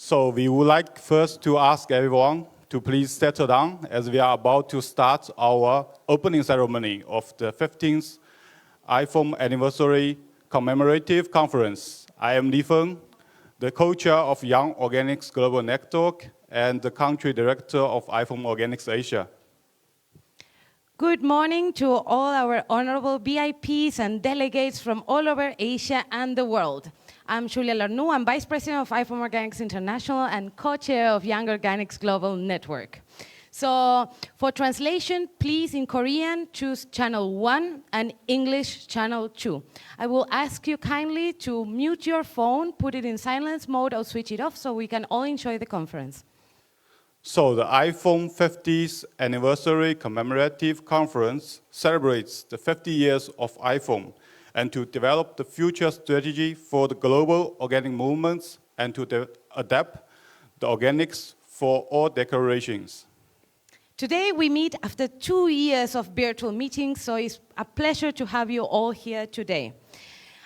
So we would like first to ask everyone to please settle down as we are about to start our opening ceremony of the 15th IFOAM Anniversary Commemorative Conference. I am Li Feng, the co-chair of Young Organics Global Network and the country director of IFOAM Organics Asia. Good morning to all our honorable VIPs and delegates from all over Asia and the world. I'm Julia Larnoux, I'm Vice President of IFOAM Organics International and co-chair of Young Organics Global Network. So for translation, please in Korean choose channel 1 and English channel 2. I will ask you kindly to mute your phone, put it in silence mode or switch it off so we can all enjoy the conference. So the IFOAM 50th Anniversary Commemorative Conference celebrates the 50 years of IFOAM and to develop the future strategy for the global organic movements and to adapt the organics for all declarations. Today we meet after 2 years of virtual meetings, so it's a pleasure to have you all here today.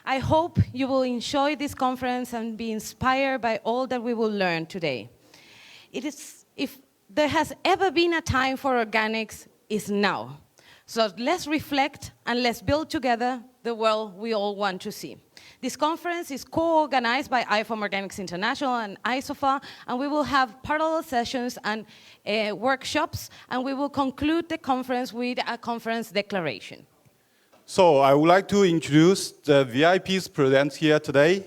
I hope you will enjoy this conference and be inspired by all that we will learn today. If there has ever been a time for organics, it's now. So let's reflect and let's build together the world we all want to see. This conference is co-organized by IFOAM Organics International and ISOFA, and we will have parallel sessions and workshops, and we will conclude the conference with a conference declaration. So I would like to introduce the VIPs present here today.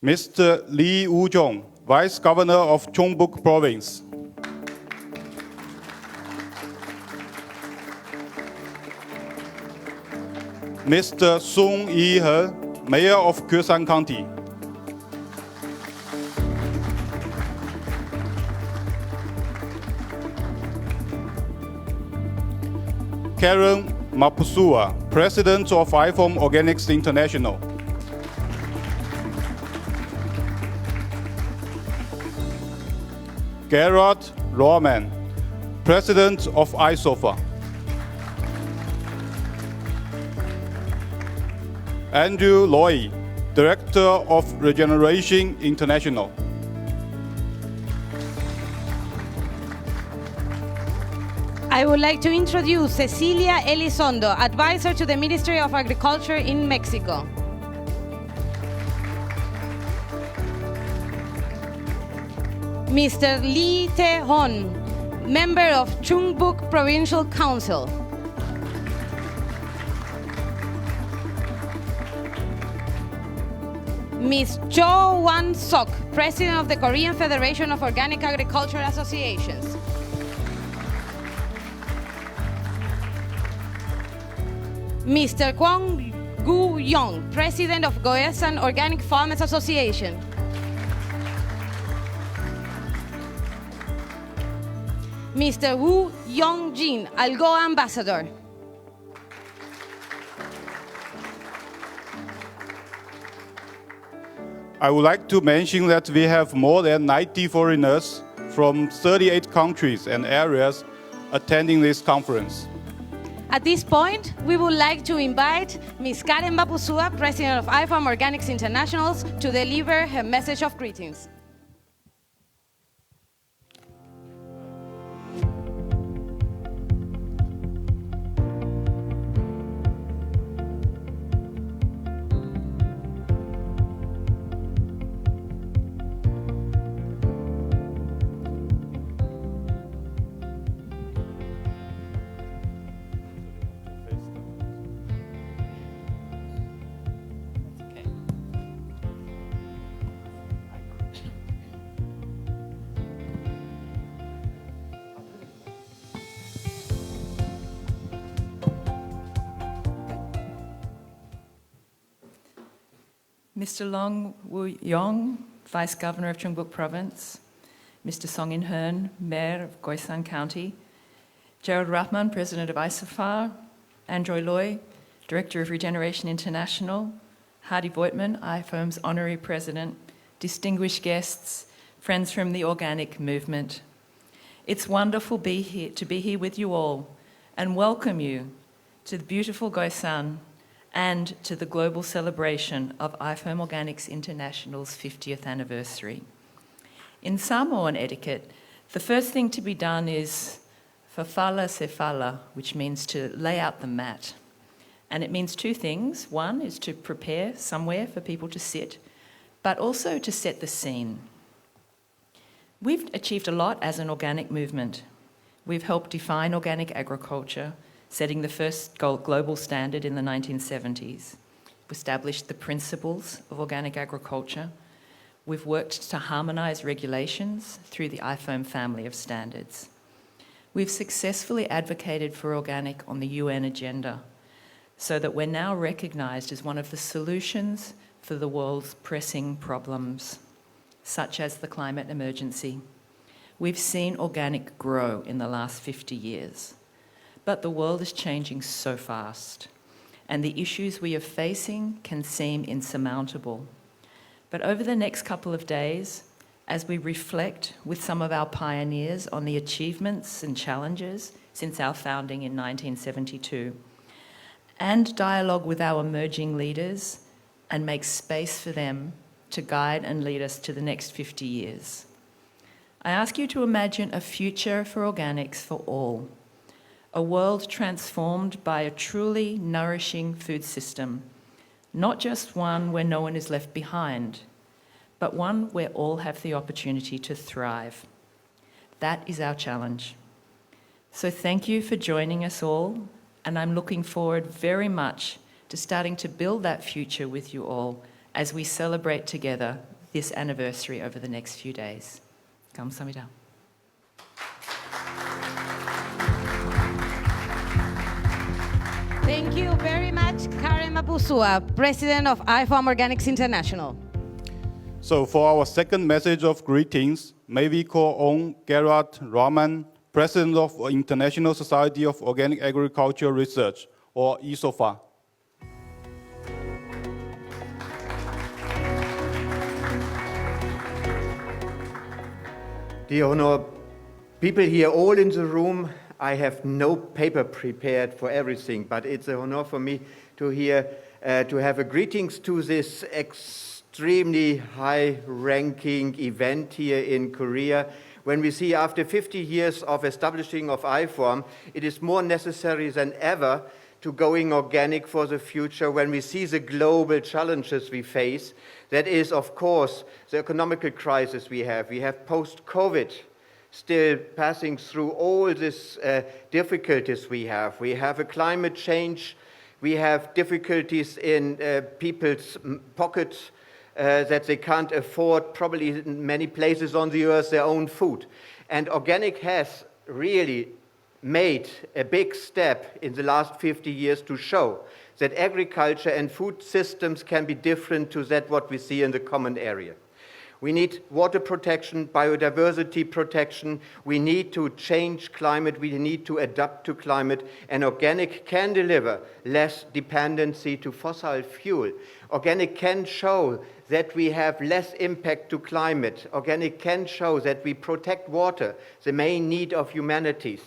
Mr. Lee Woo-jong, Vice Governor of Chongbuk Province. Mr. Song Yi-he, Mayor of Goesan County. Karen Mapusua, President of IFOAM Organics International. Gerard Rohrmann, President of ISOFA. Andrew Loy, Director of Regeneration International. I would like to introduce Cecilia Elizondo, Advisor to the Ministry of Agriculture in Mexico. Mr. Lee Tae-hon, Member of Chongbuk Provincial Council. Ms. Cho Wan-sok, President of the Korean Federation of Organic Agriculture Associations. Mr. Kwon Gu-yong, President of Goesan Organic Farmers Association. Mr. Woo Yong-jin, ALGOA Ambassador. I would like to mention that we have more than 90 foreigners from 38 countries and areas attending this conference. At this point, we would like to invite Ms. Karen Mapusua, President of IFOAM Organics International, to deliver her message of greetings. Mr. Long Woo-yong, Vice Governor of Chongbuk Province, Mr. Song In-heun, Mayor of Goesan County, Gerald Rahman, President of ISOFA, Andrew Loy, Director of Regeneration International, Hardy Vogtmann, IFOAM's Honorary President, distinguished guests, friends from the organic movement. It's wonderful to be here with you all and welcome you to the beautiful Goesan and to the global celebration of IFOAM Organics International's 50th anniversary. In Samoan etiquette, the first thing to be done is fafala se fala, which means to lay out the mat. And it means two things. One is to prepare somewhere for people to sit, but also to set the scene. We've achieved a lot as an organic movement. We've helped define organic agriculture, setting the first global standard in the 1970s. We've established the principles of organic agriculture. We've worked to harmonise regulations through the IFOAM family of standards. We've successfully advocated for organic on the UN agenda, so that we're now recognised as one of the solutions for the world's pressing problems, such as the climate emergency. We've seen organic grow in the last 50 years. But the world is changing so fast, and the issues we are facing can seem insurmountable. But over the next couple of days, as we reflect with some of our pioneers on the achievements and challenges since our founding in 1972, and dialogue with our emerging leaders and make space for them to guide and lead us to the next 50 years. I ask you to imagine a future for organics for all. A world transformed by a truly nourishing food system, not just one where no one is left behind, but one where all have the opportunity to thrive. That is our challenge. So thank you for joining us all, and I'm looking forward very much to starting to build that future with you all as we celebrate together this anniversary over the next few days. Kamsahamnida. Thank you very much, Karen Mapusua, President of IFOAM Organics International. So for our second message of greetings, may we call on Gerard Rahman, President of International Society of Organic Agriculture Research, or ISOFA. Dear honor, people here all in the room, I have no paper prepared for everything, but it's an honor for me to have a greetings to this extremely high-ranking event here in Korea. When we see after 50 years of establishing of IFOAM, it is more necessary than ever to going organic for the future when we see the global challenges we face. That is, of course, the economical crisis we have. We have post-COVID, still passing through all these difficulties we have. We have a climate change. We have difficulties in people's pockets that they can't afford, probably in many places on the earth, their own food. And organic has really made a big step in the last 50 years to show that agriculture and food systems can be different to that what we see in the common area. We need water protection, biodiversity protection. We need to change climate. We need to adapt to climate. And organic can deliver less dependency to fossil fuel. Organic can show that we have less impact to climate. Organic can show that we protect water, the main need of humanities.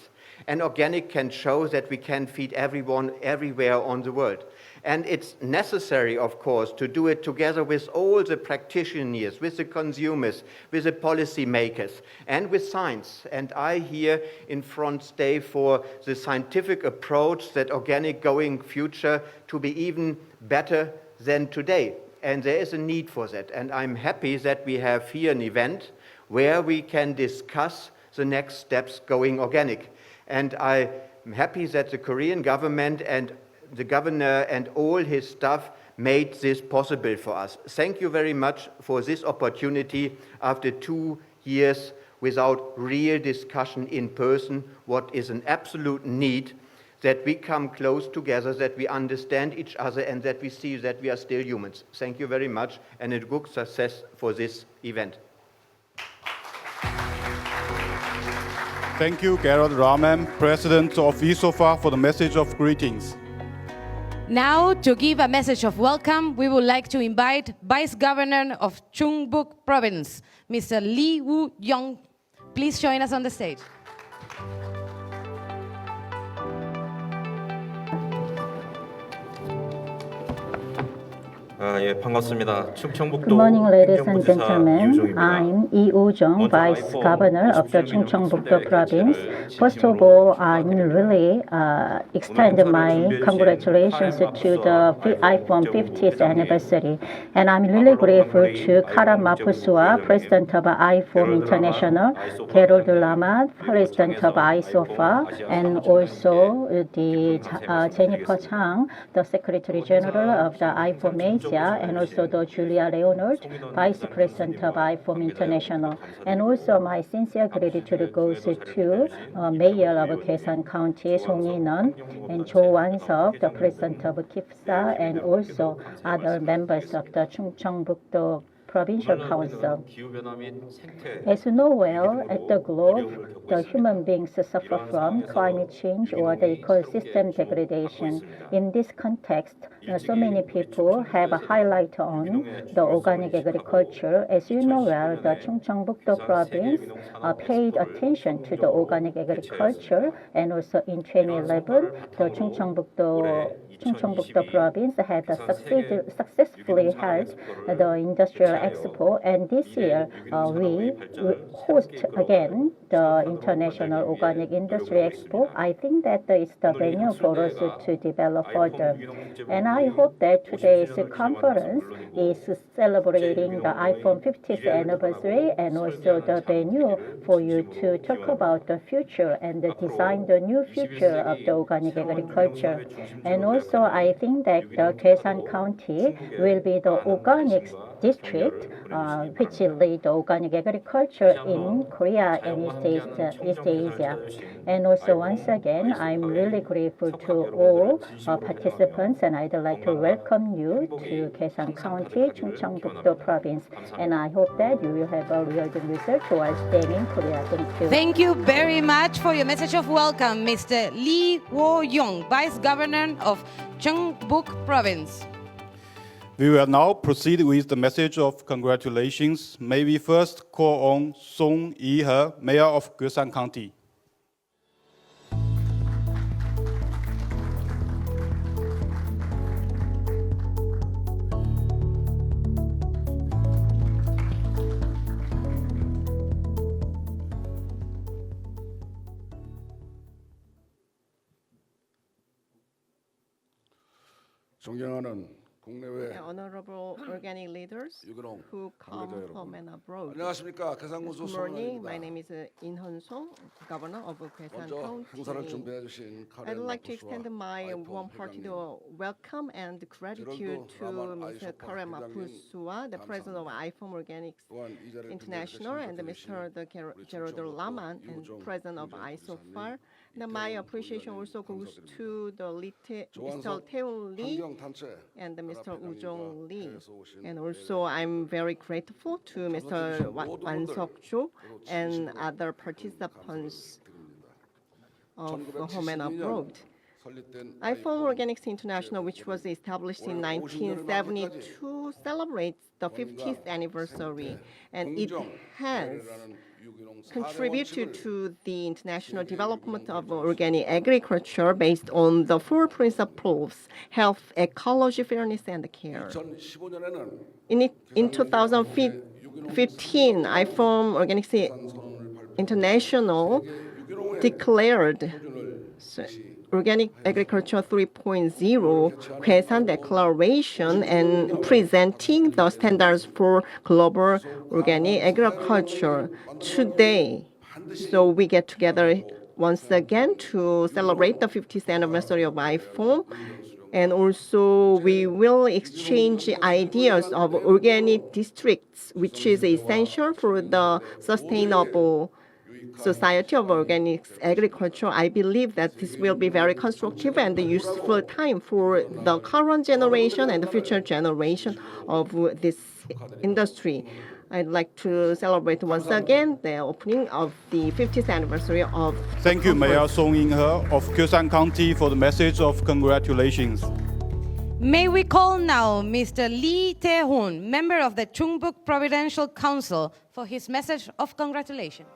And organic can show that we can feed everyone everywhere on the world. And it's necessary, of course, to do it together with all the practitioners, with the consumers, with the policymakers, and with science. And I here in front stay for the scientific approach that organic going future to be even better than today. And there is a need for that. And I'm happy that we have here an event where we can discuss the next steps going organic. And I'm happy that the Korean government and the governor and all his staff made this possible for us. Thank you very much for this opportunity after 2 years without real discussion in person, what is an absolute need, that we come close together, that we understand each other, and that we see that we are still humans. Thank you very much, and a good success for this event. Thank you, Gerard Rahman, President of ISOFA, for the message of greetings. Now, to give a message of welcome, we would like to invite Vice Governor of Chungbuk Province, Mr. Lee Woo-young. Please join us on the stage. 예, 반갑습니다. Good morning, ladies and gentlemen. I'm Lee Woo-jung, Vice Governor of the Chungcheongbuk-do Province. First of all, I'm really extend my congratulations to the IFOAM 50th anniversary. And I'm really grateful to Kara Mapusua, President of IFOAM International, Gerald Lama, President of ISOFA, and also the Jennifer Chang, the Secretary General of the IFOAM Asia, and also the Julia Leonard, Vice President of IFOAM International. And also my sincere gratitude goes to Mayor of Goesan County, Song In-eun, and Cho Wan-seok, the President of KIFSA, and also other members of the Chungcheongbuk-do Provincial Council. As you know well, at the globe, the human beings suffer from climate change or the ecosystem degradation. In this context, so many people have a highlight on the organic agriculture. As you know well, the Chungcheongbuk-do Province paid attention to the organic agriculture, and also in 2011, the Chungcheongbuk-do Province had successfully held the Industrial Expo, and this year we host again the International Organic Industry Expo. I think that is the venue for us to develop further. And I hope that today's conference is celebrating the IFOAM 50th anniversary and also the venue for you to talk about the future and design the new future of the organic agriculture. And also I think that the Goesan County will be the organic district which lead the organic agriculture in Korea and East Asia. And also once again, I'm really grateful to all participants, and I'd like to welcome you to Goesan County, Chungcheongbuk-do Province. And I hope that you will have a real good result while staying in Korea. Thank you. Thank you very much for your message of welcome, Mr. Lee Woo-jung, Vice Governor of Chungcheongbuk Province. We will now proceed with the message of congratulations. May we first call on Song In-he, Mayor of Goesan County. 존경하는 국내외 honorable organic leaders 유근홍 who come 관계자 from and abroad. 안녕하십니까 계산군수 Good morning. My 송은입니다. name is In Hun-song, Governor of Goesan 먼저 행사를 County. 준비해 주신 I'd 카렌 like to 마푸스와 extend my warm-hearted welcome and gratitude to Mr. Karen Mapusua, the president of IFOAM Organics 또한 이 자리를 International, and Mr. Gerald Lama, and president of ISOFAR. And my appreciation also goes to the Mr. Taeun Lee 환경단체 and Mr. Woo-jung Lee. And also I'm very grateful to Mr. Wan-seok and other participants of home and abroad. IFOAM Organics International, which was established in 1972, celebrates the 50th anniversary, and it has contributed to the international development of organic agriculture based on the four principles: health, ecology, fairness, and care. 2015년에는 In 2015, IFOAM Organics International declared Organic Agriculture 3.0 Goesan Declaration and presenting the standards for global organic agriculture. Today, so we get together once again to celebrate the 50th anniversary of IFOAM, and also we will exchange ideas of organic districts, which is essential for the sustainable Society of Organic Agriculture. I believe that this will be very constructive and useful time for the current generation and the future generation of this industry. I'd like to celebrate once again the opening of the 50th anniversary of Thank you, Mayor Song In-he of Goesan County, for the message of congratulations. May we call now Mr. Lee Tae-hoon, member of the Chungbuk Provincial Council, for his message of congratulations.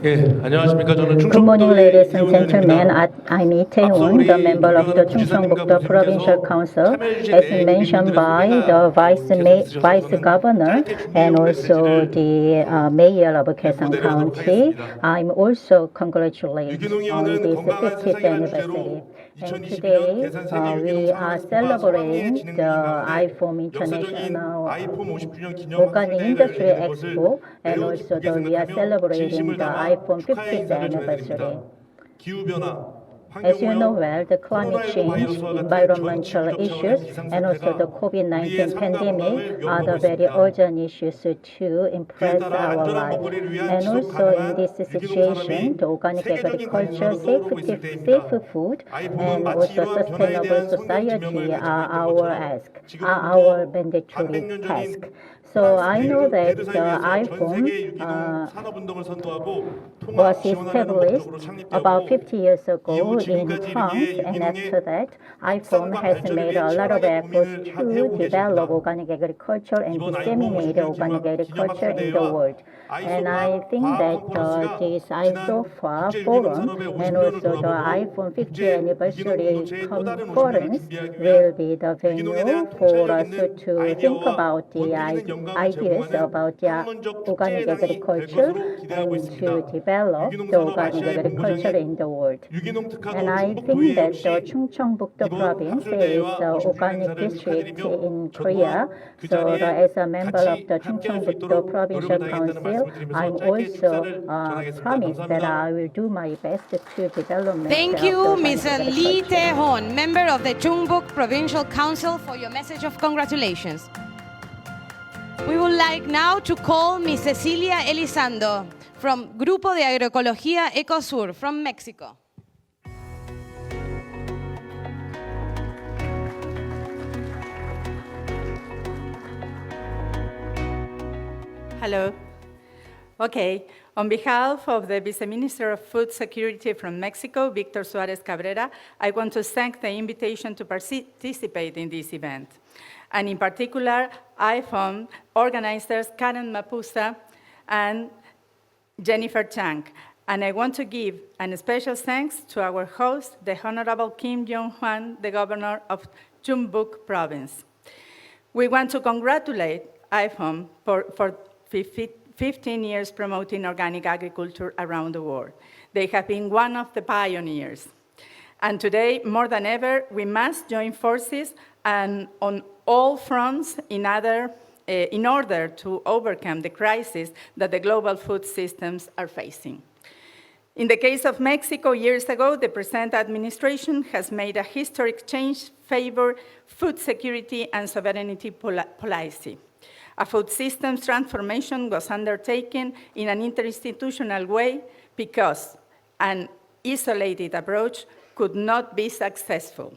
Good morning, ladies and gentlemen. I'm Lee Tae-hoon, the member of the Chungcheongbuk-do Provincial Council. As mentioned by the Vice Governor and also the Mayor of Goesan County, I'm also congratulating on this 50th anniversary. And today, we are celebrating the IFOAM International Organic Industry Expo, and also we are celebrating the IFOAM 50th anniversary. As you know well, the climate change, environmental issues, and also the COVID-19 pandemic are the very urgent issues to impress our life. And also in this situation, the organic agriculture, safe food, and also sustainable society are our mandatory task. So I know that the IFOAM was established about 50 years ago in France, and after that, IFOAM has made a lot of efforts to develop organic agriculture and disseminate organic agriculture in the world. And I think that this IFOAM forum and also the IFOAM 50th anniversary conference will be the venue for us to think about the ideas about the organic agriculture and to develop the organic agriculture in the world. And I think that the Chungcheongbuk-do province is the organic district in Korea. So as a member of the Chungcheongbuk-do Provincial Council, I'm also promised that I will do my best to develop. Thank you, Ms. Lee Tae-hoon, member of the Chungbuk Provincial Council, for your message of congratulations. We would like now to call Ms. Cecilia Elizondo from Grupo de Agroecología Ecosur from Mexico. Hello. Okay. On behalf of the Vice Minister of Food Security from Mexico, Victor Suarez Cabrera, I want to thank the invitation to participate in this event. And in particular, IFOAM organizers Karen Mapusa and Jennifer Chang. And I want to give a special thanks to our host, the Honorable Kim Jong-hwan, the Governor of Chungbuk Province. We want to congratulate IFOAM for 15 years promoting organic agriculture around the world. They have been one of the pioneers. And today, more than ever, we must join forces and on all fronts in order to overcome the crisis that the global food systems are facing. In the case of Mexico, years ago, the present administration has made a historic change favor food security and sovereignty policy. A food systems transformation was undertaken in an interinstitutional way because an isolated approach could not be successful.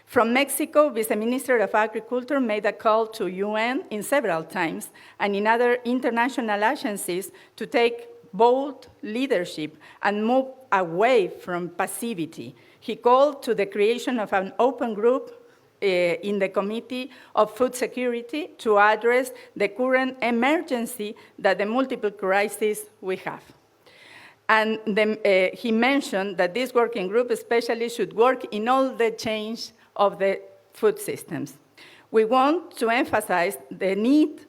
From Mexico, Vice Minister of Agriculture made a call to UN in several times and in other international agencies to take bold leadership and move away from passivity. He called to the creation of an open group in the Committee of Food Security to address the current emergency that the multiple crises we have. And he mentioned that this working group especially should work in all the change of the food systems. We want to emphasize the need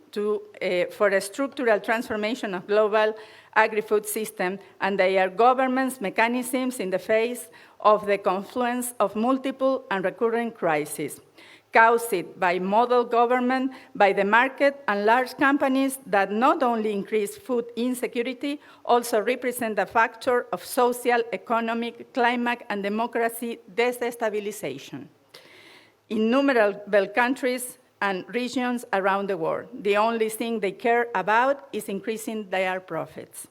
for a structural transformation of global agri-food system, and their governance mechanisms in the face of the confluence of multiple and recurring crises, caused by model government, by the market, and large companies that not only increase food insecurity, also represent a factor of social, economic, climate, and democracy destabilization. Innumerable countries and regions around the world, the only thing they care about is increasing their profits.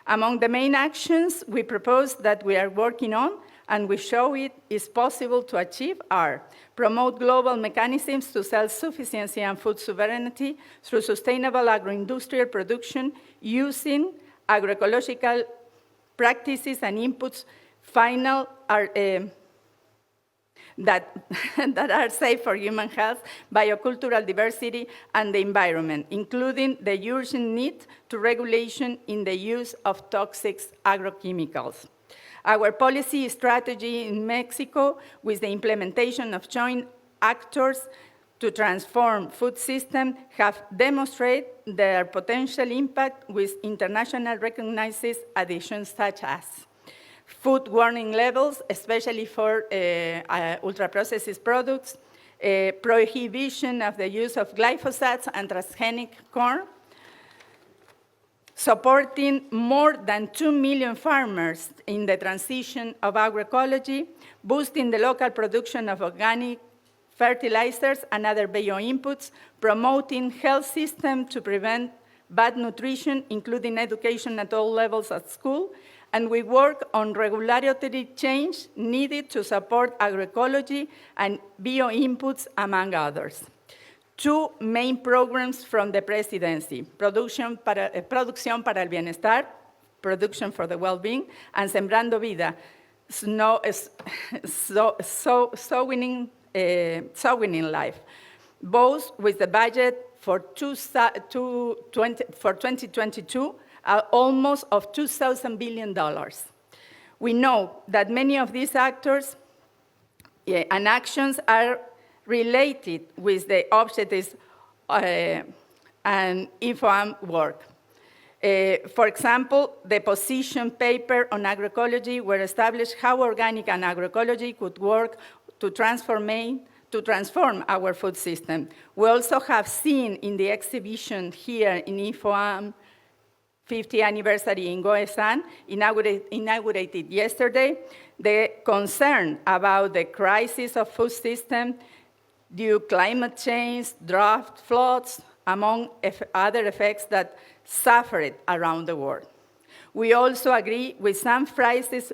Among the main actions we propose that we are working on, and we show it is possible to achieve, are promote global mechanisms to self-sufficiency and food sovereignty through sustainable agro-industrial production using agroecological practices and inputs, that, that are safe for human health, biocultural diversity, and the environment, including the urgent need to regulation in the use of toxic agrochemicals. Our policy strategy in Mexico, with the implementation of joint actors to transform food systems, have demonstrated their potential impact with international recognized additions such as food warning levels, especially for ultra-processed products, prohibition of the use of glyphosates and transgenic corn, supporting more than 2 million farmers in the transition of agroecology, boosting the local production of organic fertilizers and other bio-inputs, promoting health systems to prevent bad nutrition, including education at all levels at school, and we work on regulatory change needed to support agroecology and bio-inputs, among others. Two main programs from the presidency, Producción para el Bienestar, Production for the Well-being, and Sembrando Vida, sowing life, both with the budget for 2022 almost of $2,000 billion. We know that many of these actors and actions are related with the objectives and IFOAM work. For example, the position paper on agroecology were established how organic and agroecology could work to transform our food system. We also have seen in the exhibition here in IFOAM 50th anniversary in Goesan, inaugurated yesterday, the concern about the crisis of food system due to climate change, drought, floods, among other effects that suffered around the world. We also agree with some phrases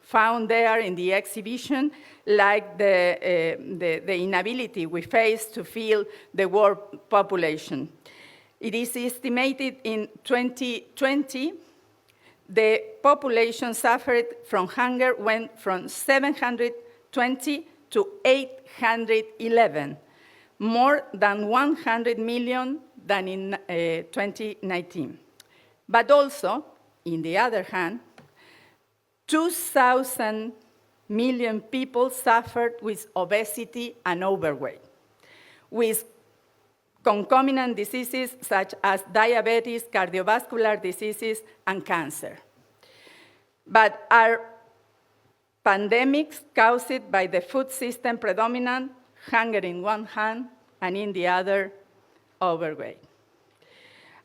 found there in the exhibition, like the inability we face to feed the world population. It is estimated in 2020, the population suffered from hunger went from 720 to 811, more than 100 million than in 2019. But also, in the other hand, 2,000 million people suffered with obesity and overweight, with concomitant diseases such as diabetes, cardiovascular diseases, and cancer. But are pandemics caused by the food system predominant, hunger in one hand, and in the other, overweight?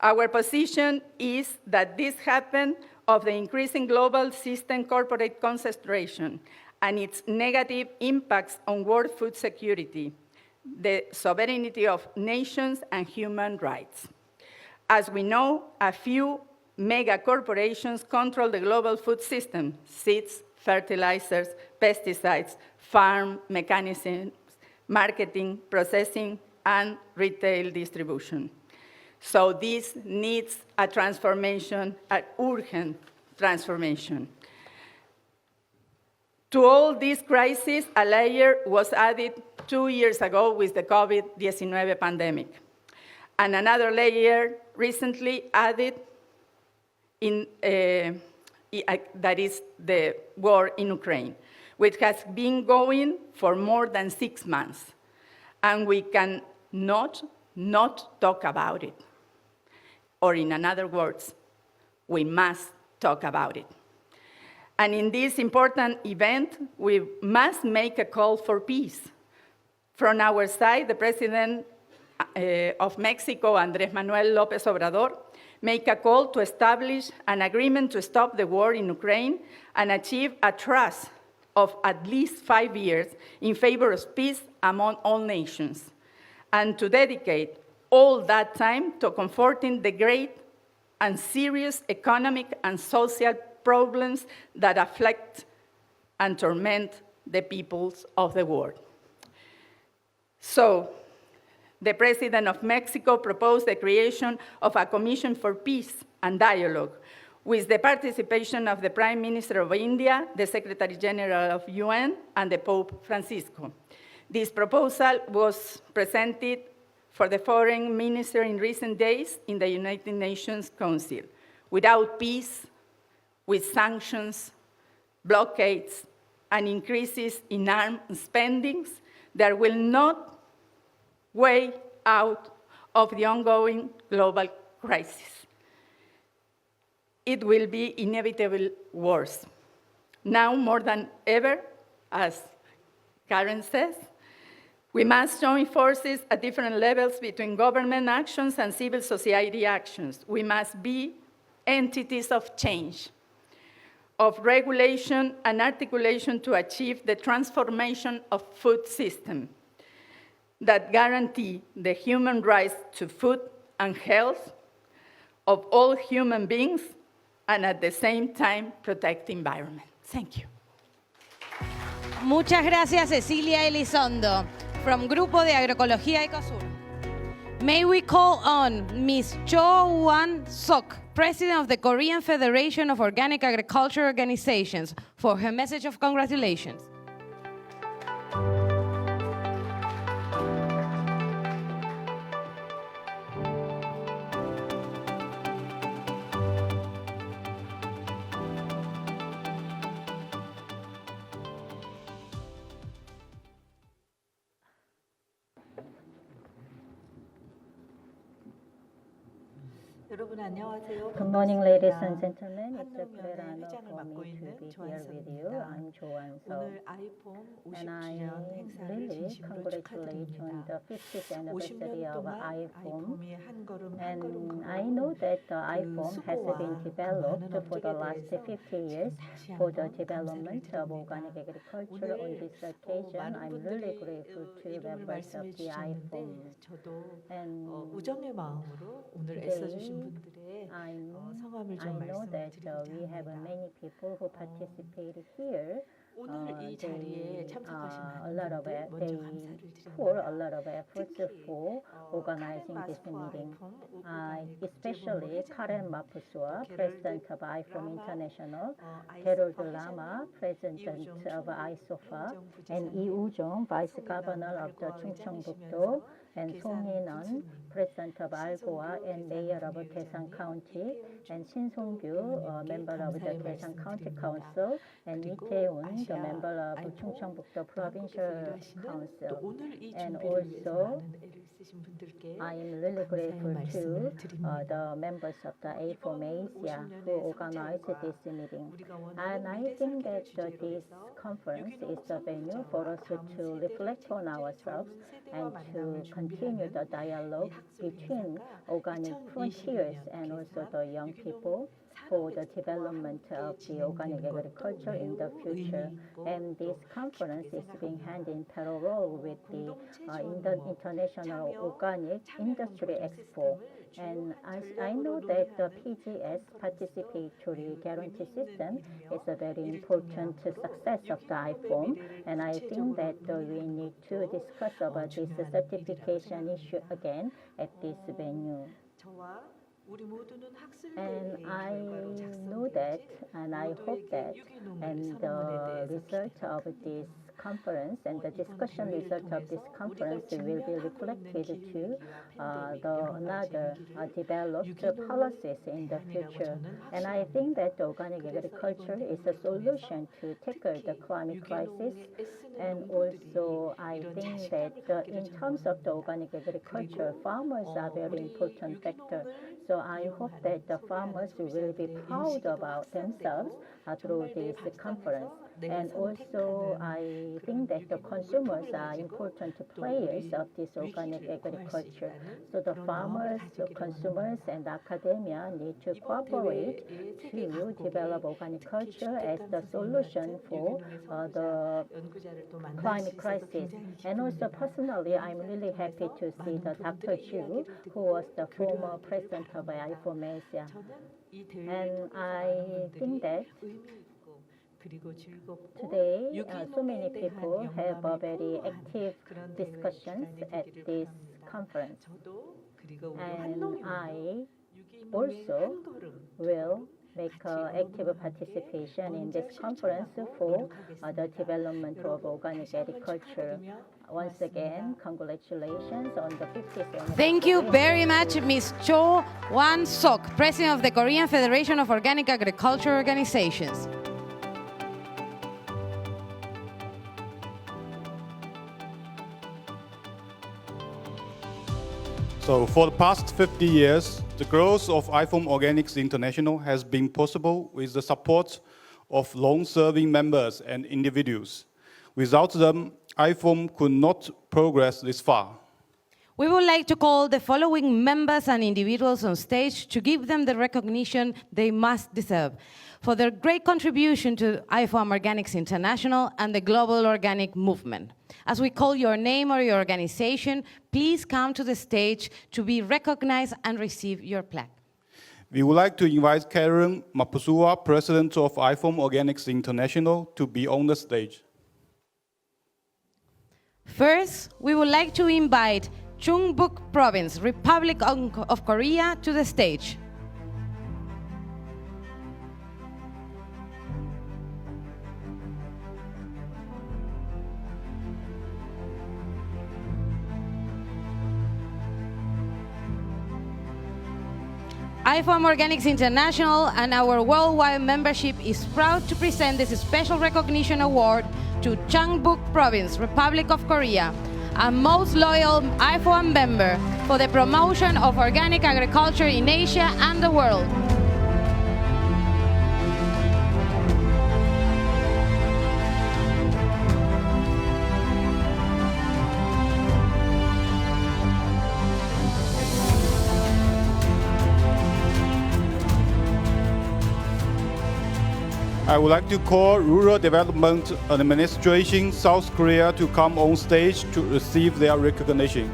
Our position is that this happened of the increasing global system corporate concentration and its negative impacts on world food security, the sovereignty of nations, and human rights. As we know, a few mega corporations control the global food system: seeds, fertilizers, pesticides, farm mechanisms, marketing, processing, and retail distribution. So this needs a transformation, an urgent transformation. To all these crises, a layer was added 2 years ago with the COVID-19 pandemic. And another layer recently added that is the war in Ukraine, which has been going for more than 6 months. And we can not talk about it. Or in other words, we must talk about it. And in this important event, we must make a call for peace. From our side, the President of Mexico, Andrés Manuel López Obrador, make a call to establish an agreement to stop the war in Ukraine and achieve a truce of at least 5 years in favor of peace among all nations, and to dedicate all that time to comforting the great and serious economic and social problems that afflict and torment the peoples of the world. So, the President of Mexico proposed the creation of a Commission for Peace and Dialogue with the participation of the Prime Minister of India, the Secretary General of UN, and the Pope Francisco. This proposal was presented for the foreign minister in recent days in the United Nations Council. Without peace, with sanctions, blockades, and increases in arms spendings, there will not way out of the ongoing global crisis. It will be inevitable worse. Now more than ever, as Karen says, we must join forces at different levels between government actions and civil society actions. We must be entities of change, of regulation and articulation to achieve the transformation of food system that guarantee the human rights to food and health of all human beings and at the same time protect the environment. Thank you. Muchas gracias, Cecilia Elizondo, from Grupo de Agroecología Ecosur. May we call on Ms. Cho Wan-sok, President of the Korean Federation of Organic Agriculture Organizations, for her message of congratulations. Good morning, ladies and gentlemen. It's a great honor for me to be here with you. I'm Goesan County, and I really congratulate on the 50th anniversary of IFOAM. And I know that the IFOAM has been developed for the last 50 years for the development of organic agriculture. On this occasion, I'm really grateful to members of the IFOAM. And 우정의 마음으로 오늘 애써주신 분들의 성함을 know that we have many people who participate here. 오늘 이 자리에 참석하신 a lot of 먼저 감사를 드립니다. pour a lot of effort for organizing this meeting. Especially Karen Mapusua, President of IFOAM International, Gerald Lama, President of ISOFA, and Lee Woo-jung, Vice Governor of the Chungcheongbuk-do, and Song In-eun, President of Algoa and Mayor of Goesan County, and Shin Song-gyu, member of the Goesan County Council, and Lee Tae-un, the member of Chungcheongbuk-do Provincial Council. And also, I am really grateful to the members of the IFOAM Asia who organized this meeting. And I think that this conference is the venue for us to reflect on ourselves and to continue the dialogue between organic frontiers and also the young people for the development of the organic agriculture in the future. And this conference is being held in parallel with the International Organic Industry Expo. And I know that the PGS, Participatory Guarantee System, is a very important success of the IFOAM. And I think that we need to discuss about this certification issue again at this venue. And I know that, and I hope that, and the result of this conference and the discussion result of this conference will be reflected to another developed policies in the future. And I think that organic agriculture is a solution to tackle the climate crisis. And also, I think that in terms of the organic agriculture, farmers are a very important factor. So I hope that the farmers will be proud about themselves through this conference. And also, I think that the consumers are important players of this organic agriculture. So the farmers, the consumers, and academia need to cooperate to develop organic culture as the solution for the climate crisis. And also, personally, I'm really happy to see the Dr. Chu, who was the former president of IFOAM Asia. And I think that today, so many people have a very active discussions at this conference. And I also will make active participation in this conference for the development of organic agriculture. Once again, congratulations on the 50th. Thank you very much, Ms. Cho Wan-sok, President of the Korean Federation of Organic Agriculture Organizations. So for the past 50 years, the growth of IFOAM Organics International has been possible with the support of long-serving members and individuals. Without them, IFOAM could not progress this far. We would like to call the following members and individuals on stage to give them the recognition they must deserve for their great contribution to IFOAM Organics International and the global organic movement. As we call your name or your organization, please come to the stage to be recognized and receive your plaque. We would like to invite Karen Mapusua, President of IFOAM Organics International, to be on the stage. First, we would like to invite Chungbuk Province, Republic of Korea, to the stage. IFOAM Organics International and our worldwide membership is proud to present this special recognition award to Chungbuk Province, Republic of Korea, a most loyal IFOAM member for the promotion of organic agriculture in Asia and the world. I would like to call Rural Development Administration South Korea to come on stage to receive their recognition.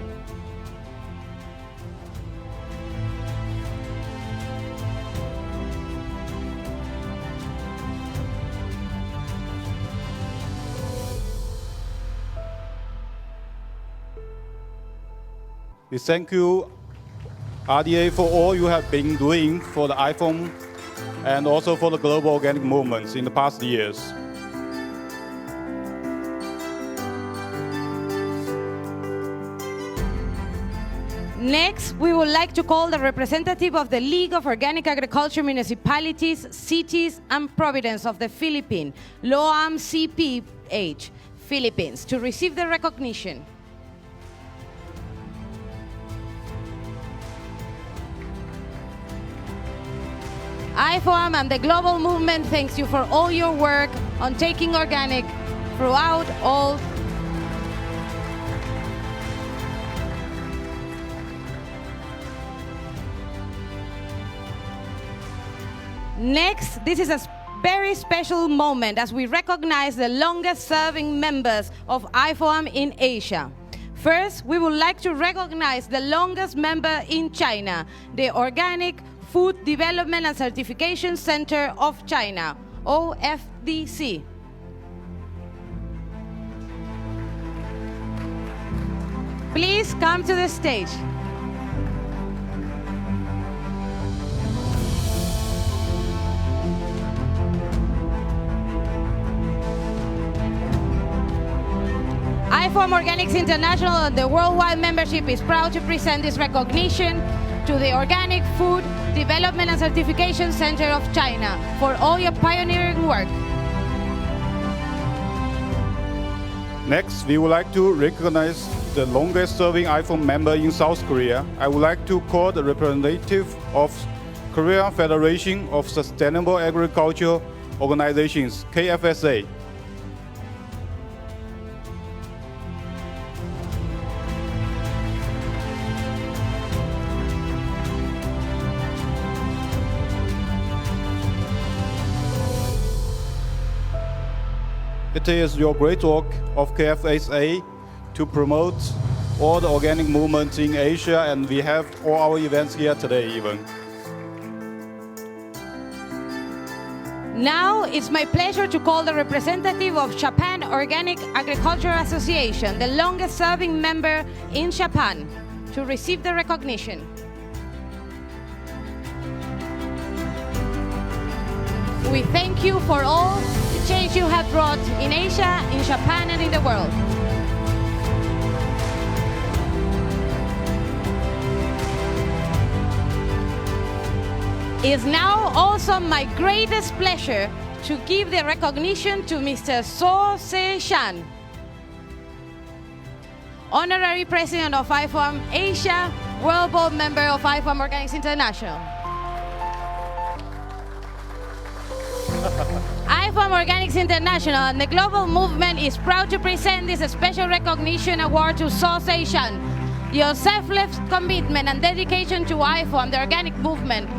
We thank you, RDA, for all you have been doing for the IFOAM and also for the global organic movements in the past years. Next, we would like to call the representative of the League of Organic Agriculture Municipalities, Cities and Provinces of the Philippines, LOAM CPH, Philippines, to receive the recognition. IFOAM and the global movement thanks you for all your work on taking organic throughout all. Next, this is a very special moment as we recognize the longest serving members of IFOAM in Asia. First, we would like to recognize the longest member in China, the Organic Food Development and Certification Center of China, OFDC. Please come to the stage. IFOAM Organics International and the worldwide membership is proud to present this recognition to the Organic Food Development and Certification Center of China for all your pioneering work. Next, we would like to recognize the longest serving IFOAM member in South Korea. I would like to call the representative of Korean Federation of Sustainable Agriculture Organizations, KFSA. It is your great work of KFSA to promote all the organic movements in Asia, and we have all our events here today even. Now it's my pleasure to call the representative of Japan Organic Agriculture Association, the longest serving member in Japan, to receive the recognition. We thank you for all the change you have brought in Asia, in Japan, and in the world. It is now also my greatest pleasure to give the recognition to Mr. So Se-shan, Honorary President of IFOAM Asia, World Board Member of IFOAM Organics International. IFOAM Organics International and the global movement is proud to present this special recognition award to So Se-shan. Your selfless commitment and dedication to IFOAM, the organic movement,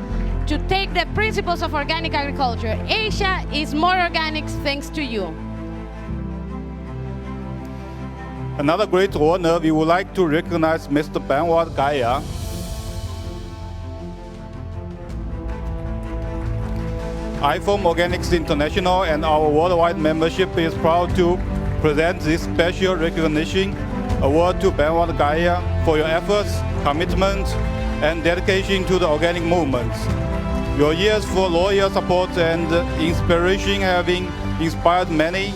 to take the principles of organic agriculture. Asia is more organic thanks to you. Another great honor, we would like to recognize Mr. Benoit Gaia. IFOAM Organics International and our worldwide membership is proud to present this special recognition award to Benoit Gaia for your efforts, commitment, and dedication to the organic movement. Your years for loyal support and inspiration have inspired many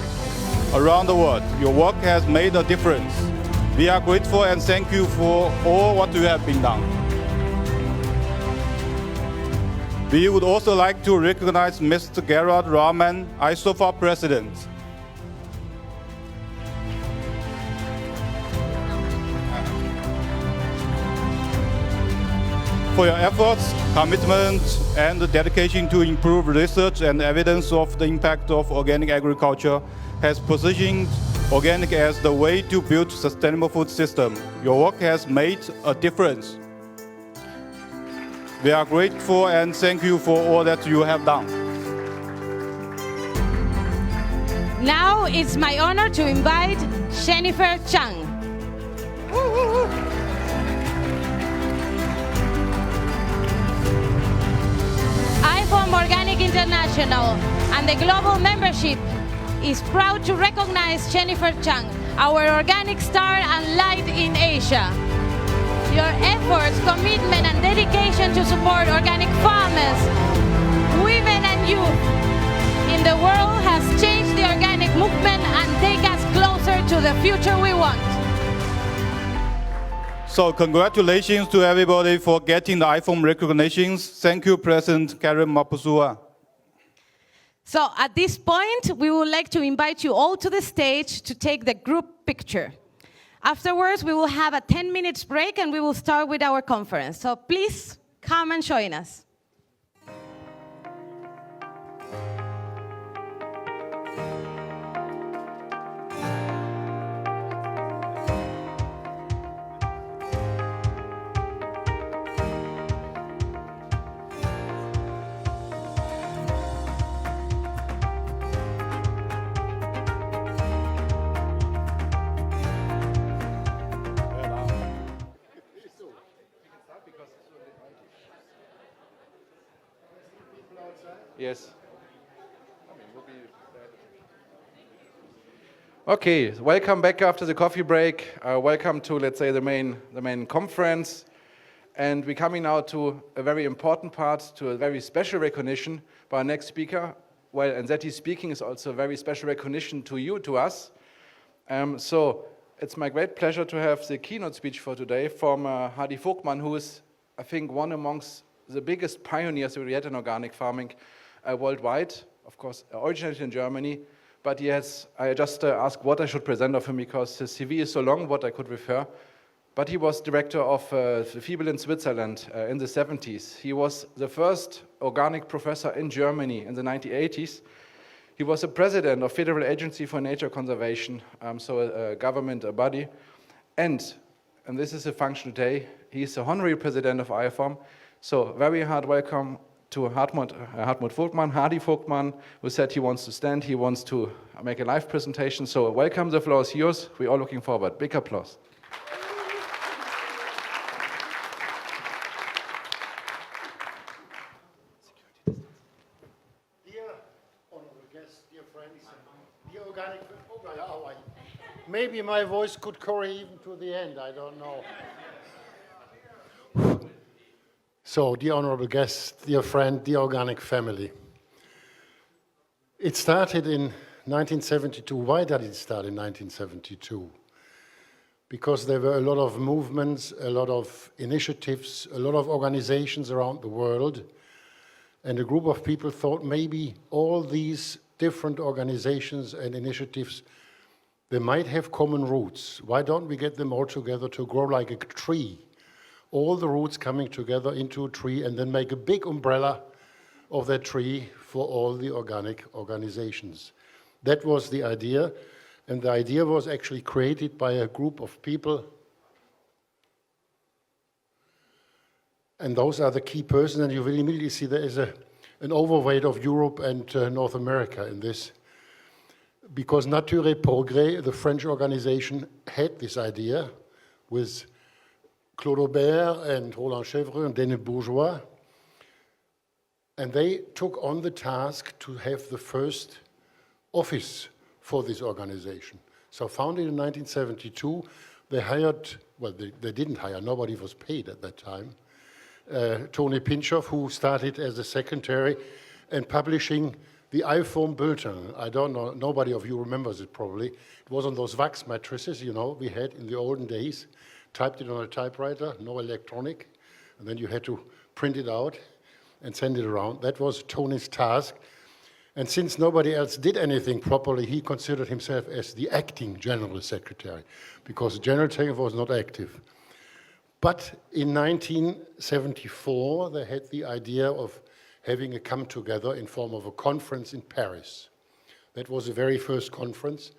around the world. Your work has made a difference. We are grateful and thank you for all what you have been done. We would also like to recognize Mr. Gerard Rahman, ISOFA President. For your efforts, commitment, and dedication to improve research and evidence of the impact of organic agriculture has positioned organic as the way to build sustainable food system. Your work has made a difference. We are grateful and thank you for all that you have done. Now it's my honor to invite Jennifer Chang. IFOAM Organic International and the global membership is proud to recognize Jennifer Chang, our organic star and light in Asia. Your efforts, commitment, and dedication to support organic farmers, women, and youth in the world has changed the organic movement and take us closer to the future we want. So congratulations to everybody for getting the IFOAM recognitions. Thank you, President Karen Mapusua. So at this point, we would like to invite you all to the stage to take the group picture. Afterwards, we will have a 10 minutes break and we will start with our conference. So please come and join us. Yes. Okay, welcome back after the coffee break. Welcome to, let's say, the main conference. And we're coming now to a very important part, to a very special recognition by our next speaker. Well, and that he's speaking is also a very special recognition to you, to us. So it's my great pleasure to have the keynote speech for today from Hardy Vogtmann, who is, I think, one amongst the biggest pioneers we had in organic farming worldwide, of course, originated in Germany, but I just asked what I should present of him because his CV is so long, what I could refer. But he was director of FIBEL in Switzerland in the 70s. He was the first organic professor in Germany in the 1980s. He was the president of Federal Agency for Nature Conservation, so a government body. And this is a function today, he's the honorary president of IFOAM. So very hard welcome to Hartmut Vogtmann, Hardy Vogtmann, who said he wants to stand, he wants to make a live presentation. So welcome, the floor is yours. We're all looking forward. Big applause. Dear honorable guests, dear friends, dear organic, maybe my voice could carry even to the end, I don't know. So, dear honorable guests, dear friend, dear organic family, It started in 1972. Why did it start in 1972? Because there were a lot of movements, a lot of initiatives, a lot of organizations around the world, and a group of people thought maybe all these different organizations and initiatives, they might have common roots. Why don't we get them all together to grow like a tree? All the roots coming together into a tree and then make a big umbrella of that tree for all the organic organizations. That was the idea, and the idea was actually created by a group of people, and those are the key persons, and you will immediately see there is an overweight of Europe and North America in this, because Nature et Progrès, the French organization, had this idea with Claude Aubert and Roland Chèvre and Denis Bourgeois, and they took on the task to have the first office for this organization. So founded in 1972, they hired, well, they didn't hire, nobody was paid at that time, Tony Pinchoff, who started as a secretary and publishing the IFOAM bulletin. I don't know, nobody of you remembers it probably. It was on those wax mattresses, you know, we had in the olden days, typed it on a typewriter, no electronic, and then you had to print it out and send it around. That was Tony's task. And since nobody else did anything properly, he considered himself as the acting general secretary, because the general secretary was not active. But in 1974, they had the idea of having a come-together in form of a conference in Paris. That was the very first conference.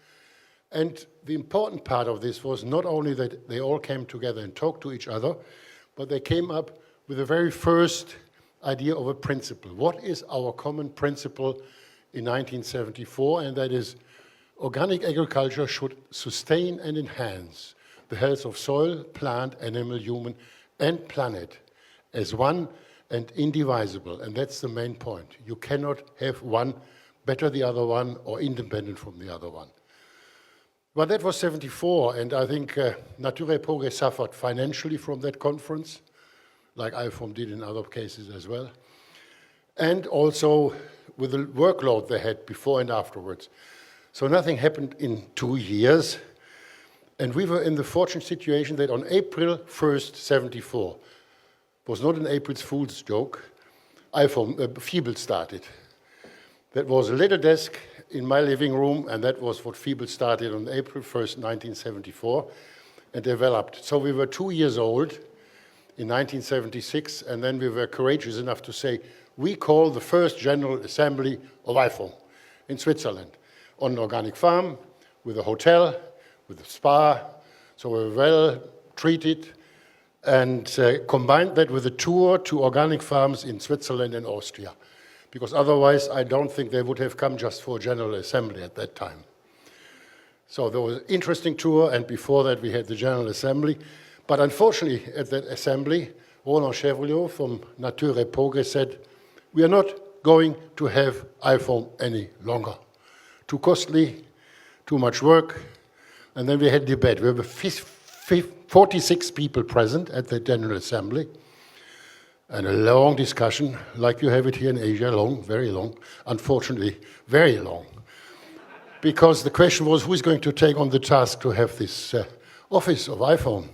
And the important part of this was not only that they all came together and talked to each other, but they came up with the very first idea of a principle. What is our common principle in 1974? And that is, organic agriculture should sustain and enhance the health of soil, plant, animal, human, and planet as one and indivisible. And that's the main point. You cannot have one better the other one or independent from the other one. But that was 74, and I think Nature et Progrès suffered financially from that conference, like IFOAM did in other cases as well, and also with the workload they had before and afterwards. So nothing happened in 2 years, and we were in the fortunate situation that on April 1st, 74, was not an April Fool's joke, Feeble started. That was a little desk in my living room, and that was what Feeble started on April 1st, 1974, and developed. So we were 2 years old in 1976, and then we were courageous enough to say, we call the first General Assembly of IFOAM in Switzerland, on an organic farm, with a hotel, with a spa, so we were well treated, and combined that with a tour to organic farms in Switzerland and Austria, because otherwise I don't think they would have come just for a General Assembly at that time. So there was an interesting tour, and before that we had the General Assembly. But unfortunately, at that assembly, Roland Chèvre from Nature et Progrès said, we are not going to have IFOAM any longer. Too costly, too much work. And then we had debate. We were 46 people present at the General Assembly, and a long discussion, like you have it here in Asia, long, very long, unfortunately, very long. Because the question was, who is going to take on the task to have this office of IFOAM?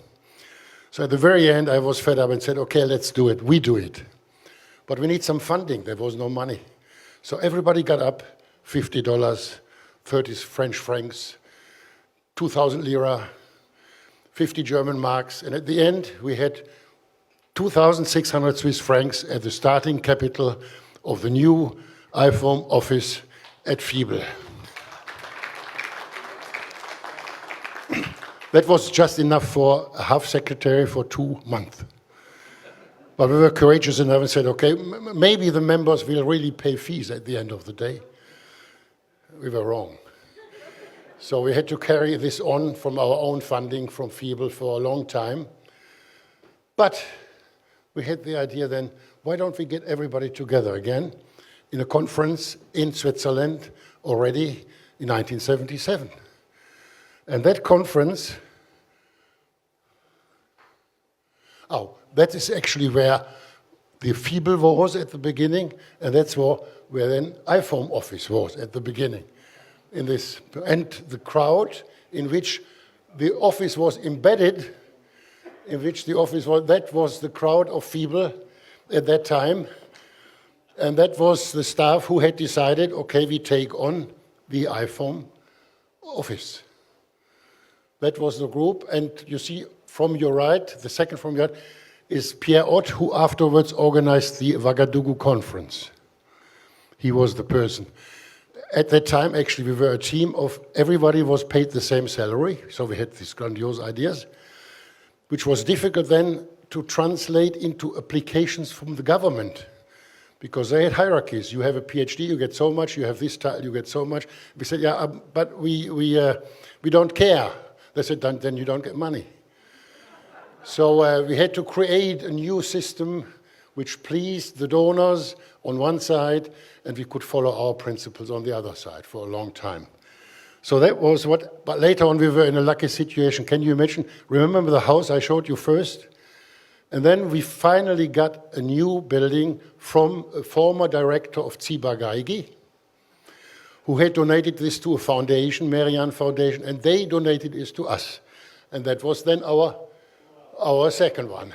So at the very end, I was fed up and said, okay, let's do it. We do it. But we need some funding. There was no money. So everybody got up, $50, 30 French francs, 2,000 lira, 50 German marks. And at the end, we had 2,600 Swiss francs at the starting capital of the new IFOAM office at Feeble. That was just enough for a half secretary for 2 months. But we were courageous enough and said, okay, maybe the members will really pay fees at the end of the day. We were wrong. So we had to carry this on from our own funding from Feeble for a long time. But we had the idea then, why don't we get everybody together again in a conference in Switzerland already in 1977? And that conference, that is actually where the FIBEL was at the beginning, and that's where then IFOAM office was at the beginning. In this, and the crowd in which the office was embedded, that was the crowd of FIBEL at that time. And that was the staff who had decided, okay, we take on the IFOAM office. That was the group, and you see from your right, the second from your right, is Pierre Ott, who afterwards organized the Ouagadougou conference. He was the person. At that time, actually, we were a team of, everybody was paid the same salary, so we had these grandiose ideas, which was difficult then to translate into applications from the government, because they had hierarchies. You have a PhD, you get so much, you have this title, you get so much. We said, yeah, but we don't care. They said, then you don't get money. So we had to create a new system which pleased the donors on one side, and we could follow our principles on the other side for a long time. So that was what, but later on we were in a lucky situation. Can you imagine? Remember the house I showed you first? And then we finally got a new building from a former director of Tsiba Gaigi, who had donated this to a foundation, Marianne Foundation, and they donated this to us. And that was then our second one.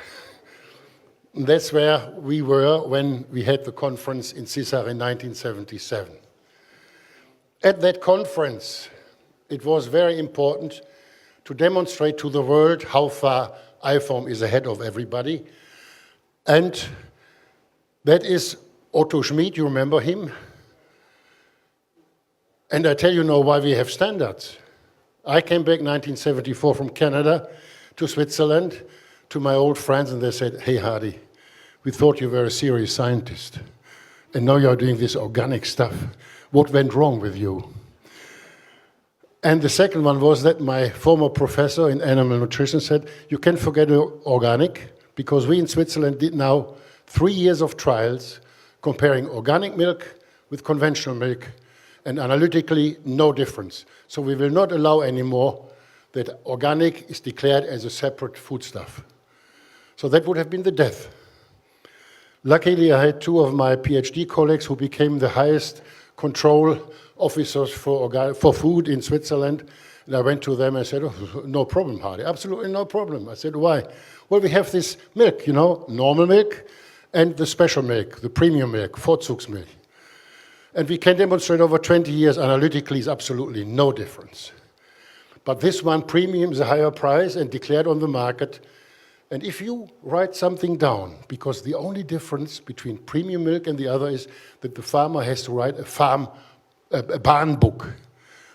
And that's where we were when we had the conference in Sisar in 1977. At that conference, it was very important to demonstrate to the world how far IFOAM is ahead of everybody. And that is Otto Schmid, you remember him? And I tell you now why we have standards. I came back 1974 from Canada to Switzerland to my old friends, and they said, hey Hardy, we thought you were a serious scientist, and now you're doing this organic stuff. What went wrong with you? And the second one was that my former professor in animal nutrition said, you can forget organic, because we in Switzerland did now 3 years of trials comparing organic milk with conventional milk, and analytically, no difference. So we will not allow anymore that organic is declared as a separate foodstuff. So that would have been the death. Luckily, I had two of my PhD colleagues who became the highest control officers for food in Switzerland. And I went to them and said, oh, no problem, Hardy, absolutely no problem. I said, why? Well, we have this milk, you know, normal milk and the special milk, the premium milk, Vorzugsmilch. And we can demonstrate over 20 years analytically is absolutely no difference. But this one, premium, is a higher price and declared on the market. And if you write something down, because the only difference between premium milk and the other is that the farmer has to write a barn book,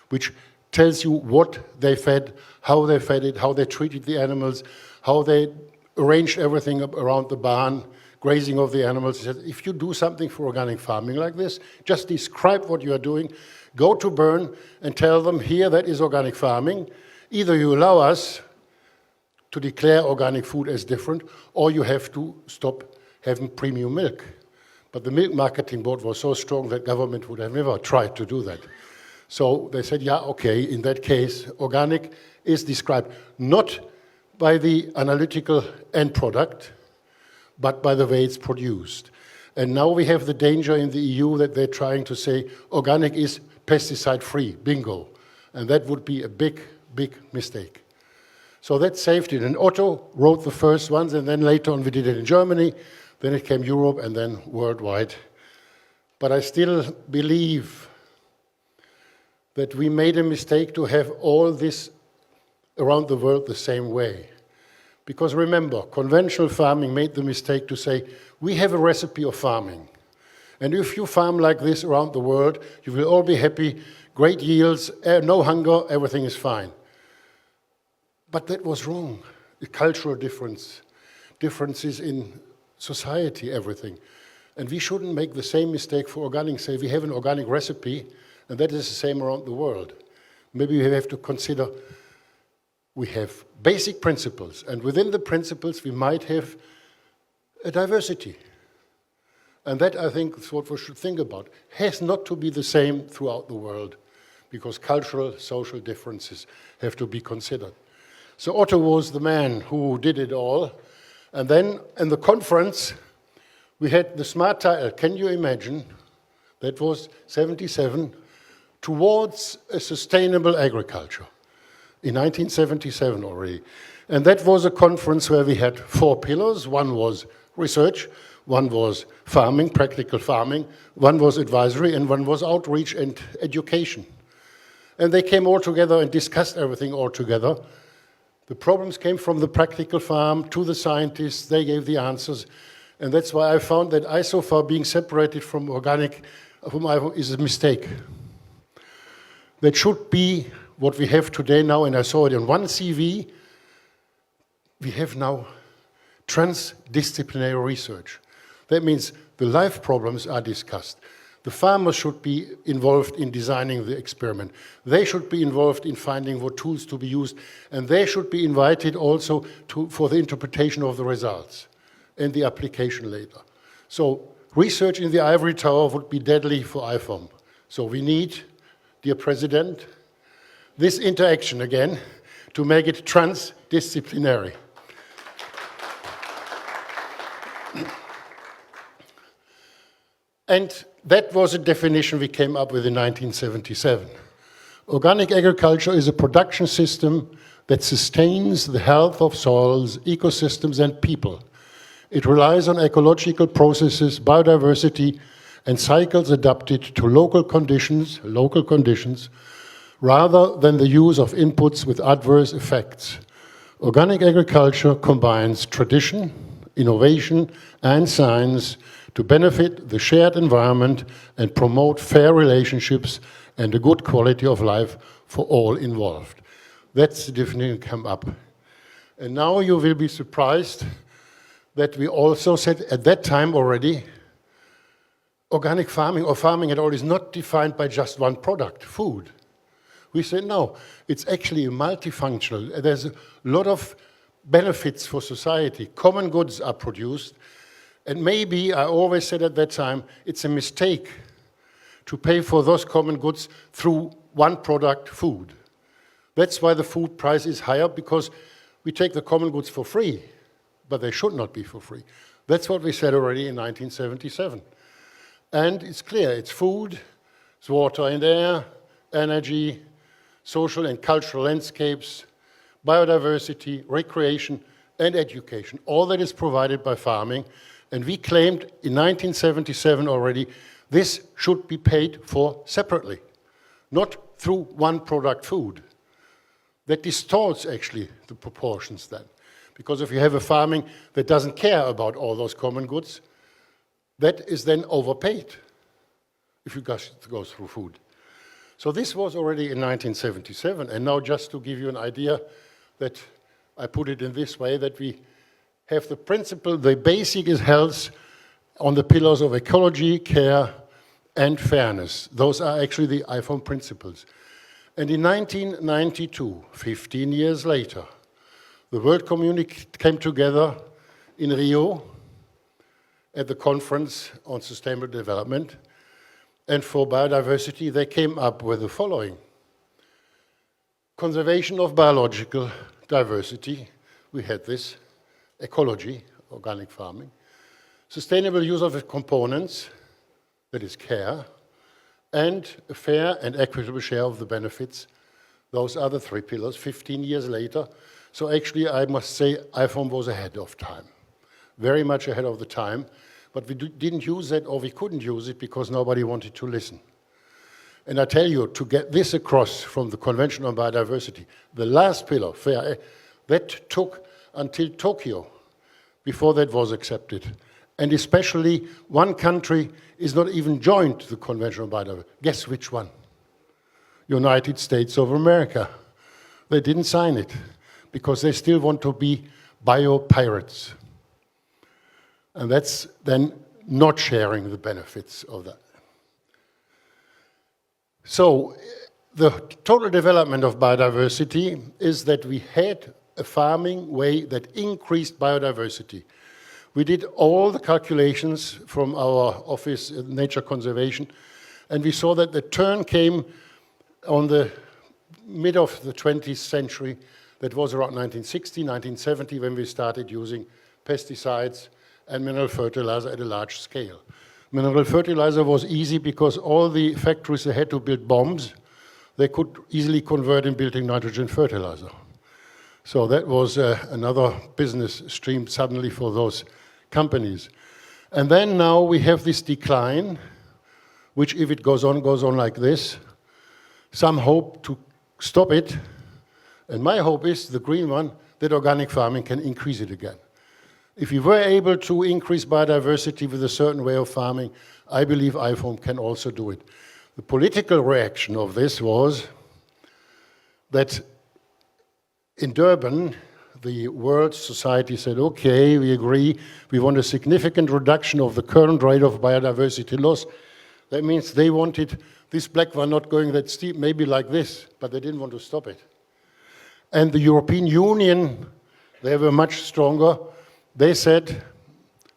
which tells you what they fed it, how they treated the animals, how they arranged everything around the barn, grazing of the animals. He said, if you do something for organic farming like this, just describe what you are doing, go to Bern and tell them, here, that is organic farming. Either you allow us to declare organic food as different, or you have to stop having premium milk. But the milk marketing board was so strong that government would have never tried to do that. So they said, yeah, okay, in that case, organic is described not by the analytical end product, but by the way it's produced. And now we have the danger in the EU that they're trying to say organic is pesticide-free, bingo. And that would be a big, big mistake. So that saved it. And Otto wrote the first ones, and then later on we did it in Germany, then it came Europe, and then worldwide. But I still believe that we made a mistake to have all this around the world the same way. Because remember, conventional farming made the mistake to say, we have a recipe of farming. And if you farm like this around the world, you will all be happy, great yields, no hunger, everything is fine. But that was wrong. The cultural differences in society, everything. And we shouldn't make the same mistake for organic. Say we have an organic recipe, and that is the same around the world. Maybe we have to consider we have basic principles, and within the principles we might have a diversity. And that, I think, is what we should think about. Has not to be the same throughout the world, because cultural, social differences have to be considered. So Otto was the man who did it all. And then in the conference, We had the smart tile, can you imagine? That was 77, towards a sustainable agriculture in 1977 already. And that was a conference where we had 4 pillars. One was research, one was farming, practical farming, one was advisory, and one was outreach and education. And they came all together and discussed everything all together. The problems came from the practical farm to the scientists, they gave the answers. And that's why I found that ISOFAR being separated from organic is a mistake. That should be what we have today now, and I saw it on one CV. We have now transdisciplinary research. That means the life problems are discussed. The farmers should be involved in designing the experiment. They should be involved in finding what tools to be used, and they should be invited also for the interpretation of the results and the application later. So research in the ivory tower would be deadly for IFOAM. So we need, dear President, this interaction again to make it transdisciplinary. And that was a definition we came up with in 1977. Organic agriculture is a production system that sustains the health of soils, ecosystems, and people. It relies on ecological processes, biodiversity, and cycles adapted to local conditions, rather than the use of inputs with adverse effects. Organic agriculture combines tradition, innovation, and science to benefit the shared environment and promote fair relationships and a good quality of life for all involved. That's the definition come up. And now you will be surprised that we also said at that time already, organic farming or farming at all is not defined by just one product, food. We said no, it's actually multifunctional. There's a lot of benefits for society. Common goods are produced. And maybe, I always said at that time, it's a mistake to pay for those common goods through one product, food. That's why the food price is higher, because we take the common goods for free, but they should not be for free. That's what we said already in 1977. And it's clear, it's food, it's water and air, energy, social and cultural landscapes, biodiversity, recreation, and education. All that is provided by farming. And we claimed in 1977 already, this should be paid for separately, not through one product, food. That distorts actually the proportions then. Because if you have a farming that doesn't care about all those common goods, that is then overpaid if you go through food. So this was already in 1977, and now just to give you an idea that I put it in this way, that we have the principle, the basic is health on the pillars of ecology, care, and fairness. Those are actually the IFOAM principles. And in 1992, 15 years later, the world community came together in Rio at the conference on sustainable development. And for biodiversity, they came up with the following. Conservation of biological diversity, we had this. Ecology, organic farming. Sustainable use of components, that is care. And a fair and equitable share of the benefits. Those are the 3 pillars, 15 years later. So actually, I must say, IFOAM was ahead of time. Very much ahead of the time. But we didn't use that, or we couldn't use it, because nobody wanted to listen. And I tell you, to get this across from the Convention on Biodiversity, the last pillar, fair, that took until Tokyo before that was accepted. And especially, one country is not even joined the Convention on Biodiversity. Guess which one? United States of America. They didn't sign it, because they still want to be bio-pirates. And that's then not sharing the benefits of that. So the total development of biodiversity is that we had a farming way that increased biodiversity. We did all the calculations from our office, Nature Conservation, and we saw that the turn came on the mid of the 20th century. That was around 1960, 1970, when we started using pesticides and mineral fertilizer at a large scale. Mineral fertilizer was easy because all the factories they had to build bombs, they could easily convert in building nitrogen fertilizer. So that was another business stream suddenly for those companies. And then now we have this decline, which if it goes on like this, some hope to stop it. And my hope is, the green one, that organic farming can increase it again. If we were able to increase biodiversity with a certain way of farming, I believe IFOAM can also do it. The political reaction of this was that in Durban, the World Society said, okay, we agree, we want a significant reduction of the current rate of biodiversity loss. That means they wanted this black one not going that steep, maybe like this, but they didn't want to stop it. And the European Union, they were much stronger. They said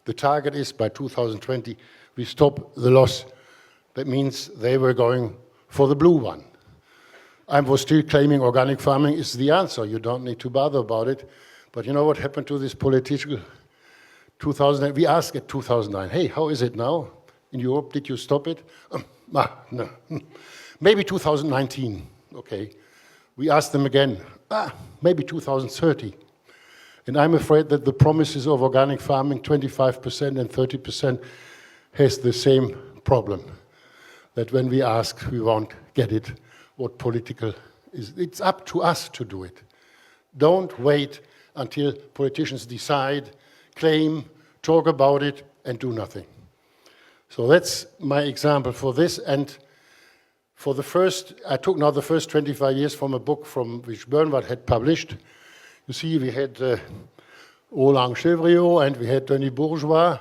the target is by 2020, we stop the loss. That means they were going for the blue one. I was still claiming organic farming is the answer. You don't need to bother about it. But you know what happened to this political 2009? We asked at 2009, hey, how is it now in Europe? Did you stop it? No. Maybe 2019, okay. We asked them again, maybe 2030. And I'm afraid that the promises of organic farming, 25% and 30%, has the same problem. That when we ask, we won't get it. What political is, it's up to us to do it. Don't wait until politicians decide, claim, talk about it, and do nothing. So that's my example for this. And for the first, I took now the first 25 years from a book which Bernward had published. You see, we had Roland Chevriot and we had Denis Bourgeois.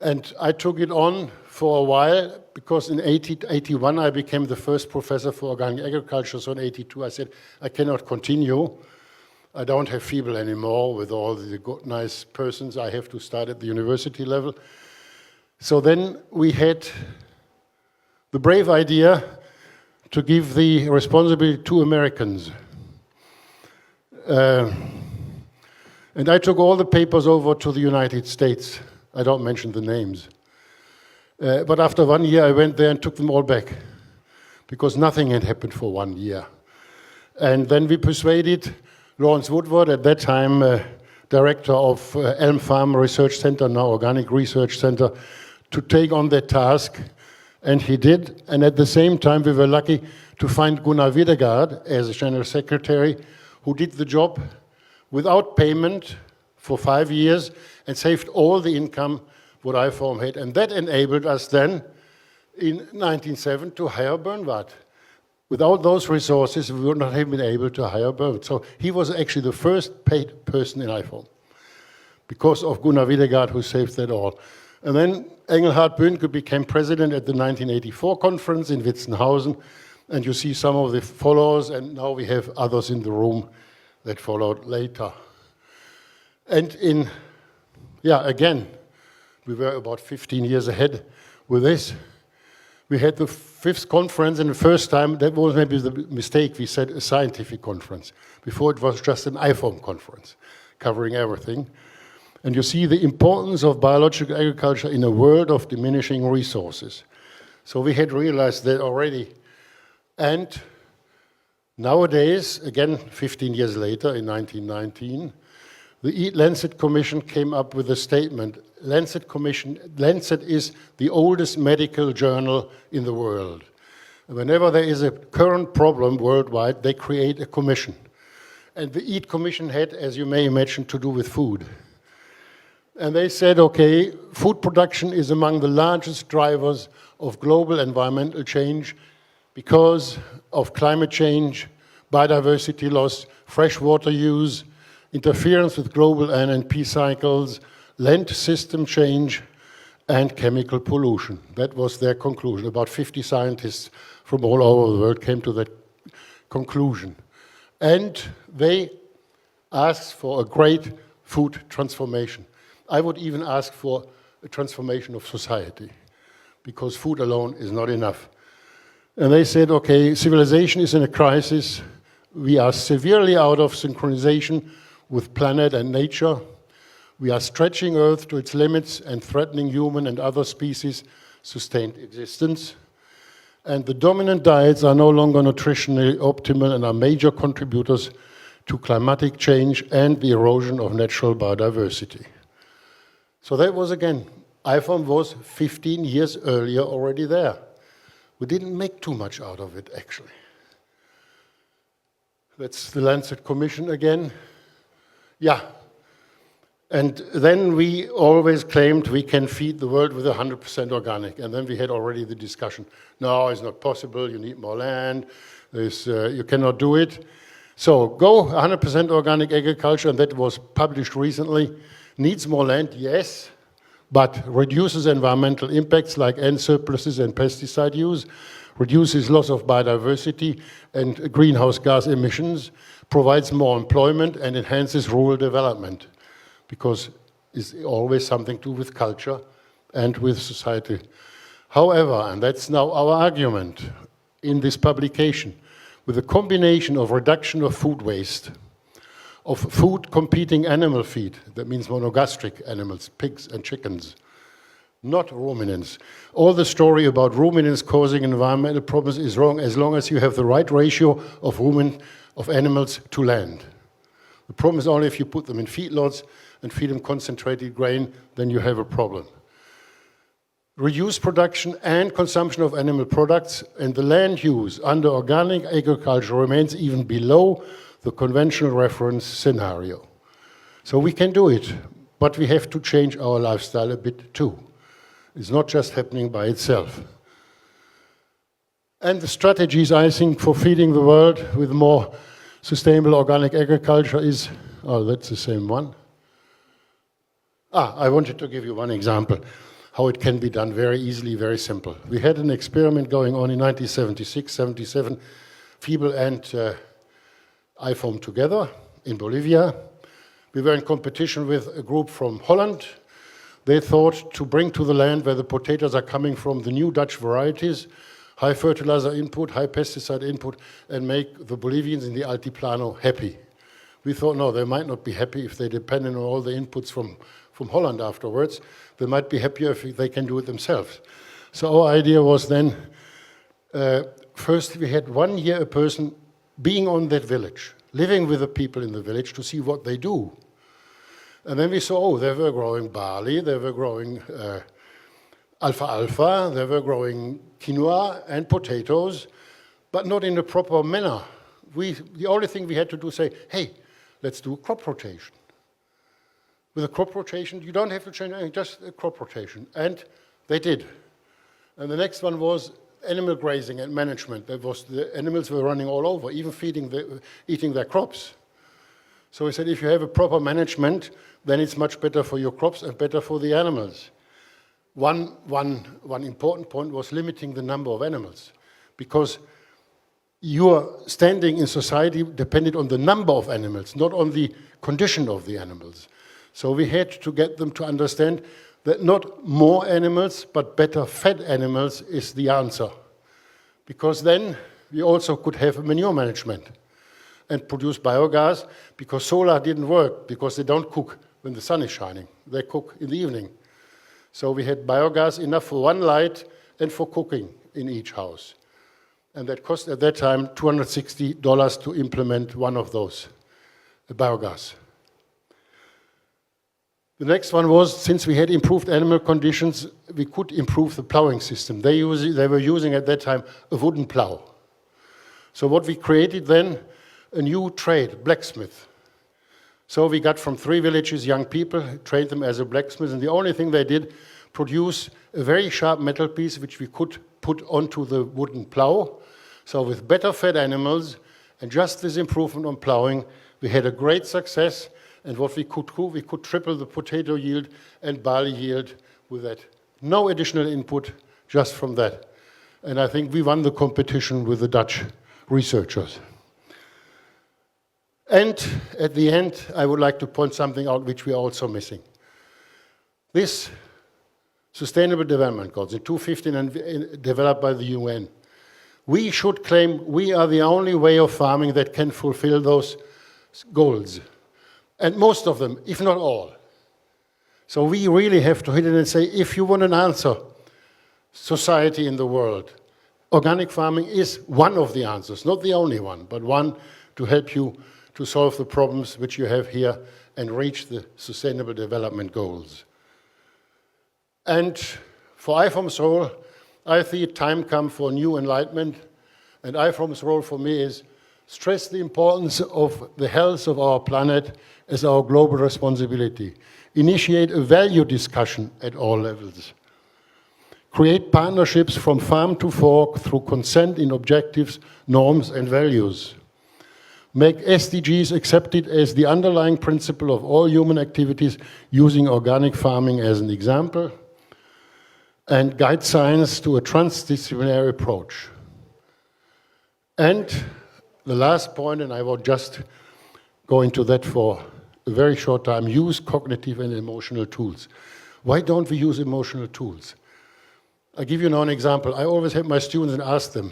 And I took it on for a while because in 1981 I became the first professor for organic agriculture. So in 1982 I said, I cannot continue. I don't have feeble anymore with all the good, nice persons. I have to start at the university level. So then we had the brave idea to give the responsibility to Americans. And I took all the papers over to the United States. I don't mention the names. But after 1 year, I went there and took them all back because nothing had happened for 1 year. And then we persuaded Lawrence Woodward, at that time director of Elm Farm Research Center, now Organic Research Center, to take on that task. And he did. And at the same time, we were lucky to find Gunnar Videgaard as a general secretary who did the job without payment for 5 years and saved all the income what IFOAM had. And that enabled us then in 1907 to hire Bernward. Without those resources, we would not have been able to hire Bernward. So he was actually the first paid person in IFOAM because of Gunnar Videgaard, who saved that all. And then Engelhard Bönke became president at the 1984 conference in Witzenhausen. And you see some of the followers, and now we have others in the room that followed later. And again, we were about 15 years ahead with this. We had the 5th conference, and the first time, that was maybe the mistake, we said a scientific conference. Before it was just an IFOAM conference, covering everything. And you see the importance of biological agriculture in a world of diminishing resources. So we had realized that already. And nowadays, again, 15 years later, in 1919, the Lancet Commission came up with a statement. Lancet is the oldest medical journal in the world. And whenever there is a current problem worldwide, they create a commission. And the EAT Commission had, as you may imagine, to do with food. And they said, okay, food production is among the largest drivers of global environmental change because of climate change, biodiversity loss, freshwater use, interference with global NNP cycles, land system change, and chemical pollution. That was their conclusion. About 50 scientists from all over the world came to that conclusion. And they asked for a great food transformation. I would even ask for a transformation of society, because food alone is not enough. And they said, okay, civilization is in a crisis. We are severely out of synchronization with planet and nature. We are stretching Earth to its limits and threatening human and other species' sustained existence. And the dominant diets are no longer nutritionally optimal and are major contributors to climatic change and the erosion of natural biodiversity. So that was, again, IFOAM was 15 years earlier already there. We didn't make too much out of it, actually. That's the Lancet Commission again. Yeah. And then we always claimed we can feed the world with 100% organic. And then we had already the discussion. No, it's not possible. You need more land. You cannot do it. So go 100% organic agriculture, and that was published recently. Needs more land, yes, but reduces environmental impacts like end surpluses and pesticide use, reduces loss of biodiversity and greenhouse gas emissions, provides more employment and enhances rural development, because it's always something to do with culture and with society. However, and that's now our argument in this publication, with a combination of reduction of food waste, of food competing animal feed, that means monogastric animals, pigs and chickens, not ruminants. All the story about ruminants causing environmental problems is wrong as long as you have the right ratio of animals to land. The problem is only if you put them in feedlots and feed them concentrated grain, then you have a problem. Reduce production and consumption of animal products, and the land use under organic agriculture remains even below the conventional reference scenario. So we can do it, but we have to change our lifestyle a bit too. It's not just happening by itself. And the strategies, I think, for feeding the world with more sustainable organic agriculture is, oh, that's the same one. I wanted to give you one example, how it can be done very easily, very simple. We had an experiment going on in 1976, 77, FIBEL and IFOAM together in Bolivia. We were in competition with a group from Holland. They thought to bring to the land where the potatoes are coming from the new Dutch varieties, high fertilizer input, high pesticide input, and make the Bolivians in the Altiplano happy. We thought, no, they might not be happy if they depend on all the inputs from Holland afterwards. They might be happier if they can do it themselves. So our idea was then, first we had 1 year a person being on that village, living with the people in the village to see what they do. And then we saw, oh, they were growing barley, they were growing alfalfa, they were growing quinoa and potatoes, but not in a proper manner. The only thing we had to do is say, hey, let's do a crop rotation. With a crop rotation, you don't have to change anything, just a crop rotation. And they did. And the next one was animal grazing and management. That was the animals were running all over, even eating their crops. So we said, if you have a proper management, then it's much better for your crops and better for the animals. One important point was limiting the number of animals, because your standing in society depended on the number of animals, not on the condition of the animals. So we had to get them to understand that not more animals, but better fed animals is the answer. Because then we also could have manure management and produce biogas, because solar didn't work, because they don't cook when the sun is shining. They cook in the evening. So we had biogas enough for one light and for cooking in each house. And that cost at that time $260 to implement one of those, the biogas. The next one was, since we had improved animal conditions, we could improve the plowing system. They were using at that time a wooden plow. So what we created then, a new trade, blacksmith. So we got from 3 villages young people, trained them as a blacksmith, and the only thing they did, produce a very sharp metal piece which we could put onto the wooden plow. So with better fed animals and just this improvement on plowing, we had a great success. And what we could do, we could triple the potato yield and barley yield with that. No additional input, just from that. And I think we won the competition with the Dutch researchers. And at the end, I would like to point something out which we are also missing. This Sustainable Development Goals in 2015 and developed by the UN, we should claim we are the only way of farming that can fulfill those goals. And most of them, if not all. So we really have to hit it and say, if you want an answer, society in the world, organic farming is one of the answers, not the only one, but one to help you to solve the problems which you have here and reach the Sustainable Development Goals. And for IFOAM's role, I think time come for new enlightenment, and IFOAM's role for me is stress the importance of the health of our planet as our global responsibility, initiate a value discussion at all levels, create partnerships from farm to fork through consent in objectives, norms, and values, make SDGs accepted as the underlying principle of all human activities using organic farming as an example, and guide science to a transdisciplinary approach. And the last point, and I will just go into that for a very short time, use cognitive and emotional tools. Why don't we use emotional tools? I'll give you now an example. I always have my students and ask them,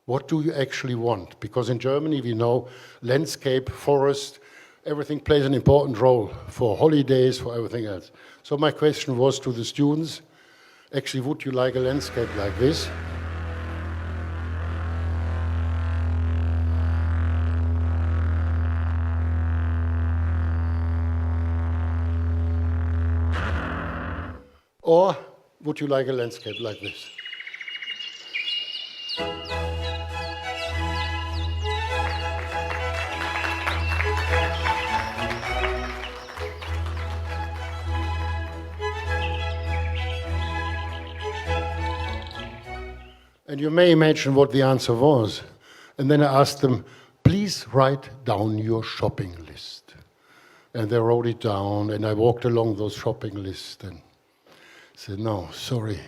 what do you actually want? Because in Germany, we know landscape, forest, everything plays an important role for holidays, for everything else. So my question was to the students, actually, would you like a landscape like this? Or would you like a landscape like this? And you may imagine what the answer was. And then I asked them, please write down your shopping list. And they wrote it down, and I walked along those shopping lists and said, no, sorry,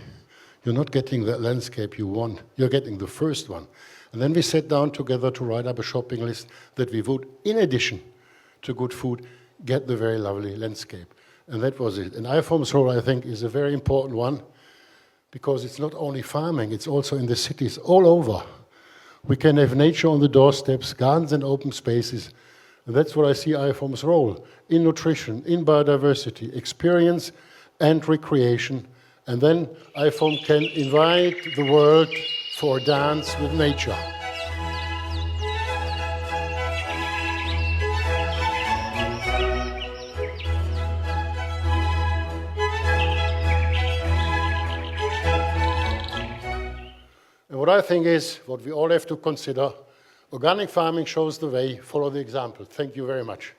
you're not getting that landscape you want. You're getting the first one. And then we sat down together to write up a shopping list that we would, in addition to good food, get the very lovely landscape. And that was it. And IFOAM's role, I think, is a very important one, because it's not only farming, it's also in the cities all over. We can have nature on the doorsteps, gardens and open spaces. And that's what I see IFOAM's role, in nutrition, in biodiversity, experience and recreation. And then IFOAM can invite the world for a dance with nature. And what I think is, what we all have to consider, organic farming shows the way, follow the example. Thank you very much.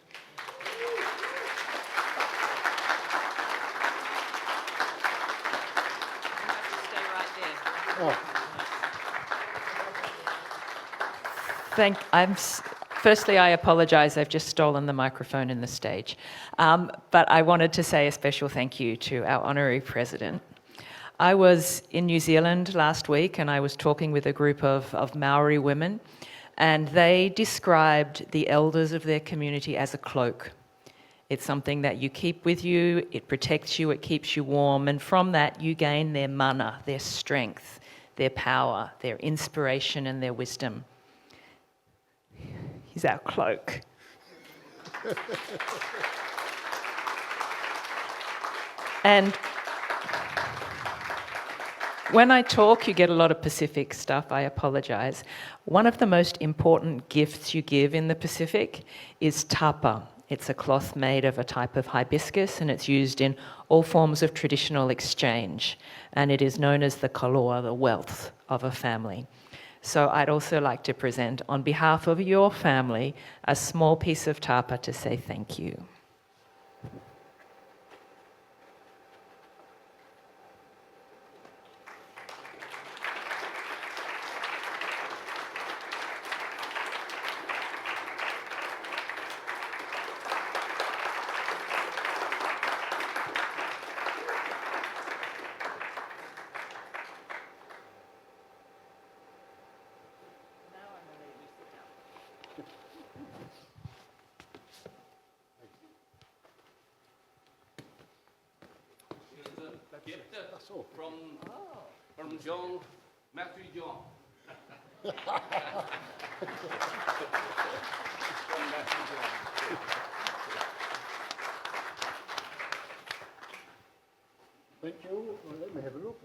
Firstly, I apologize. I've just stolen the microphone in the stage. But I wanted to say a special thank you to our honorary president. I was in New Zealand last week, and I was talking with a group of Maori women, and they described the elders of their community as a cloak. It's something that you keep with you, it protects you, it keeps you warm, and from that you gain their mana, their strength, their power, their inspiration, and their wisdom. He's our cloak. And when I talk, you get a lot of Pacific stuff. I apologize. One of the most important gifts you give in the Pacific is tapa. It's a cloth made of a type of hibiscus, and it's used in all forms of traditional exchange. And it is known as the kaloa, the wealth of a family. So I'd also like to present, on behalf of your family, a small piece of tapa to say thank you. From John, Matthew John. Thank you. Let me have a look.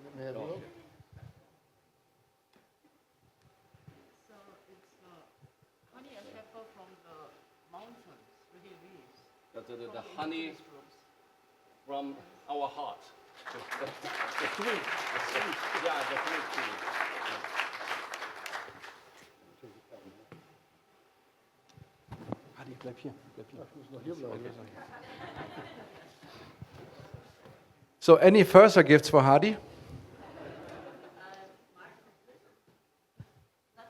So it's honey and pepper from the mountains, really leaves. The honey from our heart. The fruit. Yeah, the fruit. Bleib hier. So, any further gifts for Hadi? Not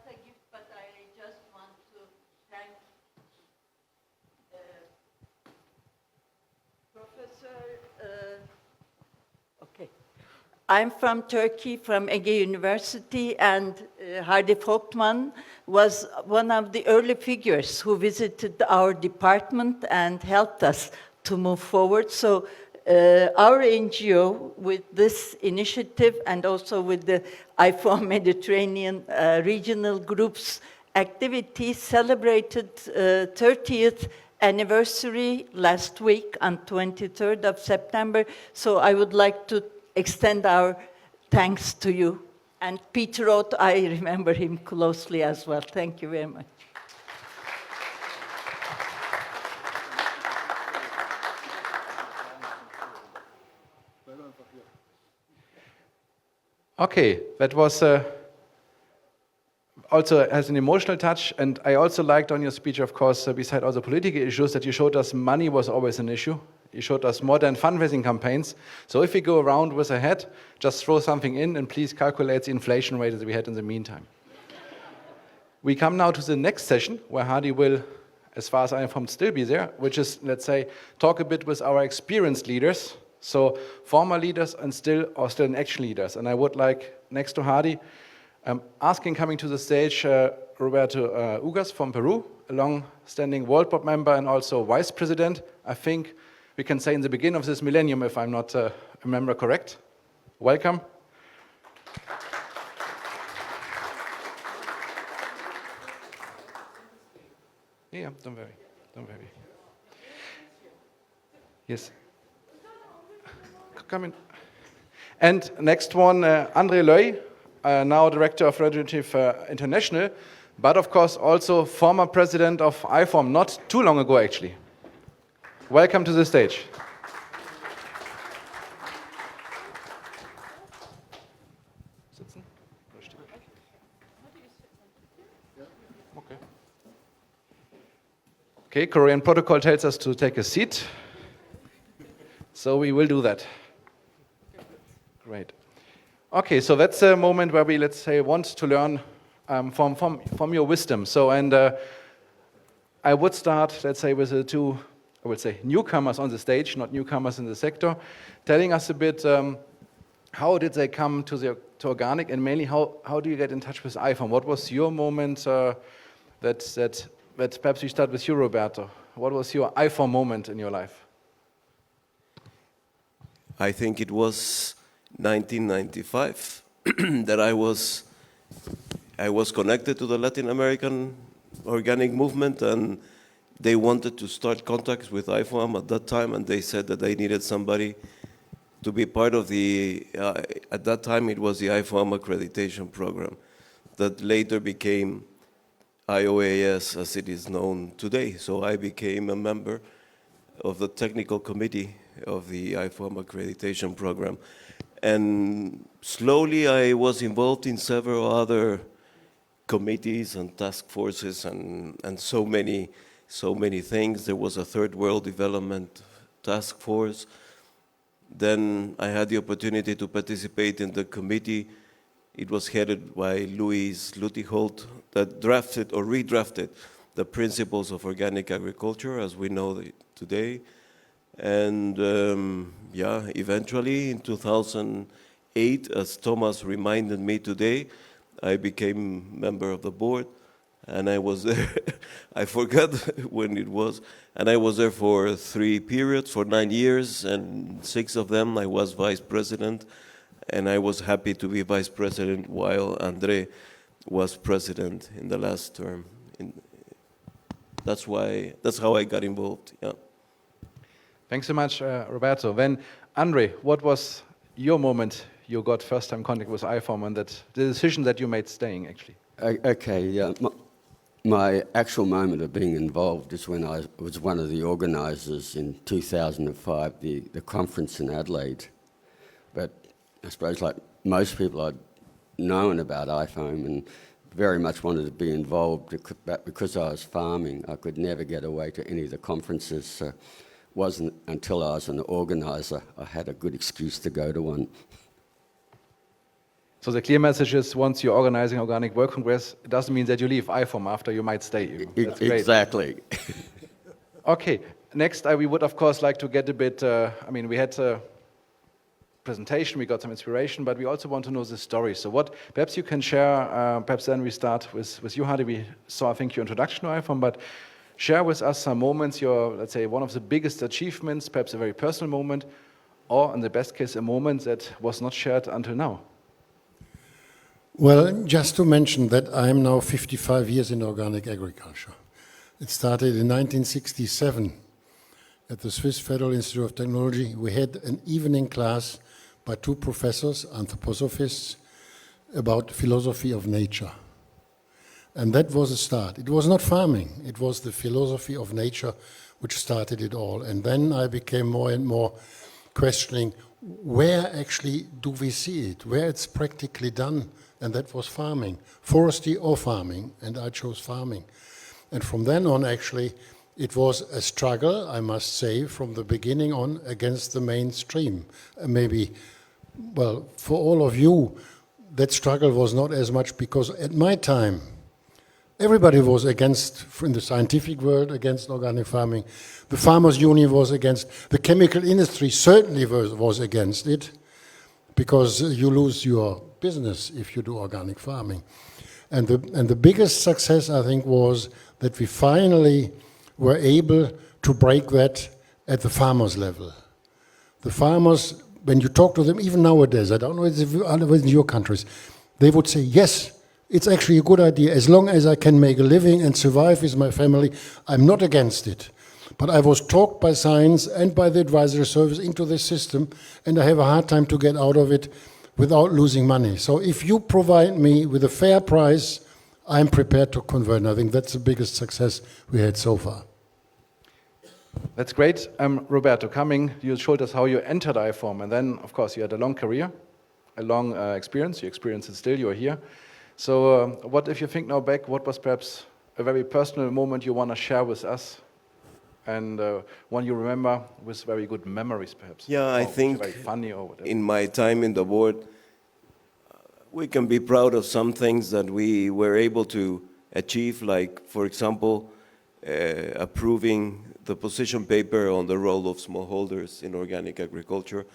a gift, but I just want to thank Professor. Okay. I'm from Turkey, from Ege University, and Hadi Vogtmann was one of the early figures who visited our department and helped us to move forward. So our NGO, with this initiative and also with the IFOAM Mediterranean regional groups activities, celebrated 30th anniversary last week on 23rd of September. So I would like to extend our thanks to you. And Peter Roth, I remember him closely as well. Thank you very much. Okay, that was also has an emotional touch, and I also liked on your speech, of course, beside all the political issues, that you showed us money was always an issue. You showed us modern fundraising campaigns. So if we go around with a hat, just throw something in and please calculate the inflation rate that we had in the meantime. We come now to the next session, where Hadi will, as far as I am informed, still be there, which is, let's say, talk a bit with our experienced leaders, so former leaders and still in action leaders. And I would like, next to Hadi, asking coming to the stage Roberto Ugas from Peru, a long-standing World Board member and also vice president, I think we can say in the beginning of this millennium, if I'm not remember correct. Welcome. Yeah, don't worry. Yes. Come in. And next one, André Loy, now Director of Regenerative International, but of course also former president of IFOAM, not too long ago actually. Welcome to the stage. Okay, Korean protocol tells us to take a seat, so we will do that. Great. Okay, so that's a moment where we, let's say, want to learn from your wisdom. So, and I would start, let's say, with the two, I would say, newcomers on the stage, not newcomers in the sector, telling us a bit how did they come to organic, and mainly how do you get in touch with IFOAM? What was your moment that perhaps we start with you, Roberto. What was your IFOAM moment in your life? I think it was 1995 that I was connected to the Latin American organic movement, and they wanted to start contacts with IFOAM at that time, and they said that they needed somebody to be part of the, at that time it was the IFOAM accreditation program that later became IOAS as it is known today. So I became a member of the technical committee of the IFOAM accreditation program. And slowly I was involved in several other committees and task forces and so many things. There was a Third World Development Task Force. Then I had the opportunity to participate in the committee. It was headed by Louis Lutiholt, that drafted or redrafted the principles of organic agriculture as we know it today. And eventually in 2008, as Thomas reminded me today, I became member of the board, and I was there. I forgot when it was, and I was there for 3 periods, for 9 years, and 6 of them I was vice president. And I was happy to be vice president while André was president in the last term. That's how I got involved. Yeah. Thanks so much, Roberto. Then, André, what was your moment you got first time contact with IFOAM and that the decision that you made staying actually? Okay, yeah. My actual moment of being involved is when I was one of the organisers in 2005, the conference in Adelaide. But I suppose like most people, I'd known about IFOAM and very much wanted to be involved, but because I was farming, I could never get away to any of the conferences. So it wasn't until I was an organiser I had a good excuse to go to one. So the clear message is once you're organizing Organic World Congress, it doesn't mean that you leave IFOAM after, you might stay. That's great. Exactly. Okay, next we would of course like to get a bit, we had a presentation, we got some inspiration, but we also want to know the story. So what, perhaps you can share, perhaps then we start with you, Hardy. We saw, I think, your introduction to IFOAM, but share with us some moments, let's say, one of the biggest achievements, perhaps a very personal moment, or in the best case, a moment that was not shared until now. Well, just to mention that I'm now 55 years in organic agriculture. It started in 1967 at the Swiss Federal Institute of Technology. We had an evening class by two professors, anthroposophists, about philosophy of nature. And that was a start. It was not farming, it was the philosophy of nature which started it all. And then I became more and more questioning, where actually do we see it? Where it's practically done? And that was farming, forestry or farming, and I chose farming. And from then on, actually, it was a struggle, I must say, from the beginning on against the mainstream. Maybe, well, for all of you, that struggle was not as much because at my time, everybody was against, in the scientific world, against organic farming. The Farmers' Union was against. The chemical industry certainly was against it, because you lose your business if you do organic farming. And the biggest success, I think, was that we finally were able to break that at the farmers' level. The farmers, when you talk to them, even nowadays, I don't know if it's in your countries, they would say, yes, it's actually a good idea. As long as I can make a living and survive with my family, I'm not against it. But I was talked by science and by the advisory service into this system, and I have a hard time to get out of it without losing money. So if you provide me with a fair price, I'm prepared to convert. And I think that's the biggest success we had so far. That's great. Roberto, you showed us how you entered IFOAM, and then, of course, you had a long career, a long experience. You experience it still, you're here. So what, if you think now back, what was perhaps a very personal moment you want to share with us? And one you remember with very good memories, perhaps. Yeah, I think very funny or whatever. In my time in the board, we can be proud of some things that we were able to achieve, like, for example, approving the position paper on the role of smallholders in organic agriculture,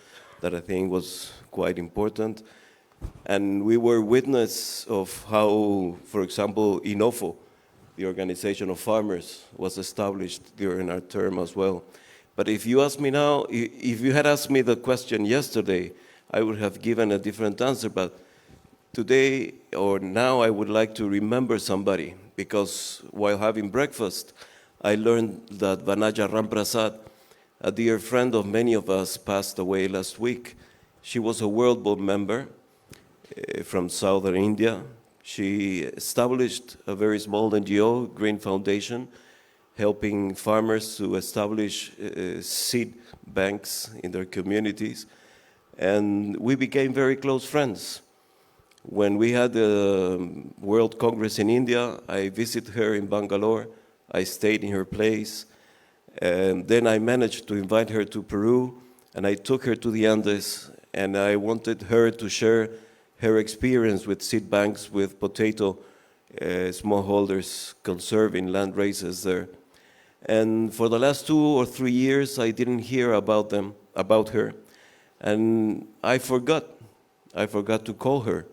that I think was quite important. And we were witness of how, for example, INOFO, the Organization of Farmers, was established during our term as well. But if you ask me now, if you had asked me the question yesterday, I would have given a different answer. But today or now, I would like to remember somebody, because while having breakfast, I learned that Vanaja Ramprasad, a dear friend of many of us, passed away last week. She was a World Board member from southern India. She established a very small NGO, Green Foundation, helping farmers to establish seed banks in their communities. And we became very close friends. When we had the World Congress in India, I visited her in Bangalore. I stayed in her place. And then I managed to invite her to Peru, and I took her to the Andes, and I wanted her to share her experience with seed banks, with potato smallholders conserving land races there. And for the last 2 or 3 years, I didn't hear about her. And I forgot to call her.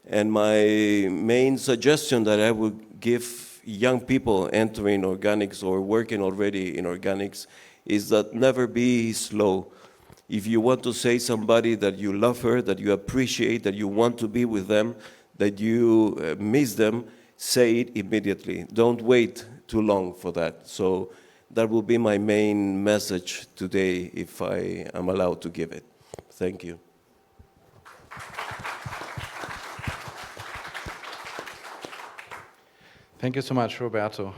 And my main suggestion that I would give young people entering organics or working already in organics is that never be slow. If you want to say somebody that you love her, that you appreciate, that you want to be with them, that you miss them, say it immediately. Don't wait too long for that. So that will be my main message today, if I am allowed to give it. Thank you. Thank you so much, Roberto.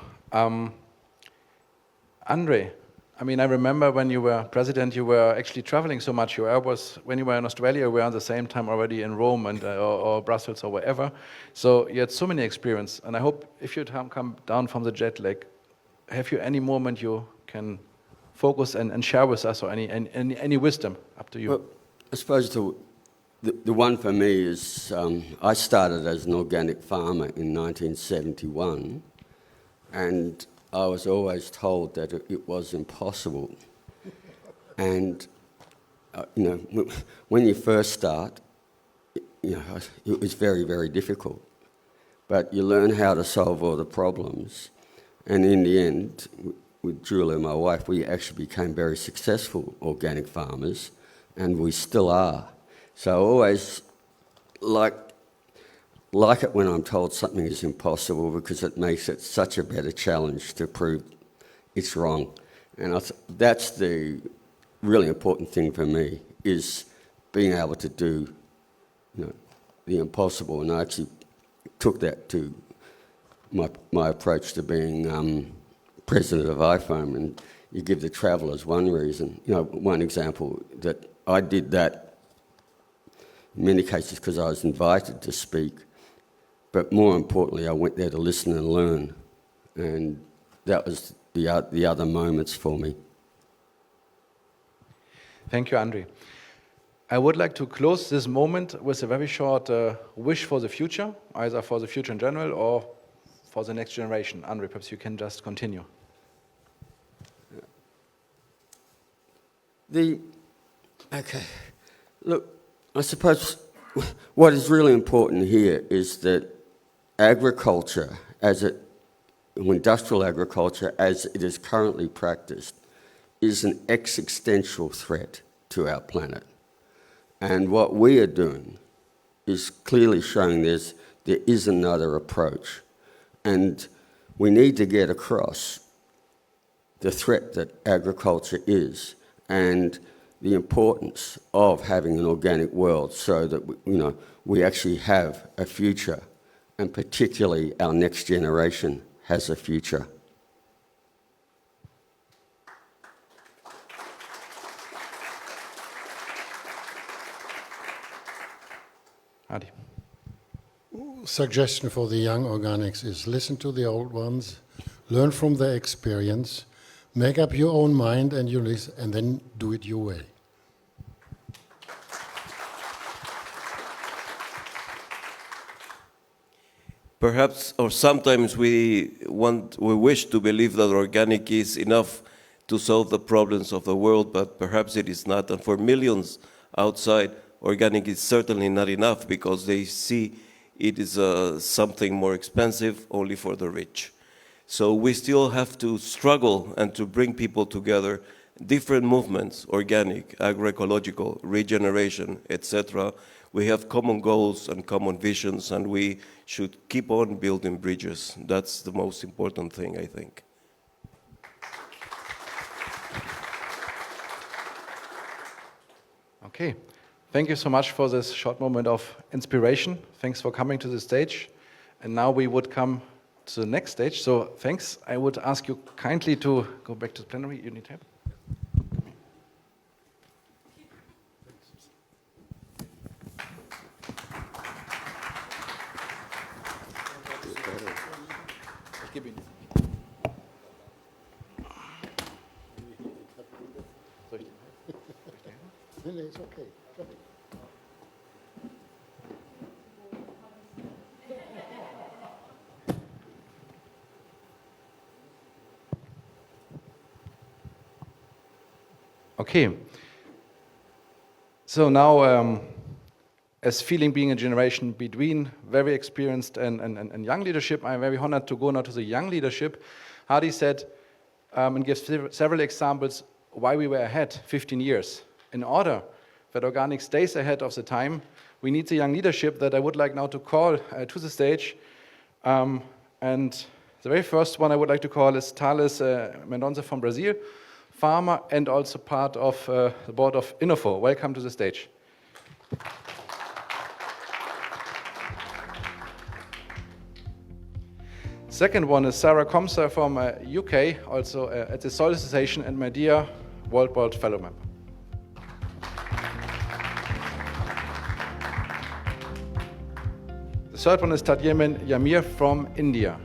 Andre, I mean, I remember when you were president, you were actually traveling so much. When you were in Australia, you were at the same time already in Rome and or Brussels or wherever. So you had so many experience. And I hope if you come down from the jet lag, have you any moment you can focus and share with us, or any wisdom? Up to you. Well, I suppose the one for me is I started as an organic farmer in 1971, and I was always told that it was impossible. And when you first start, it was very, very difficult. But you learn how to solve all the problems, and in the end, with Julia, my wife, we actually became very successful organic farmers, and we still are. So I always like it when I'm told something is impossible, because it makes it such a better challenge to prove it's wrong. And that's the really important thing for me, is being able to do the impossible. And I actually took that to my approach to being president of IFOAM. And you give the travellers one reason, one example that I did that in many cases because I was invited to speak, but more importantly, I went there to listen and learn, and that was the other moments for me. Thank you, Andre. I would like to close this moment with a very short wish for the future, either for the future in general or for the next generation. Andre, perhaps you can just continue. Okay. Look, I suppose what is really important here is that agriculture, industrial agriculture as it is currently practiced, is an existential threat to our planet. And what we are doing is clearly showing there is another approach. And we need to get across the threat that agriculture is, and the importance of having an organic world, so that we actually have a future, and particularly our next generation has a future. Adi. Suggestion for the young organics is listen to the old ones, learn from their experience, make up your own mind and then do it your way. Perhaps, or sometimes we wish to believe that organic is enough to solve the problems of the world, but perhaps it is not. And for millions outside, organic is certainly not enough, because they see it is something more expensive only for the rich. So we still have to struggle and to bring people together, different movements, organic, agroecological, regeneration, etc. We have common goals and common visions, and we should keep on building bridges. That's the most important thing, I think. Okay. Thank you so much for this short moment of inspiration. Thanks for coming to the stage. And now we would come to the next stage. So thanks. I would ask you kindly to go back to the plenary. You need help? It's okay. Okay. So now, as feeling being a generation between very experienced and young leadership, I'm very honored to go now to the young leadership. Hardy said, and gives several examples why we were ahead 15 years. In order that organic stays ahead of the time, we need the young leadership that I would like now to call to the stage. And the very first one I would like to call is Thales Mendonça from Brazil. farmer, and also part of the board of IFOAM. Welcome to the stage. Second one is Sarah Comser from UK, also at the Soil Association and my dear World Board fellow member. The third one is Tadyemin Yamir from India.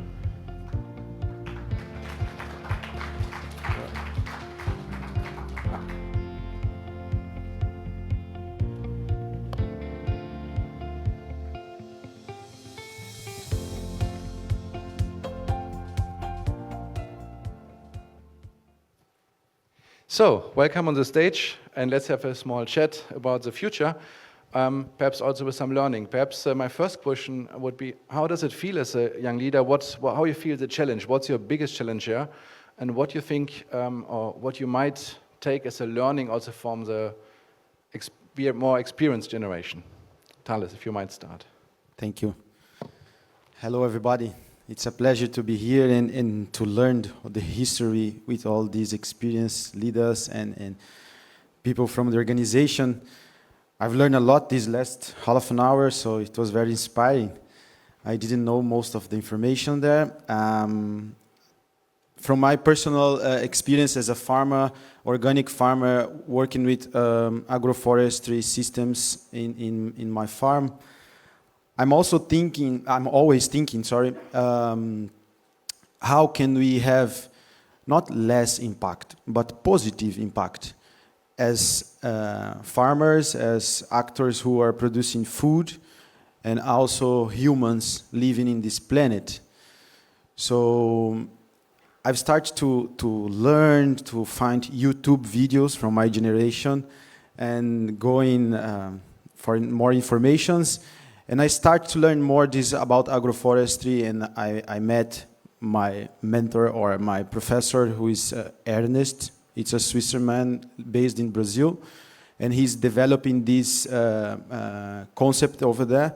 So, welcome on the stage, and let's have a small chat about the future, perhaps also with some learning. Perhaps my first question would be, how does it feel as a young leader? How you feel the challenge? What's your biggest challenge here? And what you think, or what you might take as a learning also from the more experienced generation? Thales, if you might start. Thank you. Hello, everybody. It's a pleasure to be here and to learn the history with all these experienced leaders and people from the organization. I've learned a lot this last half an hour, so it was very inspiring. I didn't know most of the information there. From my personal experience as a farmer, organic farmer, working with agroforestry systems in my farm, I'm always thinking, how can we have not less impact, but positive impact as farmers, as actors who are producing food, and also humans living in this planet. So I've started to learn, to find YouTube videos from my generation and going for more informations. And I started to learn more about agroforestry, and I met my mentor or my professor, who is Ernest. It's a Switzerman based in Brazil, and he's developing this concept over there.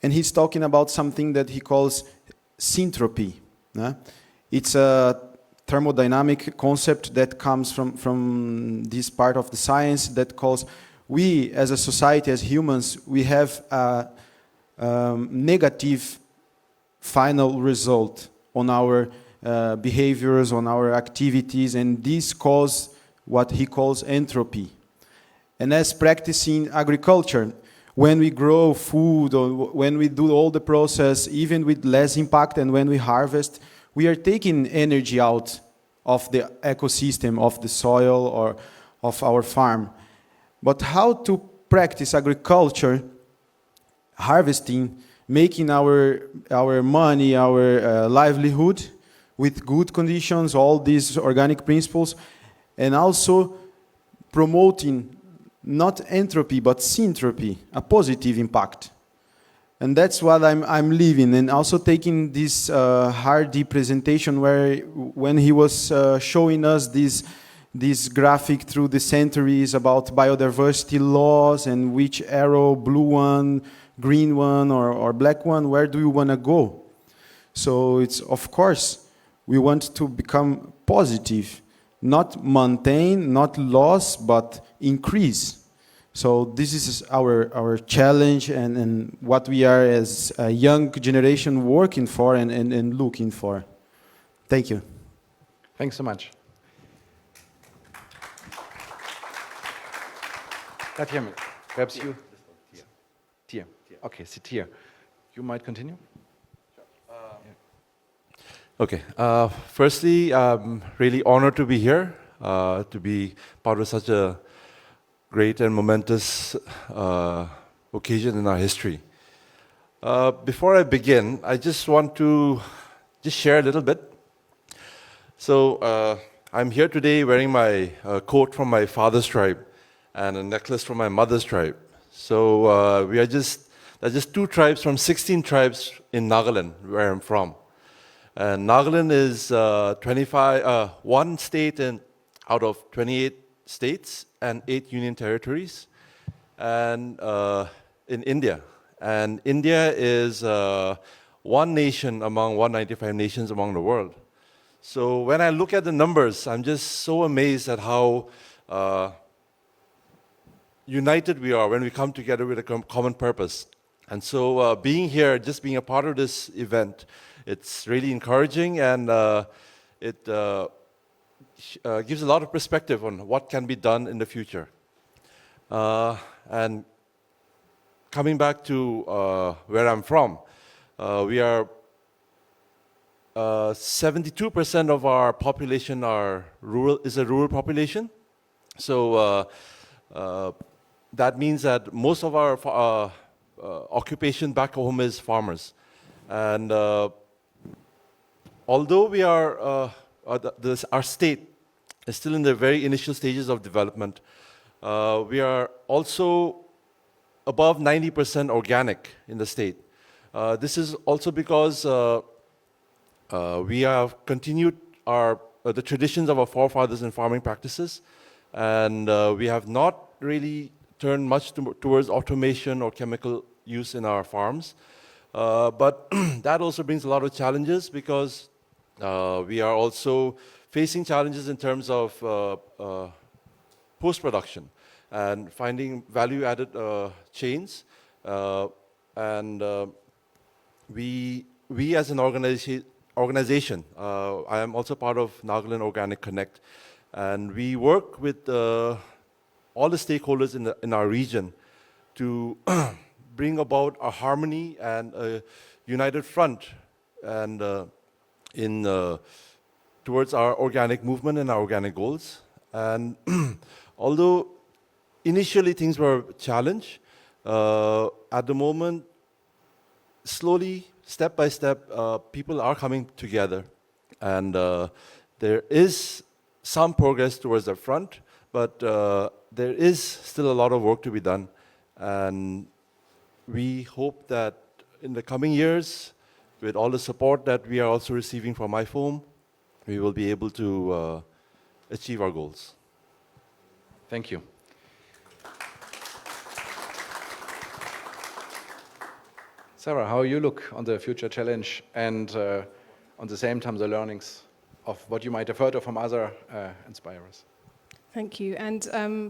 And he's talking about something that he calls syntropy. It's a thermodynamic concept that comes from this part of the science that calls, we as a society, as humans, we have a negative final result on our behaviors, on our activities, and this causes what he calls entropy. And as practicing agriculture, when we grow food or when we do all the process, even with less impact, and when we harvest, we are taking energy out of the ecosystem, of the soil, or of our farm. But how to practice agriculture, harvesting, making our money, our livelihood with good conditions, all these organic principles, and also promoting not entropy but syntropy, a positive impact. And that's what I'm living, and also taking this Hardy presentation when he was showing us this graphic through the centuries about biodiversity laws and which arrow, blue one, green one, or black one, where do you want to go? So it's, of course, we want to become positive, not maintain, not loss, but increase. So this is our challenge and what we are as a young generation working for and looking for. Thank you. Thanks so much. Tadyemin, perhaps you? Here. Okay, sit here. You might continue. Okay. Firstly, I'm really honored to be here, to be part of such a great and momentous occasion in our history. Before I begin, I just want to share a little bit. So I'm here today wearing my coat from my father's tribe and a necklace from my mother's tribe. So there's just 2 tribes from 16 tribes in Nagaland, where I'm from. And Nagaland is 1 state out of 28 states and 8 union territories, and in India. And India is one nation among 195 nations among the world. So when I look at the numbers, I'm just so amazed at how united we are when we come together with a common purpose. And so being here, just being a part of this event, it's really encouraging, and it gives a lot of perspective on what can be done in the future. And coming back to where I'm from, we are 72% of our population is a rural population. So that means that most of our occupation back home is farmers. And although we are, our state is still in the very initial stages of development, we are also above 90% organic in the state. This is also because we have continued the traditions of our forefathers in farming practices, and we have not really turned much towards automation or chemical use in our farms. But that also brings a lot of challenges, because we are also facing challenges in terms of post-production and finding value-added chains. And we as an organization, I am also part of Nagaland Organic Connect, and we work with all the stakeholders in our region to bring about a harmony and a united front and towards our organic movement and our organic goals. And although initially things were a challenge, at the moment, slowly, step by step, people are coming together, and there is some progress towards the front, but there is still a lot of work to be done. And we hope that in the coming years, with all the support that we are also receiving from IFOAM, we will be able to achieve our goals. Thank you. Sarah, how you look on the future challenge and on the same time the learnings of what you might have heard of from other inspirers? Thank you. And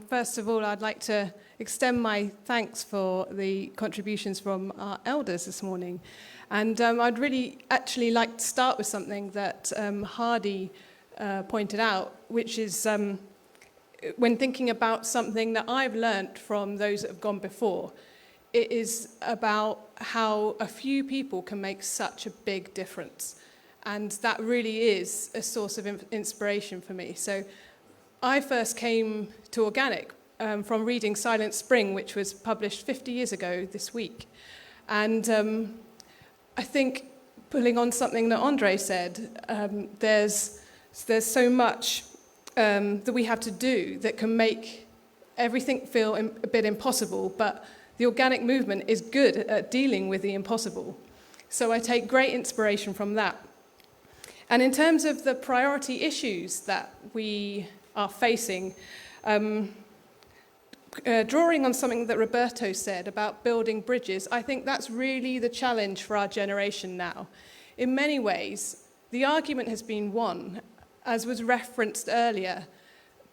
first of all, I'd like to extend my thanks for the contributions from our elders this morning. And I'd really actually like to start with something that Hardy pointed out, which is when thinking about something that I've learnt from those that have gone before, it is about how a few people can make such a big difference. And that really is a source of inspiration for me. So I first came to organic from reading Silent Spring, which was published 50 years ago this week. And I think, pulling on something that Andre said, there's so much that we have to do that can make everything feel a bit impossible, but the organic movement is good at dealing with the impossible. So I take great inspiration from that. And in terms of the priority issues that we are facing, drawing on something that Roberto said about building bridges, I think that's really the challenge for our generation now. In many ways, the argument has been won, as was referenced earlier.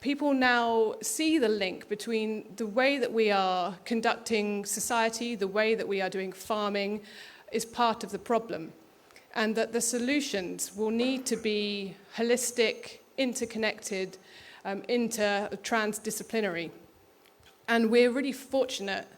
People now see the link between the way that we are conducting society, the way that we are doing farming, is part of the problem, and that the solutions will need to be holistic, interconnected, transdisciplinary. And we're really fortunate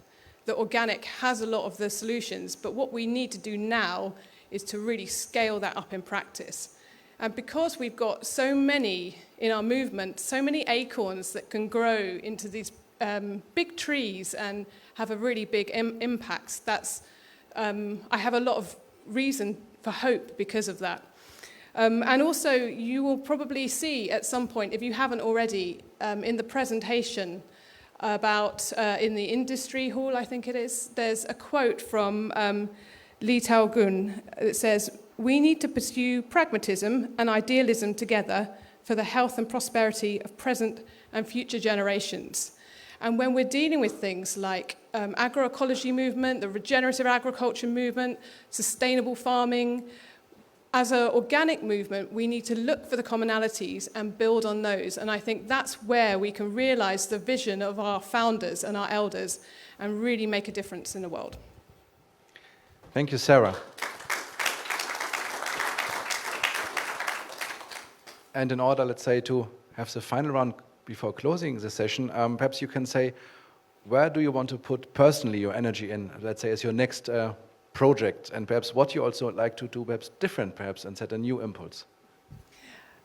that organic has a lot of the solutions, but what we need to do now is to really scale that up in practice. And because we've got so many in our movement, so many acorns that can grow into these big trees and have a really big impact, I have a lot of reason for hope because of that. And also, you will probably see at some point, if you haven't already, in the presentation about, in the industry hall, I think it is, there's a quote from Lee Tao-gun that says, "We need to pursue pragmatism and idealism together for the health and prosperity of present and future generations." And when we're dealing with things like agroecology movement, the regenerative agriculture movement, sustainable farming, as an organic movement, we need to look for the commonalities and build on those. And I think that's where we can realize the vision of our founders and our elders and really make a difference in the world. Thank you, Sarah. And in order, let's say, to have the final round before closing the session, perhaps you can say, where do you want to put personally your energy in, let's say, as your next project, and perhaps what you also like to do, perhaps different, perhaps, and set a new impulse?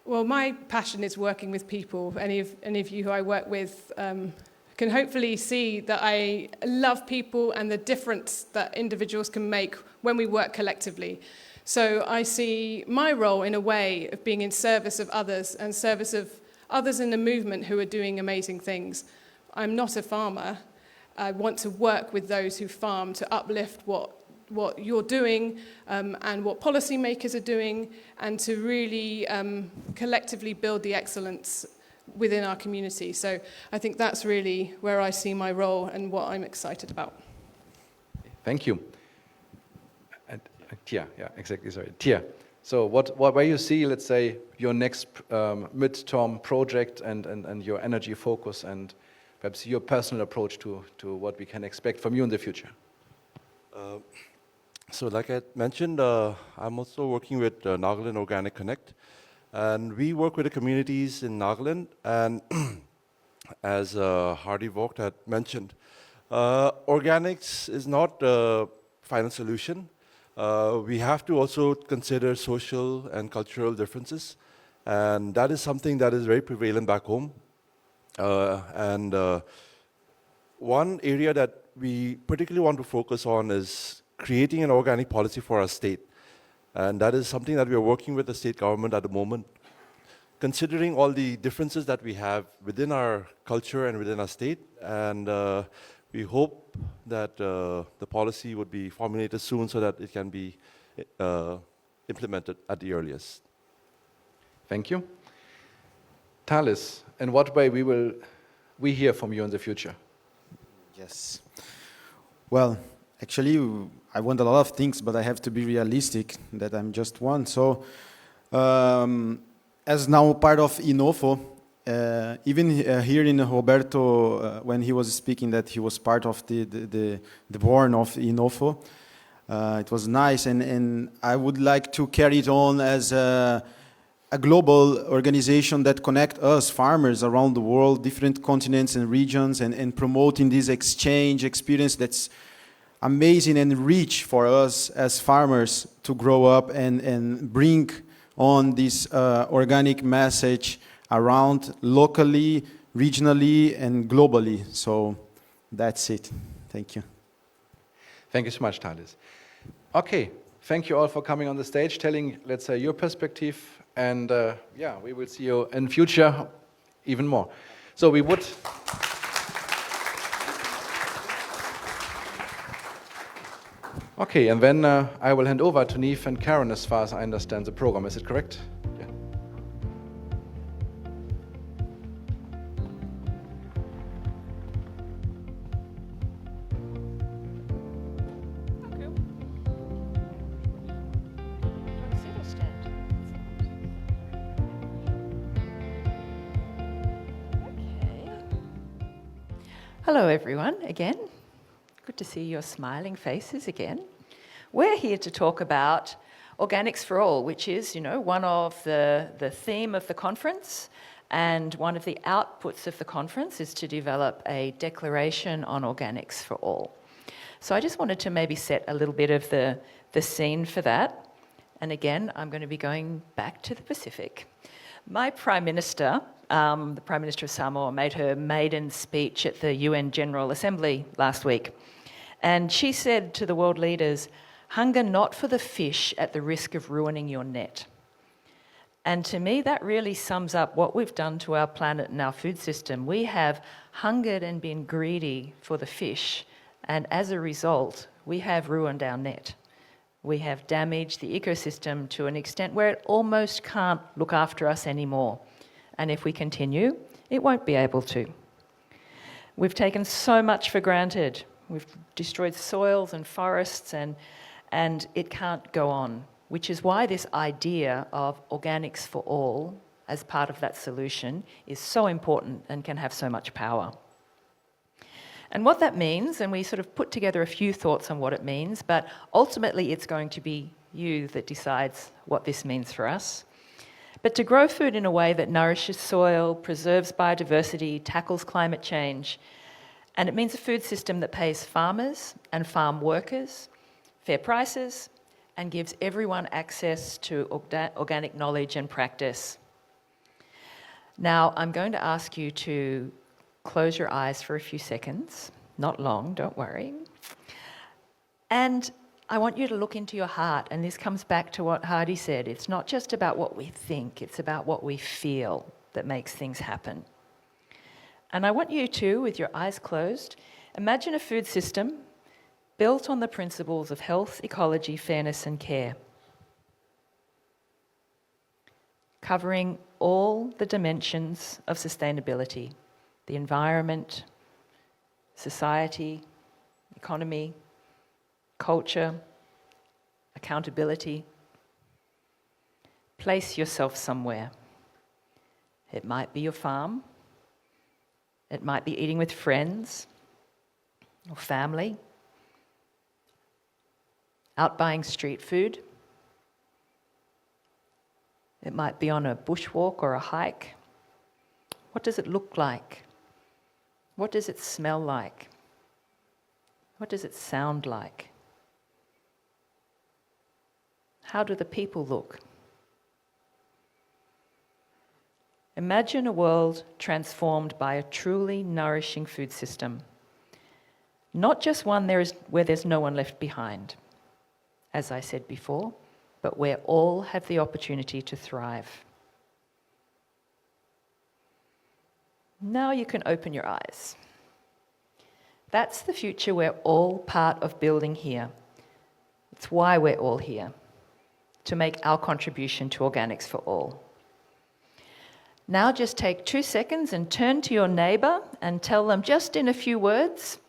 Well, my passion is working with people. Any of you who I work with can hopefully see that I love people and the difference that individuals can make when we work collectively. So I see my role in a way of being in service of others and service of others in the movement who are doing amazing things. I'm not a farmer. I want to work with those who farm to uplift what you're doing and what policymakers are doing, and to really collectively build the excellence within our community. So I think that's really where I see my role and what I'm excited about. Thank you. And Tia, yeah, exactly, sorry. Tia, so where you see, let's say, your next midterm project and your energy focus and perhaps your personal approach to what we can expect from you in the future? So like I mentioned, I'm also working with Nagaland Organic Connect, and we work with the communities in Nagaland, and as Hardy Vogt had mentioned, organics is not a final solution. We have to also consider social and cultural differences, and that is something that is very prevalent back home. One area that we particularly want to focus on is creating an organic policy for our state. And that is something that we are working with the state government at the moment. Considering all the differences that we have within our culture and within our state, and we hope that the policy would be formulated soon so that it can be implemented at the earliest. Thank you. Thales, in what way will we hear from you in the future? Yes. Well, actually, I want a lot of things, but I have to be realistic that I'm just one. So, as now part of INOFO, even here in Roberto, when he was speaking that he was part of the born of INOFO, it was nice, and I would like to carry it on as a global organization that connect us farmers around the world, different continents and regions, and promoting this exchange experience that's amazing and rich for us as farmers to grow up and bring on this organic message around locally, regionally, and globally. So that's it. Thank you. Thank you so much, Thales. Okay, thank you all for coming on the stage, telling, let's say, your perspective. And yeah, we will see you in future even more. So we would... Okay, and then I will hand over to Neve and Karen as far as I understand the program. Is it correct? Yeah. Hello, everyone, again. Good to see your smiling faces again. We're here to talk about Organics for All, which is, one of the theme of the conference, and one of the outputs of the conference is to develop a declaration on organics for all. So I just wanted to maybe set a little bit of the scene for that. And again, I'm going to be going back to the Pacific. My Prime Minister, the Prime Minister of Samoa, made her maiden speech at the UN General Assembly last week. And she said to the world leaders, "Hunger not for the fish at the risk of ruining your net." And to me, that really sums up what we've done to our planet and our food system. We have hungered and been greedy for the fish, and as a result, we have ruined our net. We have damaged the ecosystem to an extent where it almost can't look after us anymore. And if we continue, it won't be able to. We've taken so much for granted. We've destroyed soils and forests, and it can't go on. which is why this idea of organics for all as part of that solution is so important and can have so much power. And what that means, and we sort of put together a few thoughts on what it means, but ultimately it's going to be you that decides what this means for us. But to grow food in a way that nourishes soil, preserves biodiversity, tackles climate change, and it means a food system that pays farmers and farm workers fair prices and gives everyone access to organic knowledge and practice. Now, I'm going to ask you to close your eyes for a few seconds. Not long, don't worry. And I want you to look into your heart, and this comes back to what Hardy said. It's not just about what we think, it's about what we feel that makes things happen. And I want you to, with your eyes closed, imagine a food system built on the principles of health, ecology, fairness, and care, covering all the dimensions of sustainability: the environment, society, economy, culture, accountability. Place yourself somewhere. It might be your farm. It might be eating with friends or family, out buying street food. It might be on a bushwalk or a hike. What does it look like? What does it smell like? What does it sound like? How do the people look? Imagine a world transformed by a truly nourishing food system. Not just one where there's no one left behind, as I said before, but where all have the opportunity to thrive. Now you can open your eyes. That's the future we're all part of building here. It's why we're all here, to make our contribution to Organics for All. Now just take 2 seconds and turn to your neighbour and tell them just in a few words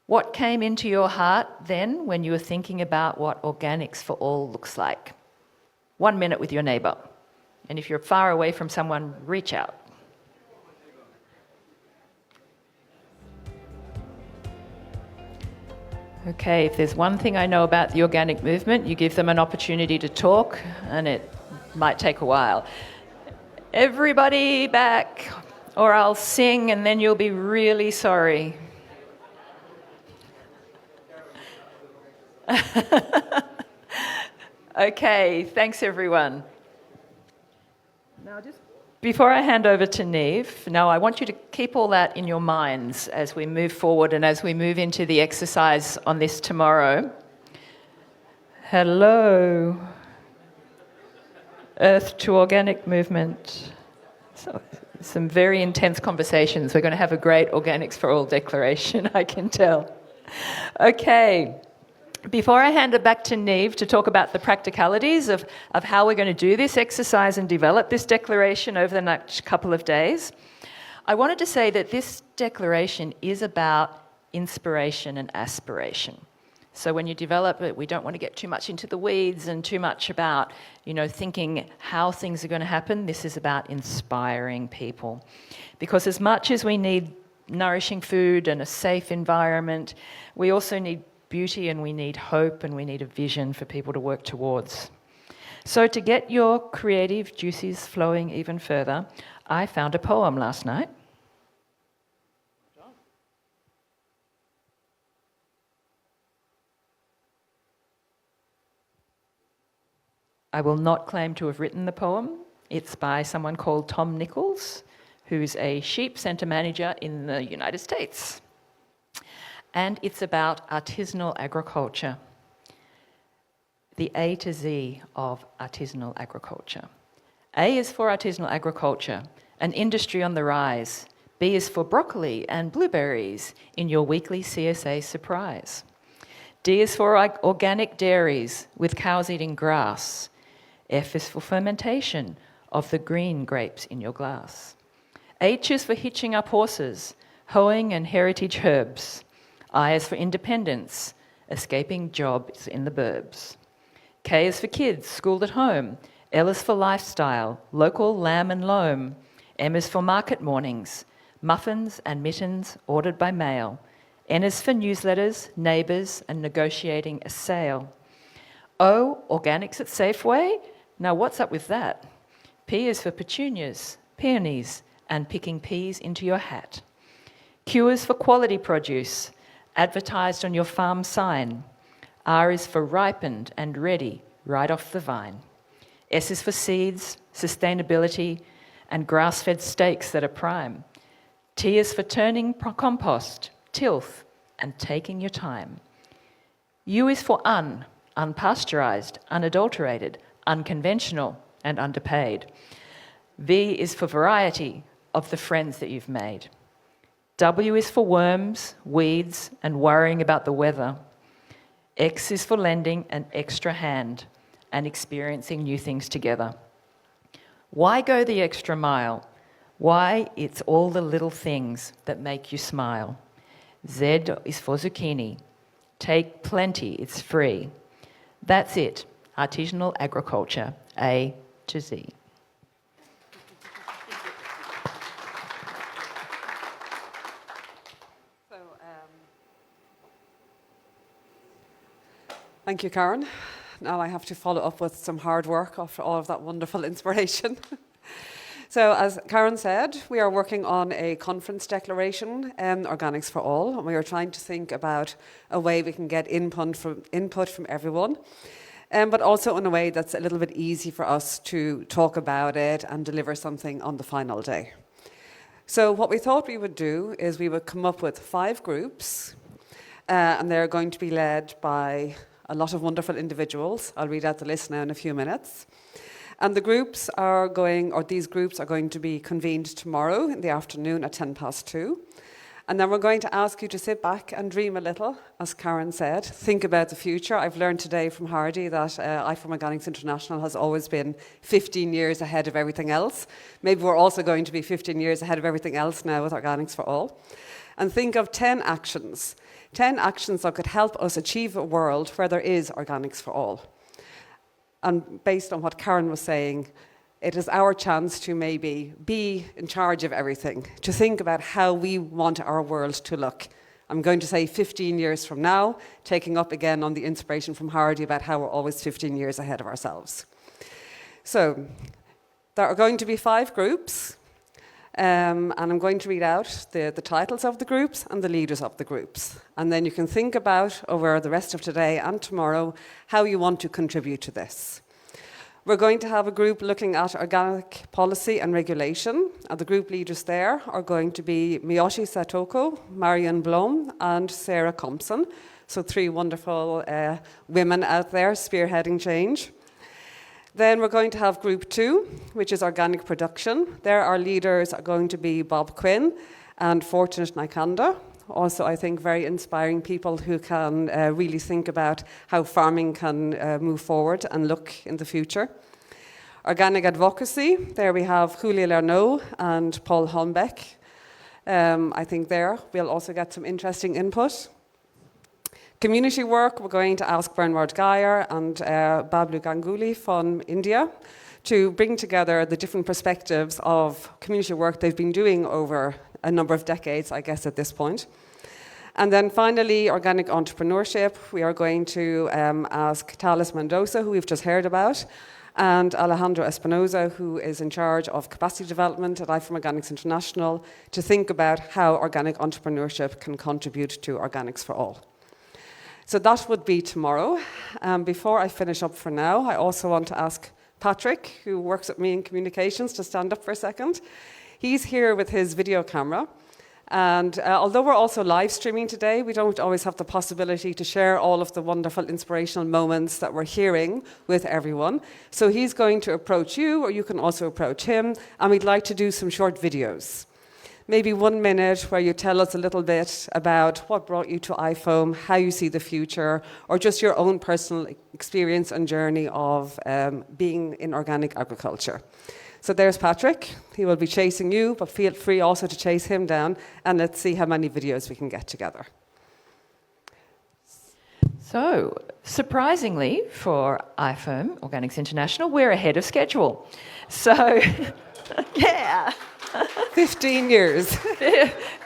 what came into your heart then when you were thinking about what Organics for All looks like. 1 minute with your neighbour. And if you're far away from someone, reach out. Okay, if there's one thing I know about the organic movement, you give them an opportunity to talk, and it might take a while. Everybody back, or I'll sing and then you'll be really sorry. Okay, thanks everyone. Now just before I hand over to Neve, now I want you to keep all that in your minds as we move forward and as we move into the exercise on this tomorrow. Hello. Earth to Organic movement. So, some very intense conversations. We're going to have a great Organics for All declaration, I can tell. Okay. Before I hand it back to Neve to talk about the practicalities of how we're going to do this exercise and develop this declaration over the next couple of days, I wanted to say that this declaration is about inspiration and aspiration. So when you develop it, we don't want to get too much into the weeds and too much about, thinking how things are going to happen. This is about inspiring people. Because as much as we need nourishing food and a safe environment, we also need beauty and we need hope and we need a vision for people to work towards. So to get your creative juices flowing even further, I found a poem last night. I will not claim to have written the poem. It's by someone called Tom Nichols, who's a sheep centre manager in the United States. And it's about artisanal agriculture, the A to Z of artisanal agriculture. A is for artisanal agriculture, an industry on the rise. B is for broccoli and blueberries in your weekly CSA surprise. D is for organic dairies with cows eating grass. F is for fermentation of the green grapes in your glass. H is for hitching up horses, hoeing and heritage herbs. I is for independence, escaping jobs in the burbs. K is for kids, schooled at home. L is for lifestyle, local lamb and loam. M is for market mornings, muffins and mittens ordered by mail. N is for newsletters, neighbours, and negotiating a sale. O, organics at Safeway? Now what's up with that? P is for petunias, peonies, and picking peas into your hat. Q is for quality produce, advertised on your farm sign. R is for ripened and ready, right off the vine. S is for seeds, sustainability, and grass-fed steaks that are prime. T is for turning compost, tilth, and taking your time. U is for unpasteurized, unadulterated, unconventional, and underpaid. V is for variety of the friends that you've made. W is for worms, weeds, and worrying about the weather. X is for lending an extra hand and experiencing new things together. Why go the extra mile? Why, it's all the little things that make you smile. Z is for zucchini. Take plenty, it's free. That's it, artisanal agriculture, A to Z. Thank you, Karen. Now I have to follow up with some hard work after all of that wonderful inspiration. So as Karen said, we are working on a conference declaration, Organics for All, and we are trying to think about a way we can get input from everyone, but also in a way that's a little bit easy for us to talk about it and deliver something on the final day. So what we thought we would do is we would come up with 5 groups, and they're going to be led by a lot of wonderful individuals. I'll read out the list now in a few minutes. And these groups are going to be convened tomorrow in the afternoon at 2:10. And then we're going to ask you to sit back and dream a little, as Karen said. Think about the future. I've learned today from Hardy that IFOAM Organics International has always been 15 years ahead of everything else. Maybe we're also going to be 15 years ahead of everything else now with Organics for All. And think of 10 actions. 10 actions that could help us achieve a world where there is organics for all. And based on what Karen was saying, it is our chance to maybe be in charge of everything, to think about how we want our world to look. I'm going to say 15 years from now, taking up again on the inspiration from Hardy about how we're always 15 years ahead of ourselves. So there are going to be 5 groups. And I'm going to read out the titles of the groups and the leaders of the groups. And then you can think about, over the rest of today and tomorrow, how you want to contribute to this. We're going to have a group looking at organic policy and regulation. And the group leaders there are going to be Miyoshi Satoko, Marion Blom, and Sarah Compson. So 3 wonderful women out there spearheading change. Then we're going to have group 2, which is organic production. There our leaders are going to be Bob Quinn and Fortunate Naikanda. Also, I think, very inspiring people who can really think about how farming can move forward and look in the future. Organic advocacy, there we have Julia Lerneau and Paul Holmbeck. I think there we'll also get some interesting input. Community work, we're going to ask Bernard Geyer and Bablu Ganguly from India to bring together the different perspectives of community work they've been doing over a number of decades, I guess, at this point. And then finally, organic entrepreneurship. We are going to ask Talis Mendoza, who we've just heard about, and Alejandro Espinoza, who is in charge of capacity development at IFOAM Organics International, to think about how organic entrepreneurship can contribute to Organics for All. So that would be tomorrow. Before I finish up for now, I also want to ask Patrick, who works with me in communications, to stand up for a second. He's here with his video camera. And although we're also live streaming today, we don't always have the possibility to share all of the wonderful inspirational moments that we're hearing with everyone. So he's going to approach you, or you can also approach him, and we'd like to do some short videos. Maybe 1 minute where you tell us a little bit about what brought you to IFOAM, how you see the future, or just your own personal experience and journey of being in organic agriculture. So there's Patrick. He will be chasing you, but feel free also to chase him down, and let's see how many videos we can get together. So surprisingly for IFOAM, Organics International, we're ahead of schedule. So, yeah. 15 years.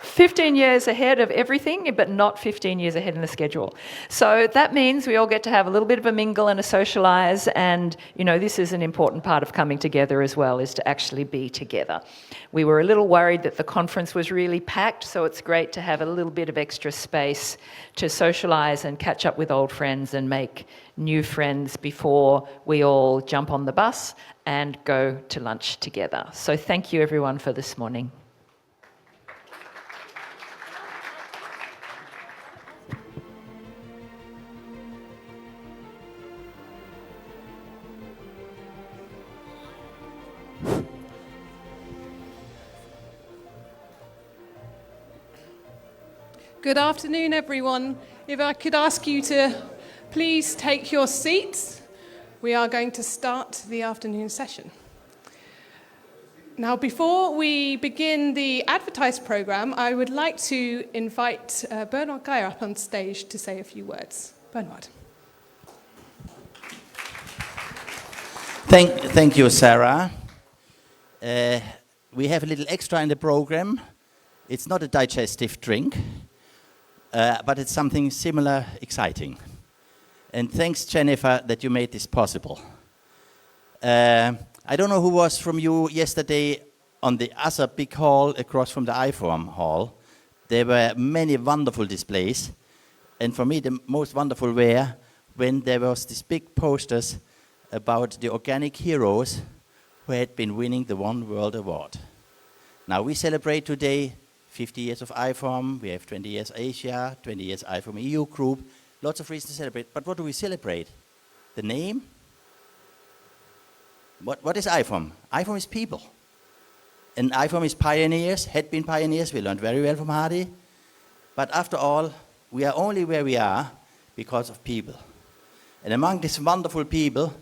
15 years ahead of everything, but not 15 years ahead in the schedule. So that means we all get to have a little bit of a mingle and a socialise, and, you know, this is an important part of coming together as well, is to actually be together. We were a little worried that the conference was really packed, so it's great to have a little bit of extra space to socialise and catch up with old friends and make new friends before we all jump on the bus and go to lunch together. So thank you everyone for this morning. Good afternoon, everyone. If I could ask you to please take your seats, we are going to start the afternoon session. Now, before we begin the advertised program, I would like to invite Bernard Geyer up on stage to say a few words. Bernard. Thank you, Sarah. We have a little extra in the program. It's not a digestive drink, but it's something similar, exciting. And thanks, Jennifer, that you made this possible. I don't know who was from you yesterday on the other big hall across from the IFOAM hall. There were many wonderful displays. And for me, the most wonderful were when there was these big posters about the organic heroes who had been winning the One World Award. Now, we celebrate today 50 years of IFOAM, we have 20 years Asia, 20 years IFOAM EU group, lots of reasons to celebrate. But what do we celebrate? The name? What is IFOAM? IFOAM is people. And IFOAM is pioneers, had been pioneers, we learned very well from Hardy. But after all, we are only where we are because of people. And among these wonderful people,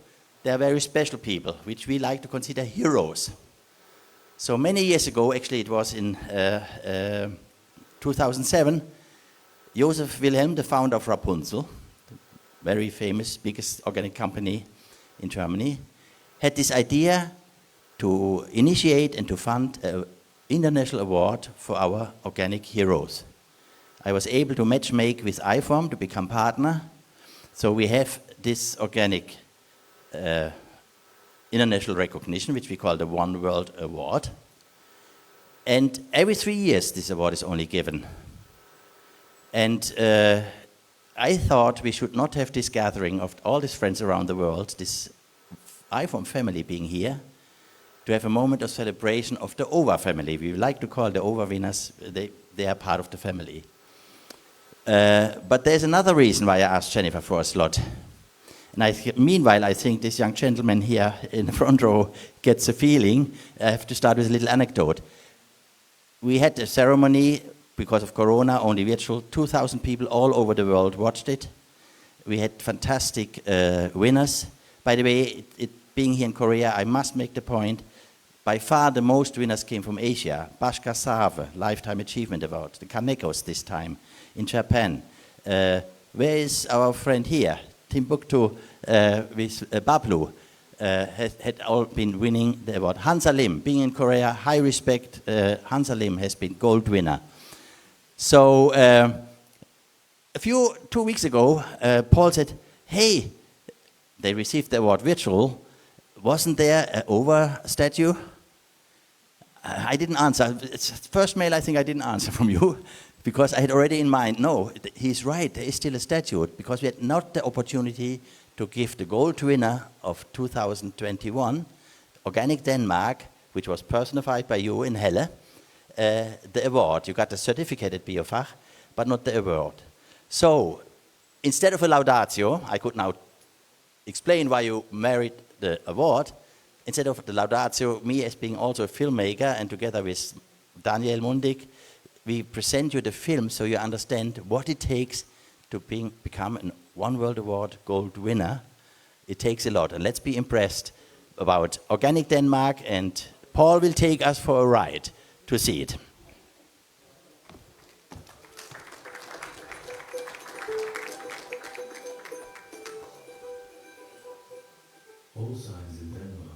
there are very special people, which we like to consider heroes. So many years ago, actually it was in 2007, Joseph Wilhelm, the founder of Rapunzel, very famous, biggest organic company in Germany, had this idea to initiate and to fund an international award for our organic heroes. I was able to matchmake with IFOAM to become partner. So we have this organic international recognition, which we call the One World Award. And every 3 years, this award is only given. And I thought we should not have this gathering of all these friends around the world, this IFOAM family being here, to have a moment of celebration of the OVA family. We like to call the OVA winners, they are part of the family. But there's another reason why I asked Jennifer for a slot. And meanwhile, I think this young gentleman here in the front row gets a feeling. I have to start with a little anecdote. We had a ceremony, because of Corona, only virtual. 2,000 people all over the world watched it. We had fantastic winners. By the way, being here in Korea, I must make the point, by far the most winners came from Asia. Bhaskar Sahave, Lifetime Achievement Award. The Kanekos this time in Japan. Where is our friend here? Timbuktu with Bablu had all been winning the award. Hansa Lim, being in Korea, high respect, Hansa Lim has been gold winner. So 2 weeks ago, Paul said, hey, they received the award virtual. Wasn't there an OVA statue? I didn't answer. It's the first mail I think I didn't answer from you. Because I had already in mind, no, he's right, there is still a statue, because we had not the opportunity to give the gold winner of 2021, Organic Denmark, which was personified by you in Helle, the award. You got the certificate at Biofach, but not the award. So, instead of a laudatio, I could now explain why you merit the award. Instead of the laudatio, me as being also a filmmaker, and together with Daniel Mundig, we present you the film so you understand what it takes to become a One World Award gold winner. It takes a lot, and let's be impressed about Organic Denmark, and Paul will take us for a ride to see it. call signs in Denmark.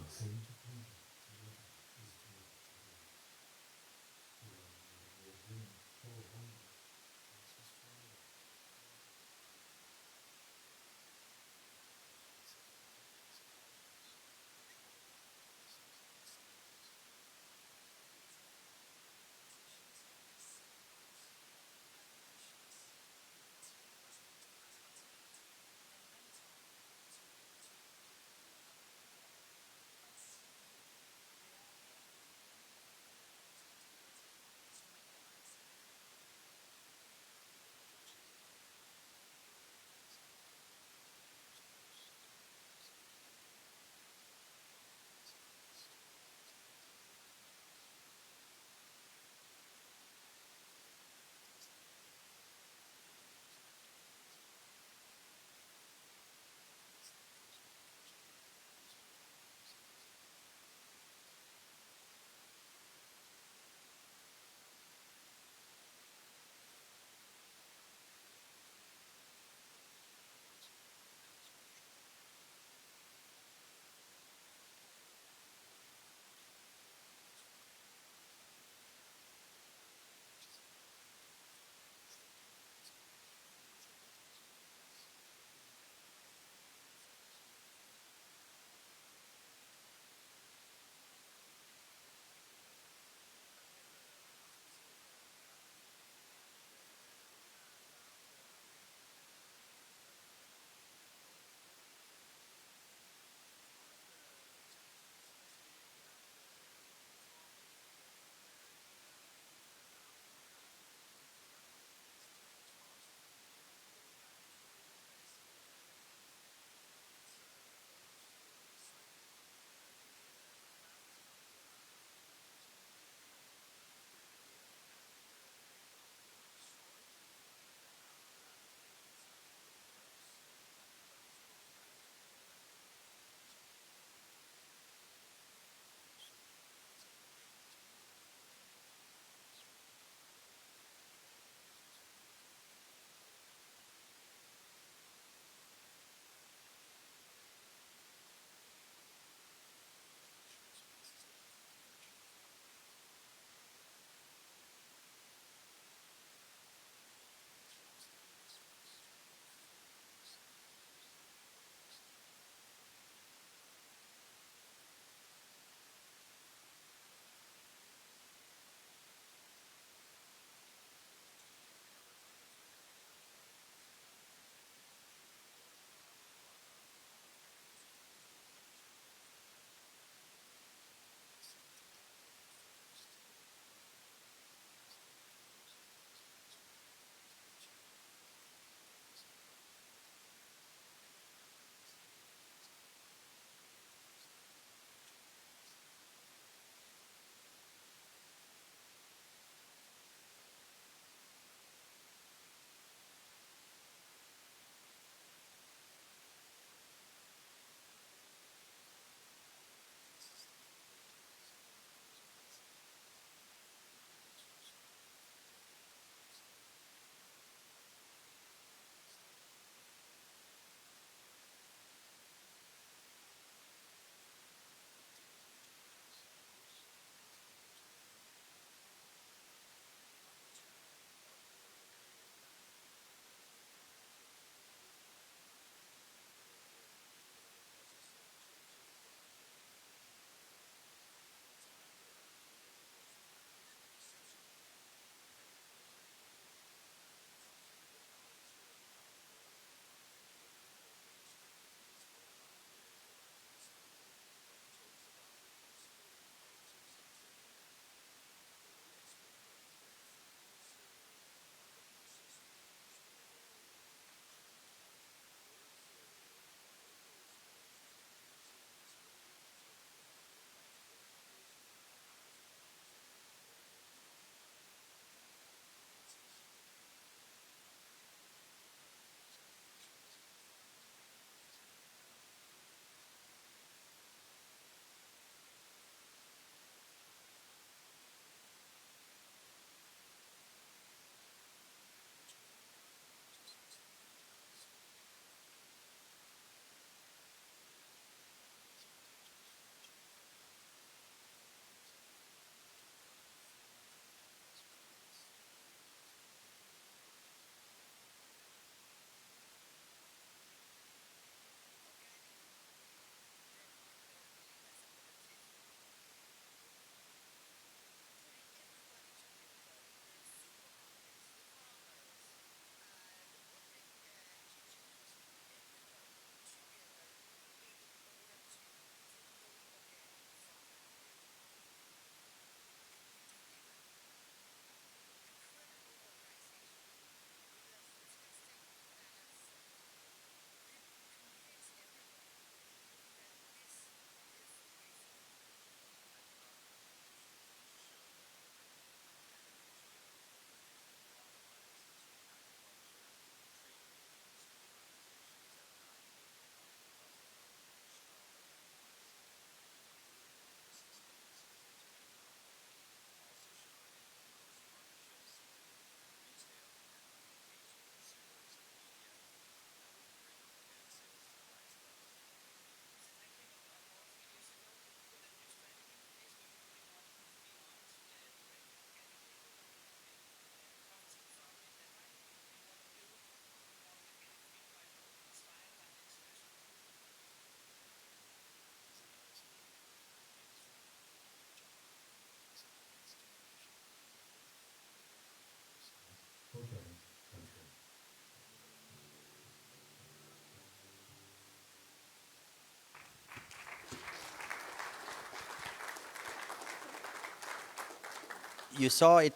you saw it.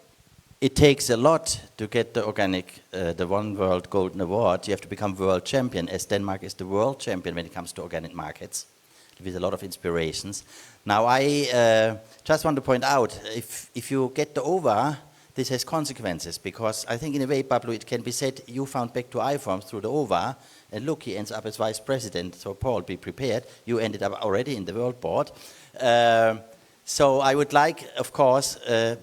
It takes a lot to get the organic, the One World Golden Award. You have to become world champion, as Denmark is the world champion when it comes to organic markets, with a lot of inspirations. Now, I just want to point out, if you get the OVA, this has consequences, because I think in a way, Pablo, it can be said, you found back to IFOAM through the OVA, and look, he ends up as vice president, so Paul, be prepared. You ended up already in the World Board. So I would like, of course,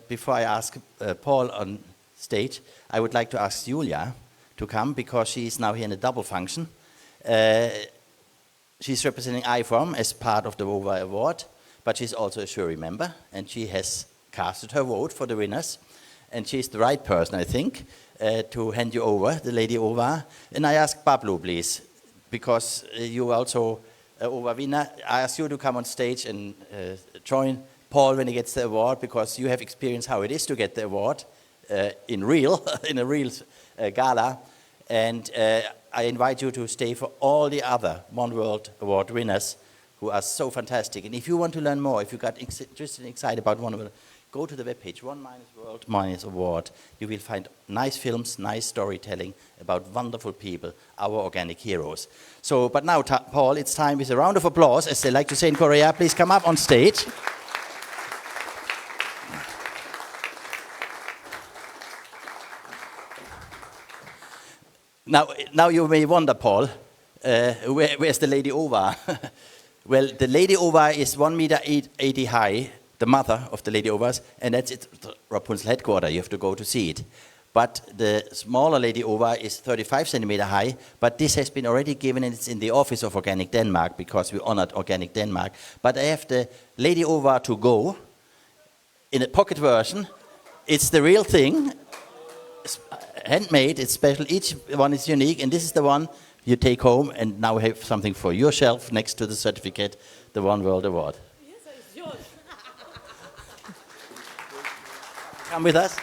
before I ask Paul on stage, I would like to ask Julia to come, because she is now here in a double function. She's representing IFOAM as part of the OVA Award, but she's also a jury member, and she has casted her vote for the winners. And she's the right person, I think, to hand you over, the Lady OVA. And I ask Pablo, please, because you also OVA winner. I ask you to come on stage and join Paul when he gets the award, because you have experienced how it is to get the award in a real gala. And I invite you to stay for all the other One World Award winners who are so fantastic. And if you want to learn more, if you got interested and excited about One World, go to the webpage, One-World-Award. You will find nice films, nice storytelling about wonderful people, our organic heroes. So, but now, Paul, it's time with a round of applause, as they like to say in Korea. Please come up on stage. Now you may wonder, Paul, where's the Lady OVA? Well, the Lady OVA is 1.80 meters high, the mother of the Lady OVAs, and that's its Rapunzel headquarters. You have to go to see it. But the smaller Lady OVA is 35 centimeters high, but this has been already given, and it's in the office of Organic Denmark, because we honored Organic Denmark. But I have the Lady OVA to go in a pocket version. It's the real thing. Handmade, it's special, each one is unique, and this is the one you take home and now have something for your shelf next to the certificate, the One World Award. Yes, it's yours. Come with us.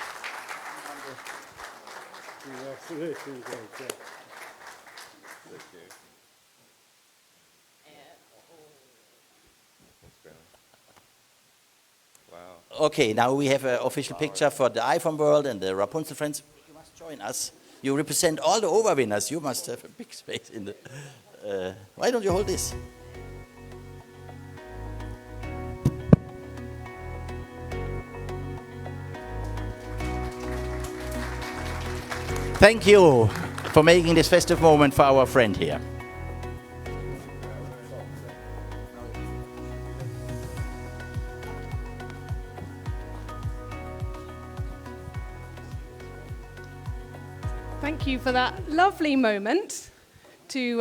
Okay, now we have an official picture for the IFOAM World and the Rapunzel Friends. You must join us. You represent all the OVA winners. You must have a big space in the... why don't you hold this? Thank you for making this festive moment for our friend here. Thank you for that lovely moment to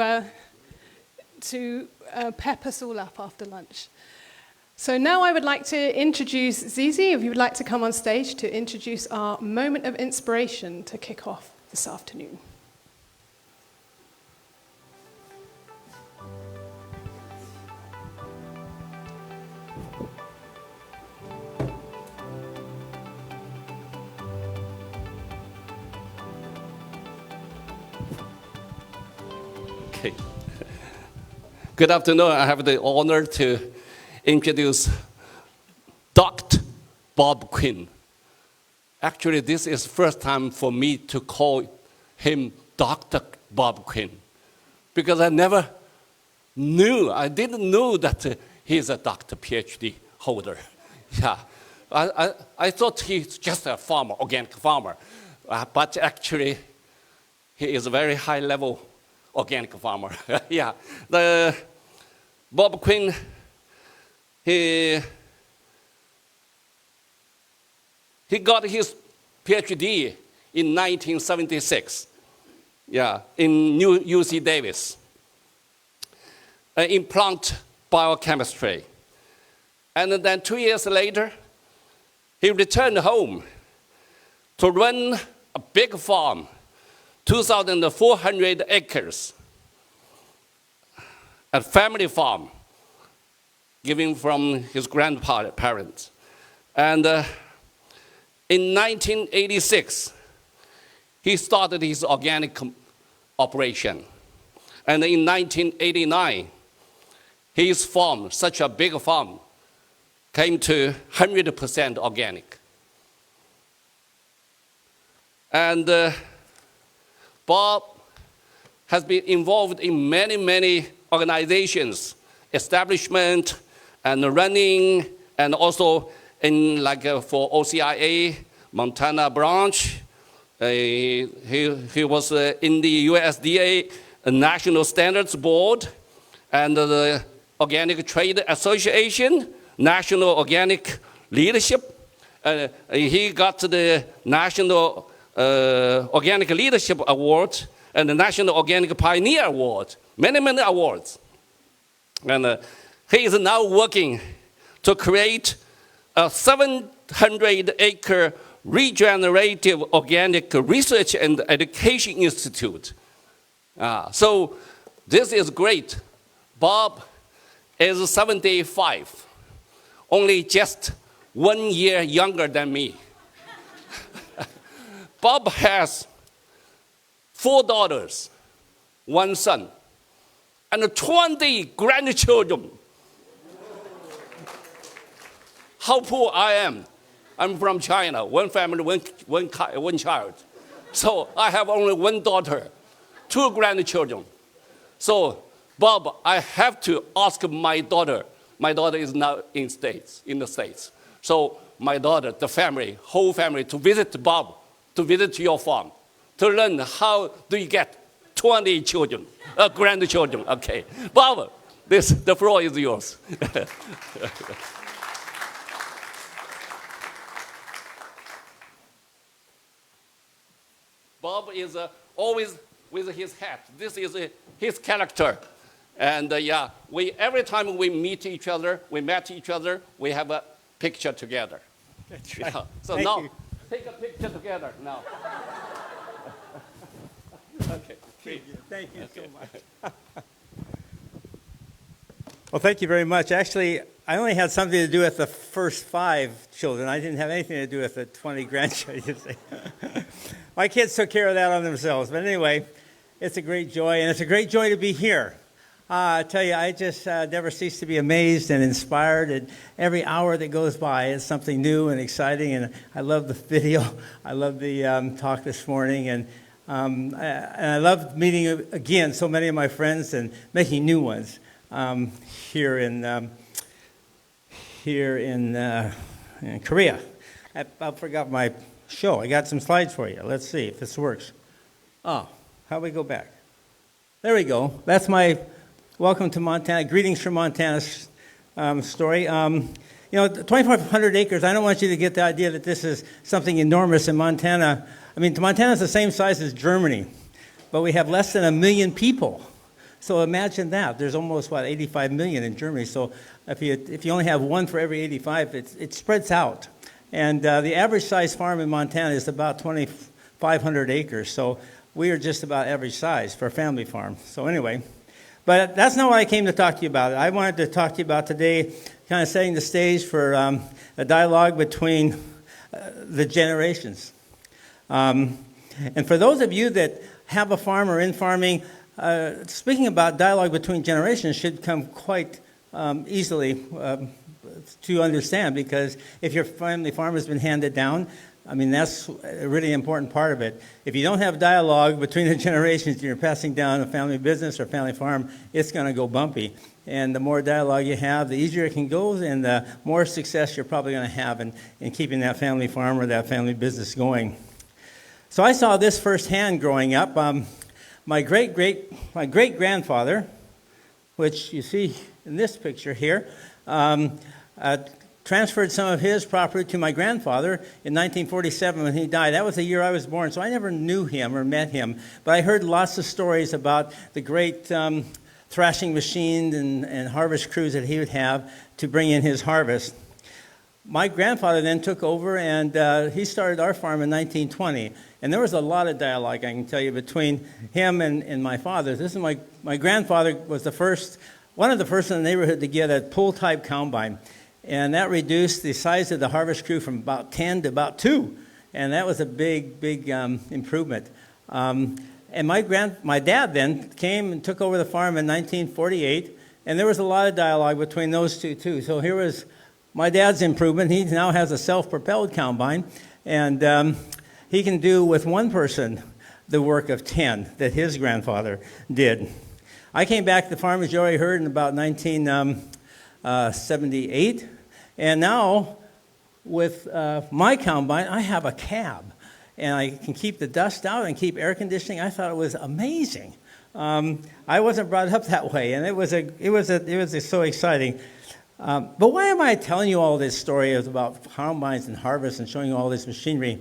pep us all up after lunch. So now I would like to introduce Zizi, if you would like to come on stage to introduce our moment of inspiration to kick off this afternoon. Okay. Good afternoon. I have the honor to introduce Dr. Bob Quinn. Actually, this is the first time for me to call him Dr. Bob Quinn, because I didn't know that he's a doctor, PhD holder. Yeah, I thought he's just a farmer, organic farmer, but actually, he is a very high-level organic farmer. Yeah, the Bob Quinn, he got his PhD in 1976, yeah, in UC Davis, in plant biochemistry. And then 2 years later, he returned home to run a big farm, 2,400 acres, a family farm, given from his grandparents. And in 1986, he started his organic operation. And in 1989, his farm, such a big farm, came to 100% organic. And Bob has been involved in many, many organizations, establishment and running, and also in for OCIA, Montana branch. He was in the USDA National Standards Board and the Organic Trade Association, National Organic Leadership. He got the National Organic Leadership Award and the National Organic Pioneer Award, many, many awards. And he is now working to create a 700-acre regenerative organic research and education institute. So this is great. Bob is 75, only just 1 year younger than me. Bob has 4 daughters, 1 son, and 20 grandchildren. How poor I am. I'm from China, 1 family, one child. So I have only 1 daughter, 2 grandchildren. So Bob, I have to ask my daughter. My daughter is now in the States. So my daughter, the family, whole family, to visit Bob, to visit your farm, to learn how do you get 20 children, grandchildren. Okay, Bob, the floor is yours. Bob is always with his hat. This is his character. And yeah, every time we met each other, we have a picture together. That's right. Yeah. So Thank now, you. take a picture together now. Okay. Thank you so much. Well, thank you very much. Actually, I only had something to do with the first 5 children. I didn't have anything to do with the 20 grandchildren. My kids took care of that on themselves. But anyway, it's a great joy, and it's a great joy to be here. I tell you, I just never cease to be amazed and inspired, and every hour that goes by is something new and exciting, and I love the video. I love the talk this morning, and I love meeting again so many of my friends and making new ones here in Korea. I forgot my show. I got some slides for you. Let's see if this works. Oh, how do we go back? There we go. That's my welcome to Montana, greetings from Montana story. You know, 2,500 acres, I don't want you to get the idea that this is something enormous in Montana. I mean, Montana's the same size as Germany, but we have less than 1 million people. So imagine that. There's almost, 85 million in Germany. So if you only have 1 for every 85, it spreads out. And the average size farm in Montana is about 2,500 acres. So we are just about average size for a family farm. So anyway, but that's not what I came to talk to you about. I wanted to talk to you about today, kind of setting the stage for a dialogue between the generations. And for those of you that have a farm or in farming, speaking about dialogue between generations should come quite easily to understand, because if your family farm has been handed down, I mean, that's a really important part of it. If you don't have dialogue between the generations, you're passing down a family business or family farm, it's going to go bumpy. And the more dialogue you have, the easier it can go, and the more success you're probably going to have in keeping that family farm or that family business going. So I saw this firsthand growing up. My great-grandfather, which you see in this picture here, transferred some of his property to my grandfather in 1947 when he died. That was the year I was born, so I never knew him or met him. But I heard lots of stories about the great thrashing machines and harvest crews that he would have to bring in his harvest. My grandfather then took over, and he started our farm in 1920. And there was a lot of dialogue, I can tell you, between him and my father. This is my grandfather was one of the first in the neighborhood to get a pull-type combine. And that reduced the size of the harvest crew from about 10 to about 2. And that was a big improvement. And my dad then came and took over the farm in 1948. And there was a lot of dialogue between those two, too. So here was my dad's improvement. He now has a self-propelled combine. And he can do with one person the work of 10 that his grandfather did. I came back to the farm, as you already heard, in about 1978, and now with my combine, I have a cab, and I can keep the dust out and keep air conditioning. I thought it was amazing. I wasn't brought up that way, and it was so exciting. But why am I telling you all this story about combines and harvest and showing you all this machinery?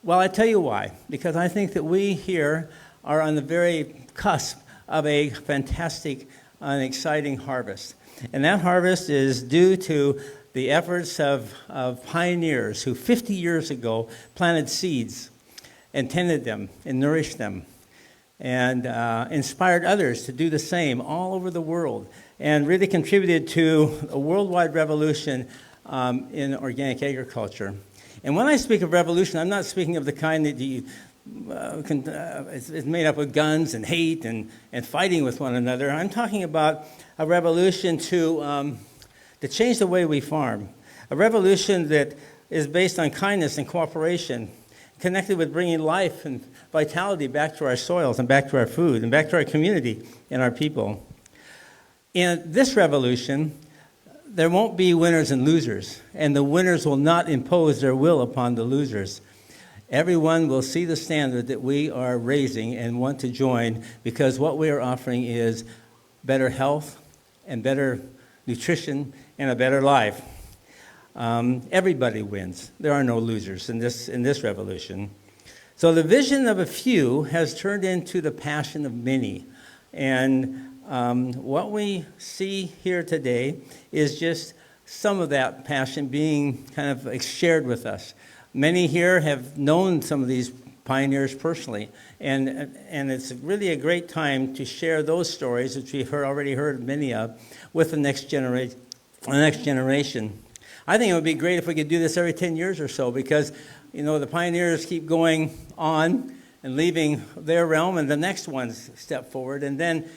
Well, I tell you why. Because I think that we here are on the very cusp of a fantastic and exciting harvest. And that harvest is due to the efforts of pioneers who 50 years ago planted seeds and tended them and nourished them and inspired others to do the same all over the world and really contributed to a worldwide revolution in organic agriculture. And when I speak of revolution, I'm not speaking of the kind that is made up of guns and hate and fighting with one another. I'm talking about a revolution to change the way we farm, a revolution that is based on kindness and cooperation, connected with bringing life and vitality back to our soils and back to our food and back to our community and our people. In this revolution, there won't be winners and losers, and the winners will not impose their will upon the losers. Everyone will see the standard that we are raising and want to join, because what we are offering is better health and better nutrition and a better life. Everybody wins. There are no losers in this revolution. So the vision of a few has turned into the passion of many. And what we see here today is just some of that passion being kind of shared with us. Many here have known some of these pioneers personally, and it's really a great time to share those stories, which we've already heard many of, with the next generation. I think it would be great if we could do this every 10 years or so, because the pioneers keep going on and leaving their realm, and the next ones step forward, and then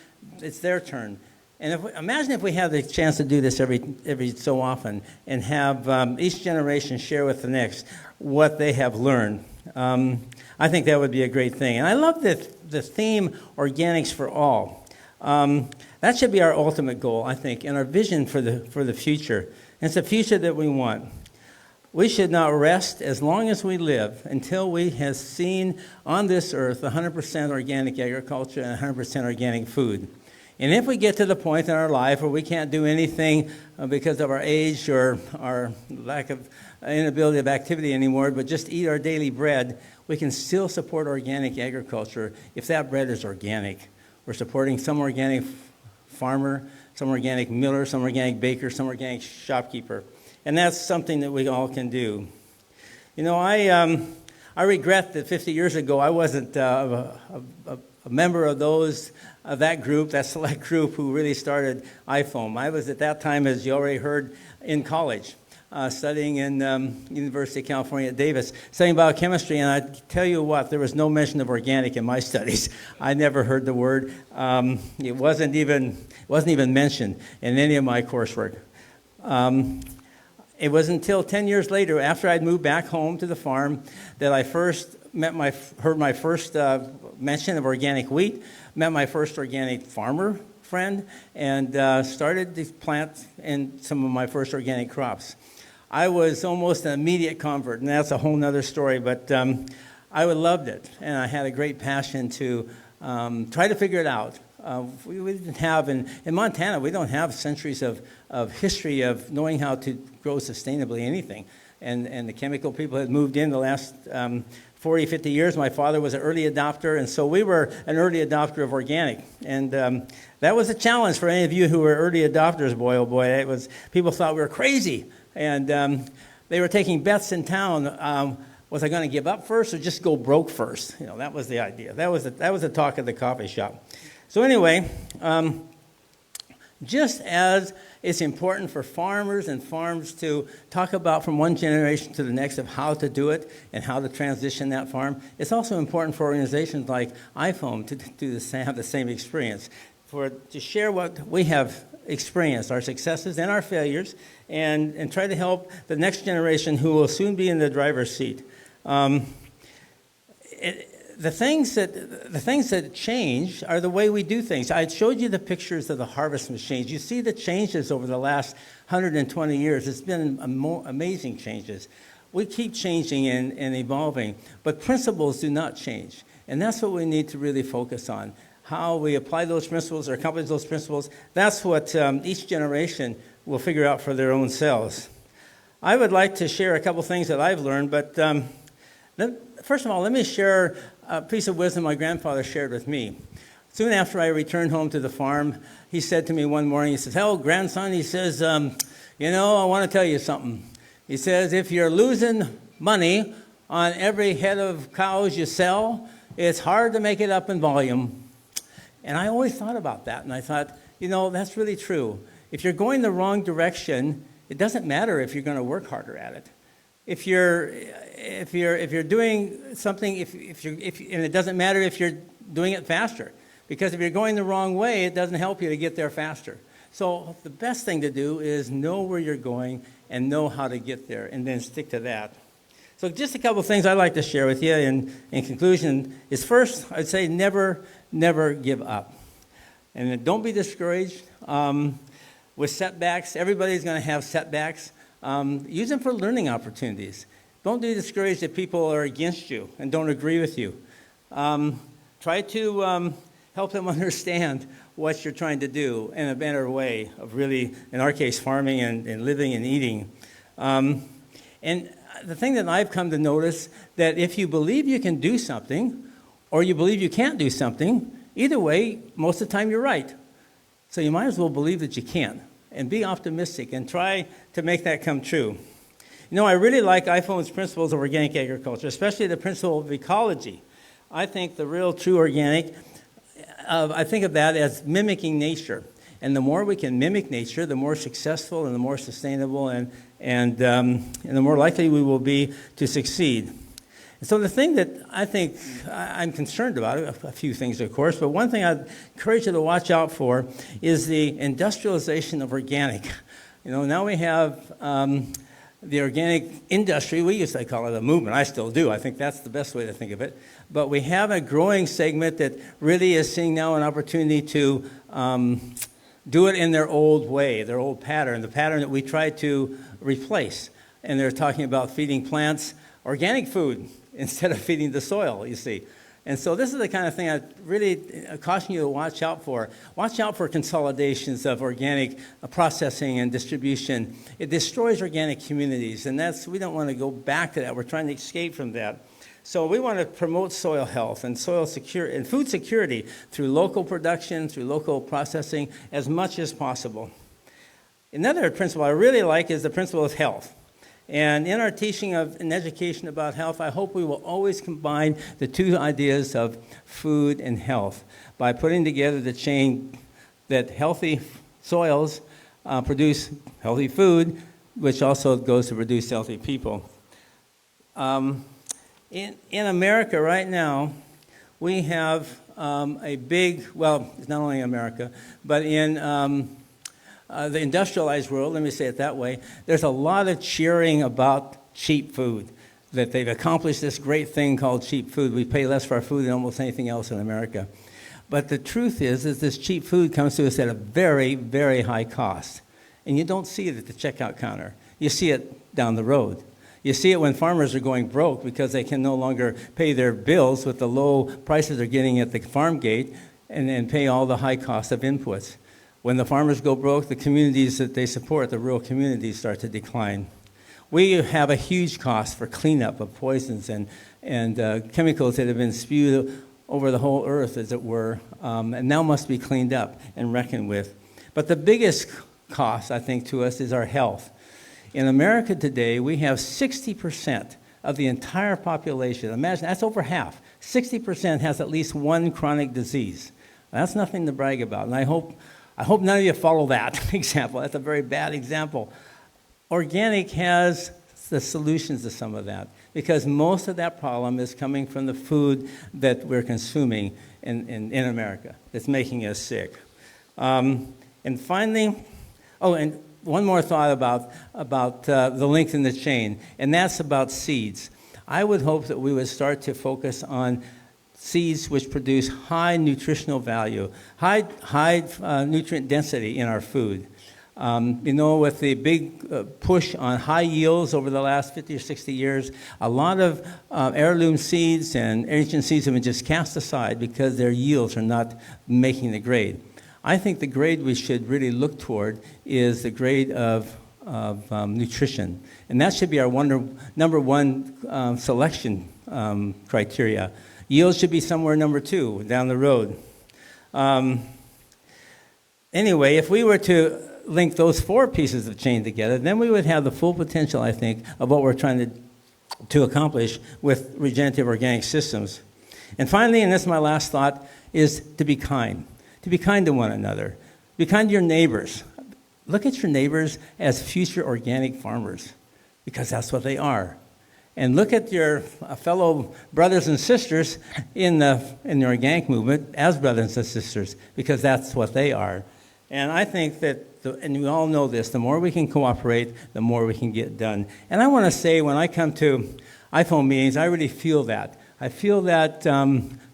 it's their turn. And imagine if we had the chance to do this every so often and have each generation share with the next what they have learned. I think that would be a great thing. And I love the theme, Organics for All. That should be our ultimate goal, I think, and our vision for the future. And it's the future that we want. We should not rest as long as we live until we have seen on this earth 100% organic agriculture and 100% organic food. And if we get to the point in our life where we can't do anything because of our age or our lack of inability of activity anymore, but just eat our daily bread, we can still support organic agriculture if that bread is organic. We're supporting some organic farmer, some organic miller, some organic baker, some organic shopkeeper. And that's something that we all can do. I regret that 50 years ago I wasn't a member of that group, that select group who really started IFOAM. I was at that time, as you already heard, in college, studying in University of California at Davis, studying biochemistry, and I tell you what, there was no mention of organic in my studies. I never heard the word. It wasn't even mentioned in any of my coursework. It was until 10 years later, after I'd moved back home to the farm, that I first heard my first mention of organic wheat, met my first organic farmer friend, and started to plant in some of my first organic crops. I was almost an immediate convert, and that's a whole other story, but I loved it, and I had a great passion to try to figure it out. We didn't have, in Montana, we don't have centuries of history of knowing how to grow sustainably anything. And the chemical people had moved in the last 40, 50 years. My father was an early adopter, and so we were an early adopter of organic. And that was a challenge for any of you who were early adopters, boy, oh boy. People thought we were crazy. And they were taking bets in town. Was I going to give up first or just go broke first? That was the idea. That was the talk at the coffee shop. So anyway, just as it's important for farmers and farms to talk about from one generation to the next of how to do it and how to transition that farm, it's also important for organizations like IFOAM to have the same experience, to share what we have experienced, our successes and our failures, and try to help the next generation who will soon be in the driver's seat. the things that change are the way we do things. I showed you the pictures of the harvest machines. You see the changes over the last 120 years. It's been amazing changes. We keep changing and evolving, but principles do not change. And that's what we need to really focus on. How we apply those principles or accomplish those principles, that's what each generation will figure out for their own selves. I would like to share a couple things that I've learned, but first of all, let me share a piece of wisdom my grandfather shared with me. Soon after I returned home to the farm, he said to me one morning, he says, "Oh, grandson," he says, "you know, I want to tell you something." He says, "If you're losing money on every head of cows you sell, it's hard to make it up in volume." And I always thought about that, and I thought, you know, that's really true. If you're going the wrong direction, it doesn't matter if you're going to work harder at it. If you're doing something, and it doesn't matter if you're doing it faster, because if you're going the wrong way, it doesn't help you to get there faster. So the best thing to do is know where you're going and know how to get there, and then stick to that. So just a couple of things I'd like to share with you in conclusion is, first, I'd say never give up. And then don't be discouraged with setbacks. Everybody's going to have setbacks. Use them for learning opportunities. Don't be discouraged if people are against you and don't agree with you. Try to help them understand what you're trying to do in a better way of really, in our case, farming and living and eating. And the thing that I've come to notice, that if you believe you can do something or you believe you can't do something, either way, most of the time you're right. So you might as well believe that you can and be optimistic and try to make that come true. You know, I really like IFOAM's principles of organic agriculture, especially the principle of ecology. I think the real true organic, I think of that as mimicking nature. And the more we can mimic nature, the more successful and the more sustainable and the more likely we will be to succeed. And so the thing that I think I'm concerned about, a few things of course, but one thing I'd encourage you to watch out for is the industrialization of organic. You know, now we have the organic industry. We used to call it a movement. I still do. I think that's the best way to think of it. But we have a growing segment that really is seeing now an opportunity to do it in their old way, their old pattern, the pattern that we try to replace. And they're talking about feeding plants organic food instead of feeding the soil, you see. And so this is the kind of thing I really caution you to watch out for. Watch out for consolidations of organic processing and distribution. It destroys organic communities, and we don't want to go back to that. We're trying to escape from that. So we want to promote soil health and soil security and food security through local production, through local processing, as much as possible. Another principle I really like is the principle of health. And in our teaching and education about health, I hope we will always combine the two ideas of food and health by putting together the chain that healthy soils produce healthy food, which also goes to produce healthy people. In America right now, we have a big, well, it's not only in America, but in the industrialized world, let me say it that way, there's a lot of cheering about cheap food, that they've accomplished this great thing called cheap food. We pay less for our food than almost anything else in America. But the truth is this cheap food comes to us at a very, very high cost. And you don't see it at the checkout counter. You see it down the road. You see it when farmers are going broke because they can no longer pay their bills with the low prices they're getting at the farm gate and pay all the high cost of inputs. When the farmers go broke, the communities that they support, the rural communities, start to decline. We have a huge cost for cleanup of poisons and chemicals that have been spewed over the whole earth, as it were, and now must be cleaned up and reckoned with. But the biggest cost, I think, to us is our health. In America today, we have 60% of the entire population. Imagine, that's over half. 60% has at least one chronic disease. That's nothing to brag about, and I hope none of you follow that example. That's a very bad example. Organic has the solutions to some of that, because most of that problem is coming from the food that we're consuming in America that's making us sick. And finally, and one more thought about the link in the chain, and that's about seeds. I would hope that we would start to focus on seeds which produce high nutritional value, high nutrient density in our food. You know, with the big push on high yields over the last 50 or 60 years, a lot of heirloom seeds and ancient seeds have been just cast aside because their yields are not making the grade. I think the grade we should really look toward is the grade of nutrition. And that should be our number one selection criteria. Yield should be somewhere number 2 down the road. Anyway, if we were to link those 4 pieces of chain together, then we would have the full potential, I think, of what we're trying to accomplish with regenerative organic systems. And finally, and this is my last thought, is to be kind. To be kind to one another. Be kind to your neighbors. Look at your neighbors as future organic farmers, because that's what they are. And look at your fellow brothers and sisters in the organic movement as brothers and sisters, because that's what they are. And I think that, and we all know this, the more we can cooperate, the more we can get done. And I want to say, when I come to IFOAM meetings, I really feel that. I feel that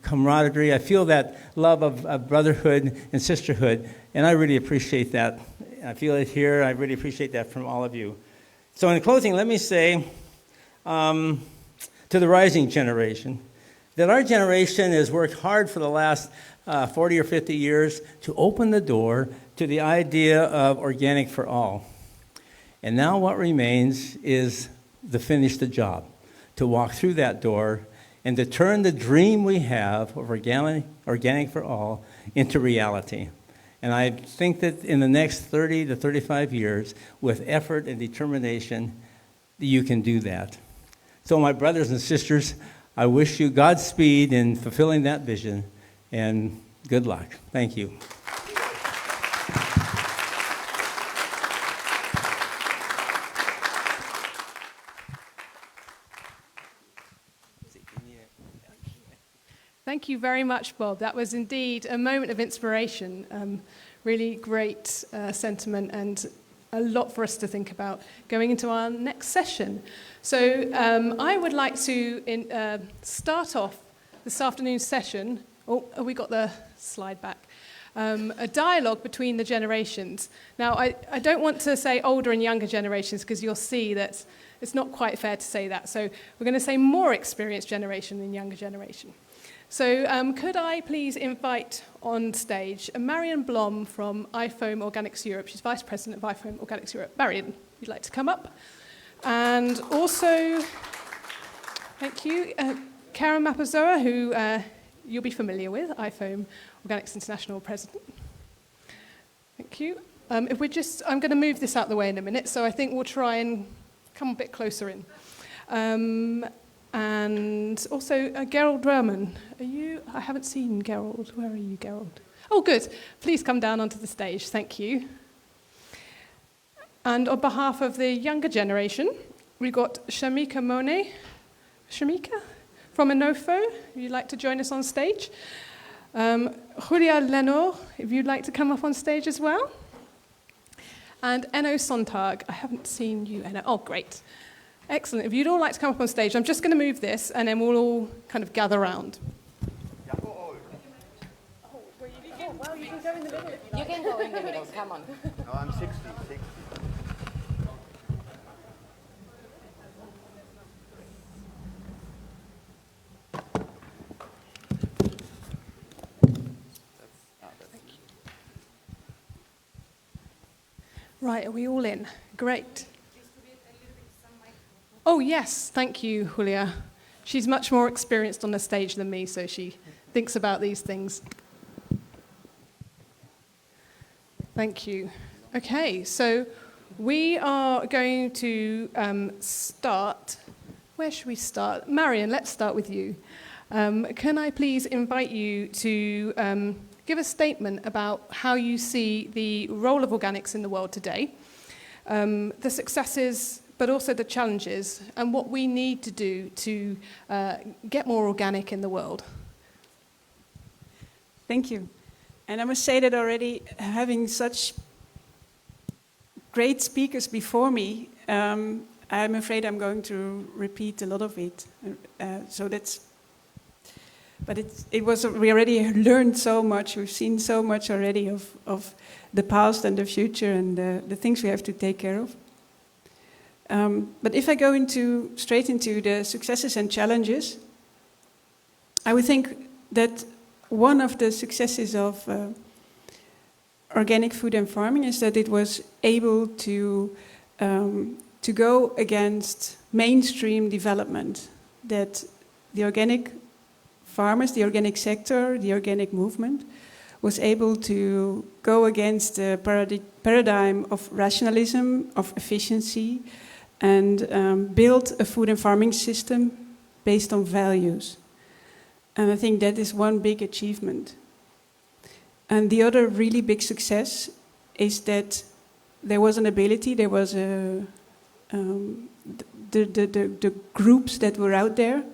camaraderie. I feel that love of brotherhood and sisterhood. And I really appreciate that. I feel it here. I really appreciate that from all of you. So in closing, let me say to the rising generation that our generation has worked hard for the last 40 or 50 years to open the door to the idea of organic for all. And now what remains is to finish the job, to walk through that door and to turn the dream we have of organic for all into reality. And I think that in the next 30 to 35 years, with effort and determination, you can do that. So my brothers and sisters, I wish you Godspeed in fulfilling that vision, and good luck. Thank you. Thank you very much, Bob. That was indeed a moment of inspiration. Really great sentiment and a lot for us to think about going into our next session. So I would like to start off this afternoon's session. Oh, we got the slide back. A dialogue between the generations. Now, I don't want to say older and younger generations, because you'll see that it's not quite fair to say that. So we're going to say more experienced generation than younger generation. So could I please invite on stage Marion Blom from IFOAM Organics Europe. She's Vice President of IFOAM Organics Europe. Marion, you'd like to come up? And also, thank you, Karen Mapazoa, who you'll be familiar with, IFOAM Organics International President. Thank you. I'm going to move this out the way in a minute, so I think we'll try and come a bit closer in. And also, Gerald Rerman, I haven't seen Gerald. Where are you, Gerald? Oh, good. Please come down onto the stage. Thank you. And on behalf of the younger generation, we've got Shamika Monet. Shamika from Enofo, if you'd like to join us on stage. Julia Lenor, if you'd like to come up on stage as well. And Enno Sontag. I haven't seen you, Enno. Oh, great. Excellent. If you'd all like to come up on stage, I'm just going to move this, and then we'll all kind of gather around. Well, you can go in the middle. You can go in the middle. Come on. No, I'm 60. Right, are we all in? Great. Oh, yes, thank you, Julia. She's much more experienced on the stage than me, so she thinks about these things. Thank you. Okay, so we are going to start. Where should we start? Marion, let's start with you. Can I please invite you to give a statement about how you see the role of organics in the world today, the successes, but also the challenges, and what we need to do to get more organic in the world. Thank you. And I must say that already, having such great speakers before me, I I'm afraid I'm going to repeat a lot of it. We already learned so much. We've seen so much already of the past and the future and the things we have to take care of. But if I go straight into the successes and challenges, I would think that one of the successes of organic food and farming is that it was able to go against mainstream development, that the organic farmers, the organic sector, the organic movement was able to go against the paradigm of rationalism, of efficiency, and build a food and farming system based on values. And I think that is one big achievement. And the other really big success is that there was an ability, there was the groups that were out there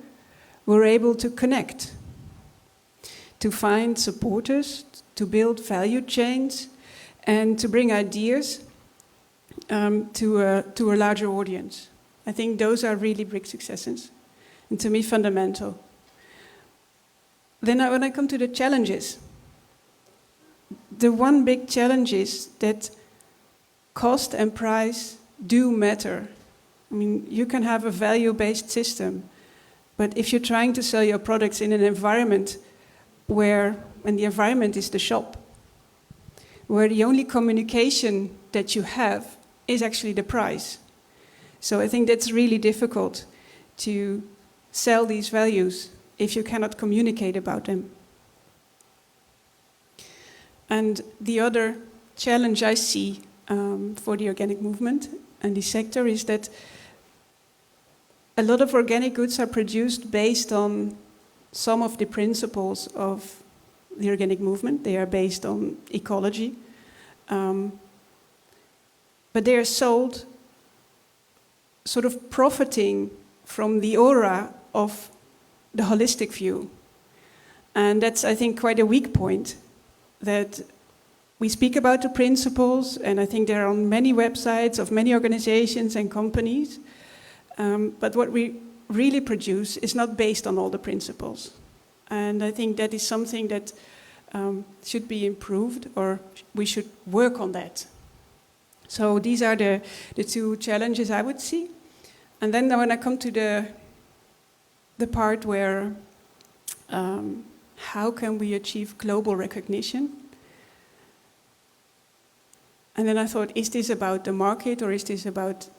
were able to connect, to find supporters, to build value chains, and to bring ideas to a larger audience. I think those are really big successes, and to me fundamental. Then when I come to the challenges, the one big challenge is that cost and price do matter. I mean, you can have a value-based system, but if you're trying to sell your products in an environment when the environment is the shop, where the only communication that you have is actually the price. So I think that's really difficult to sell these values if you cannot communicate about them. And the other challenge I see for the organic movement and the sector is that a lot of organic goods are produced based on some of the principles of the organic movement. They are based on ecology. But they are sold sort of profiting from the aura of the holistic view. And that's, I think, quite a weak point, that we speak about the principles, and I think they're on many websites of many organizations and companies, but what we really produce is not based on all the principles. And I think that is something that should be improved, or we should work on that. So these are the two challenges I would see. And then when I come to the part where how can we achieve global recognition? And then I thought, is this about the market or is this about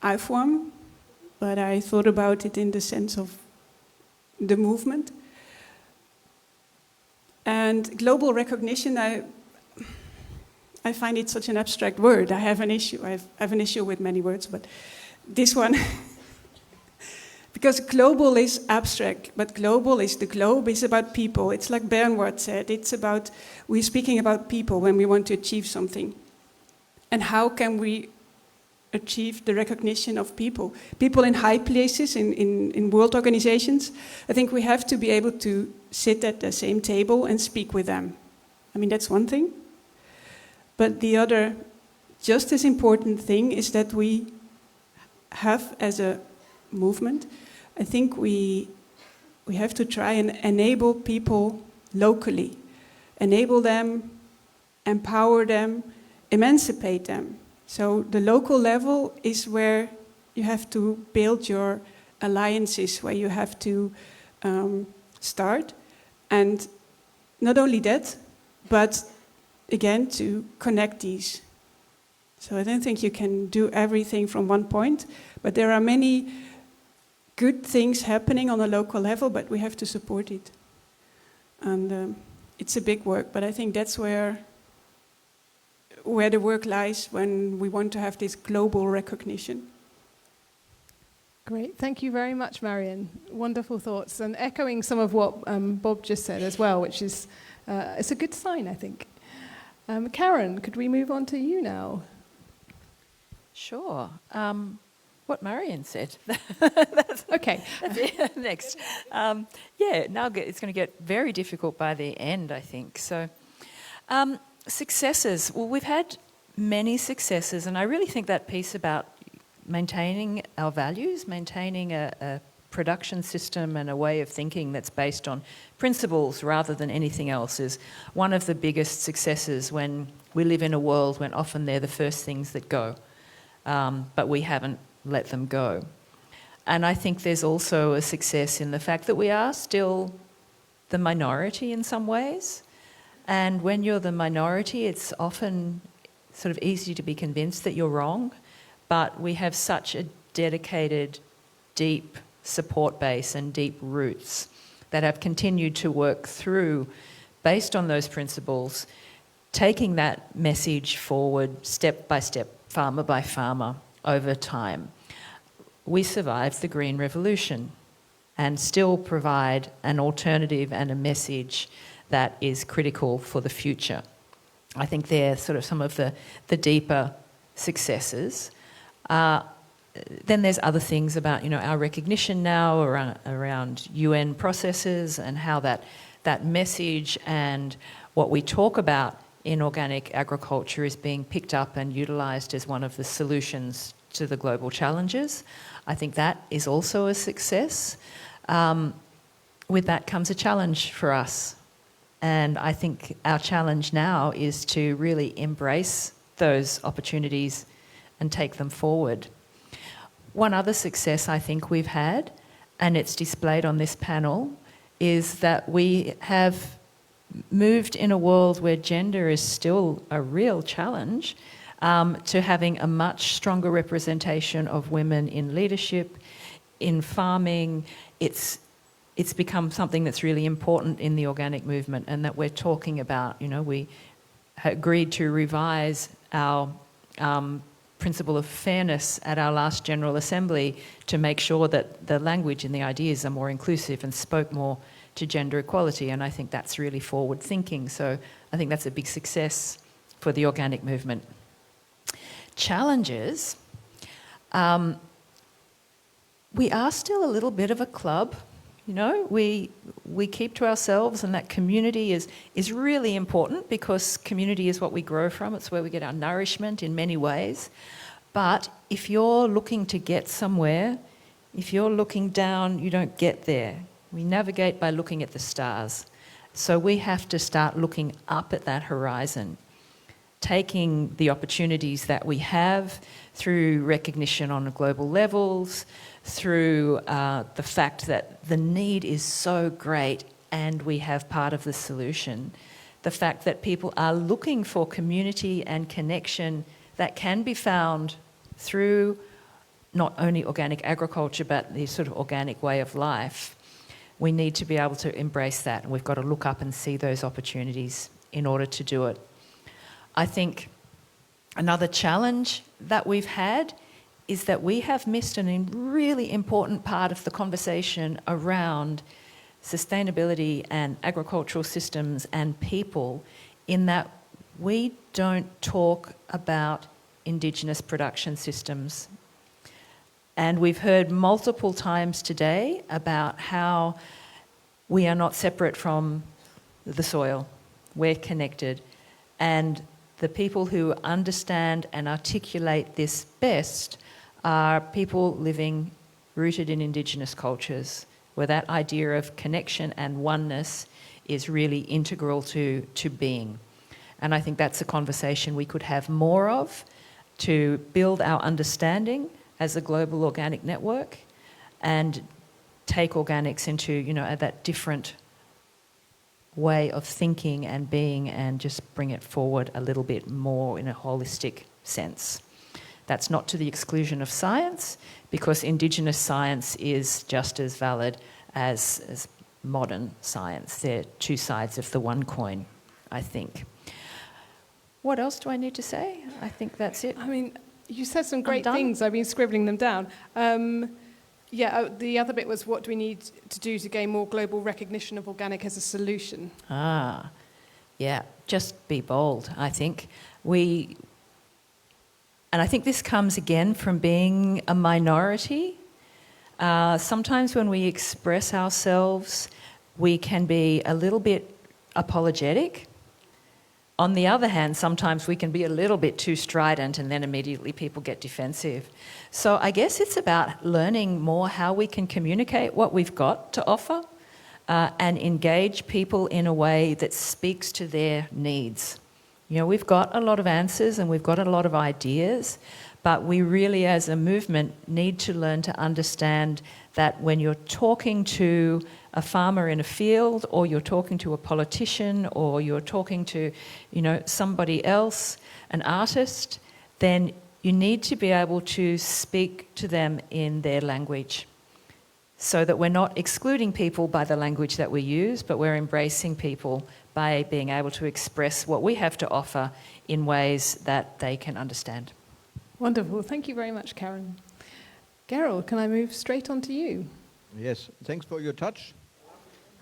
IFOAM? But I thought about it in the sense of the movement. And global recognition, I find it such an abstract word. I have an issue. I have an issue with many words, but this one, because global is abstract, but global is the globe, is about people. It's like Bernward said, we're speaking about people when we want to achieve something. And how can we achieve the recognition of people? People in high places, in world organizations, I think we have to be able to sit at the same table and speak with them. I mean, that's one thing. But the other, just as important thing is that we have, as a movement, I think we have to try and enable people locally. Enable them, empower them, emancipate them. So the local level is where you have to build your alliances, where you have to start. And not only that, but again, to connect these. So I don't think you can do everything from one point, but there are many good things happening on a local level, but we have to support it. And it's a big work, but I think that's where the work lies when we want to have this global recognition. Great, thank you very much, Marion. Wonderful thoughts, and echoing some of what Bob just said as well, which is it's a good sign, I think. Karen, could we move on to you now? Sure. What Marion said. Okay. That's next. Now it's going to get very difficult by the end, I think. So, successes. Well, we've had many successes, and I really think that piece about maintaining our values, maintaining a production system and a way of thinking that's based on principles rather than anything else is one of the biggest successes when we live in a world when often they're the first things that go, but we haven't let them go. And I think there's also a success in the fact that we are still the minority in some ways. And when you're the minority, it's often sort of easy to be convinced that you're wrong, but we have such a dedicated, deep support base and deep roots that have continued to work through, based on those principles, taking that message forward step by step, farmer by farmer, over time. We survived the Green Revolution and still provide an alternative and a message that is critical for the future. I think they're sort of some of the deeper successes. Then there's other things about, our recognition now around UN processes and how that message and what we talk about in organic agriculture is being picked up and utilised as one of the solutions to the global challenges. I think that is also a success. With that comes a challenge for us. And I think our challenge now is to really embrace those opportunities and take them forward. One other success I think we've had, and it's displayed on this panel, is that we have moved in a world where gender is still a real challenge to having a much stronger representation of women in leadership, in farming. It's become something that's really important in the organic movement and that we're talking about. We agreed to revise our principle of fairness at our last General Assembly to make sure that the language and the ideas are more inclusive and spoke more to gender equality, and I think that's really forward thinking. So I think that's a big success for the organic movement. Challenges. We are still a little bit of a club. We keep to ourselves, and that community is really important because community is what we grow from. It's where we get our nourishment in many ways. But if you're looking to get somewhere, if you're looking down, you don't get there. We navigate by looking at the stars. So we have to start looking up at that horizon, taking the opportunities that we have through recognition on global levels, through the fact that the need is so great and we have part of the solution. The fact that people are looking for community and connection that can be found through not only organic agriculture but the sort of organic way of life. We need to be able to embrace that, and we've got to look up and see those opportunities in order to do it. I think another challenge that we've had is that we have missed a really important part of the conversation around sustainability and agricultural systems and people, in that we don't talk about Indigenous production systems. And we've heard multiple times today about how we are not separate from the soil. We're connected. And the people who understand and articulate this best are people living rooted in Indigenous cultures, where that idea of connection and oneness is really integral to being. And I think that's a conversation we could have more of to build our understanding as a global organic network and take organics into, that different way of thinking and being, and just bring it forward a little bit more in a holistic sense. That's not to the exclusion of science, because Indigenous science is just as valid as modern science. They're two sides of the one coin, I think. What else do I need to say? I think that's it. I mean, you said some great things. I've been scribbling them down. The other bit was, what do we need to do to gain more global recognition of organic as a solution? Just be bold, I think. And I think this comes again from being a minority. Sometimes when we express ourselves, we can be a little bit apologetic On the other hand, sometimes we can be a little bit too strident and then immediately people get defensive. So I guess it's about learning more how we can communicate what we've got to offer and engage people in a way that speaks to their needs. You know, we've got a lot of answers and we've got a lot of ideas, but we really as a movement need to learn to understand that when you're talking to a farmer in a field, or you're talking to a politician, or you're talking to, you know, somebody else, an artist, then you need to be able to speak to them in their language, so that we're not excluding people by the language that we use, but we're embracing people by being able to express what we have to offer in ways that they can understand. Wonderful. Thank you very much, Karen. Gerald, can I move straight on to you? Yes, thanks for your touch.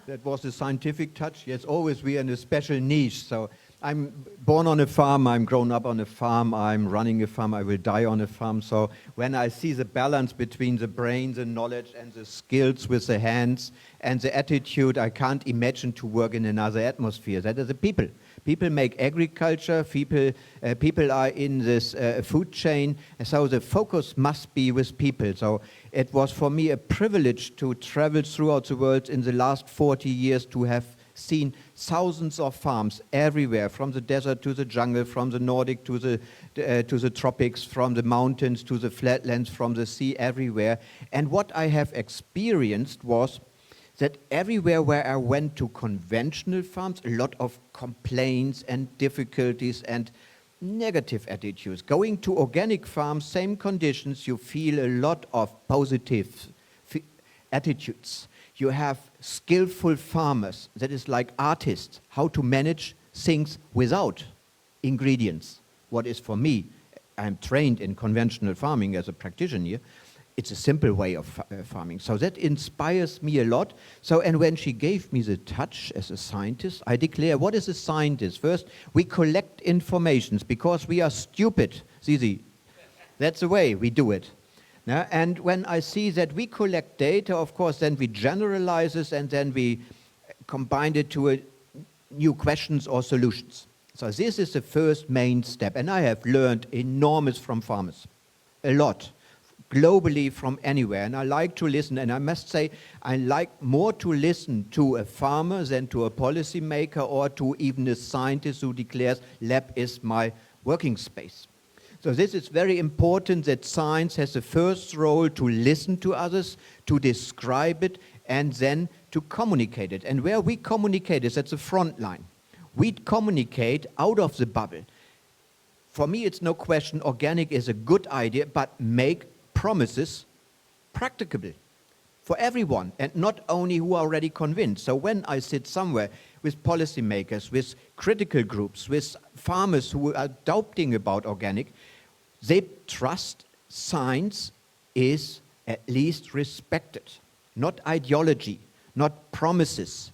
That was a scientific touch. Yes, always we are in a special niche. So I'm born on a farm, I'm grown up on a farm, I'm running a farm, I will die on a farm. So when I see the balance between the brain, the knowledge, and the skills with the hands, and the attitude, I can't imagine to work in another atmosphere. That is the people. People make agriculture, people are in this food chain, so the focus must be with people. So it was for me a privilege to travel throughout the world in the last 40 years to have seen thousands of farms everywhere, from the desert to the jungle, from the Nordic to the tropics, from the mountains to the flatlands, from the sea, everywhere. And what I have experienced was that everywhere where I went to conventional farms, a lot of complaints and difficulties and negative attitudes. Going to organic farms, same conditions, you feel a lot of positive attitudes. You have skillful farmers, that is like artists, how to manage things without ingredients. What is for me, I'm trained in conventional farming as a practitioner, it's a simple way of farming. So that inspires me a lot. So, and when she gave me the touch as a scientist, I declare, what is a scientist? First, we collect informations because we are stupid. Zizi, that's the way we do it. Now, and when I see that we collect data, of course, then we generalize this and then we combine it to new questions or solutions. So this is the first main step. And I have learned enormous from farmers, a lot. Globally from anywhere, and I like to listen, and I must say I like more to listen to a farmer than to a policymaker or to even a scientist who declares lab is my working space. So this is very important, that science has the first role to listen to others, to describe it, and then to communicate it. And where we communicate is at the front line. We communicate out of the bubble. For me, it's no question organic is a good idea, but make promises practicable for everyone, and not only who are already convinced. So when I sit somewhere with policymakers, with critical groups, with farmers who are doubting about organic, they trust science is at least respected, not ideology, not promises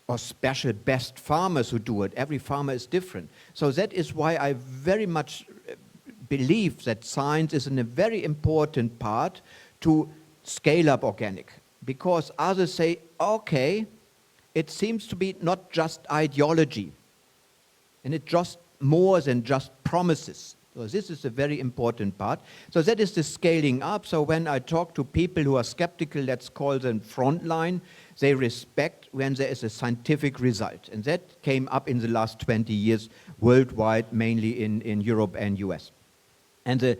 or special best farmers who do it. Every farmer is different. So that is why I very much believe that science is a very important part to scale up organic, because others say, okay, it seems to be not just ideology, and it's just more than just promises. So this is a very important part. So that is the scaling up. So when I talk to people who are skeptical, let's call them frontline, they respect when there is a scientific result. And that came up in the last 20 years worldwide, mainly in Europe and US. And the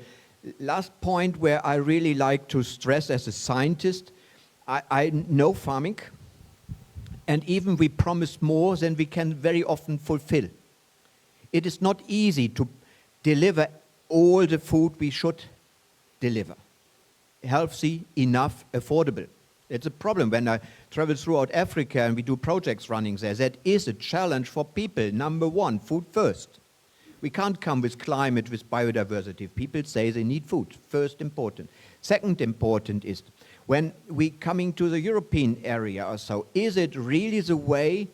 last point where I really like to stress as a scientist, I know farming, and even we promise more than we can very often fulfill. It is not easy to deliver all the food we should deliver. Healthy, enough, affordable. It's a problem when I travel throughout Africa and we do projects running there. That is a challenge for people. Number one, food first. We can't come with climate, with biodiversity. People say they need food. First important. Second important is when we coming to the European area or so, is it really the way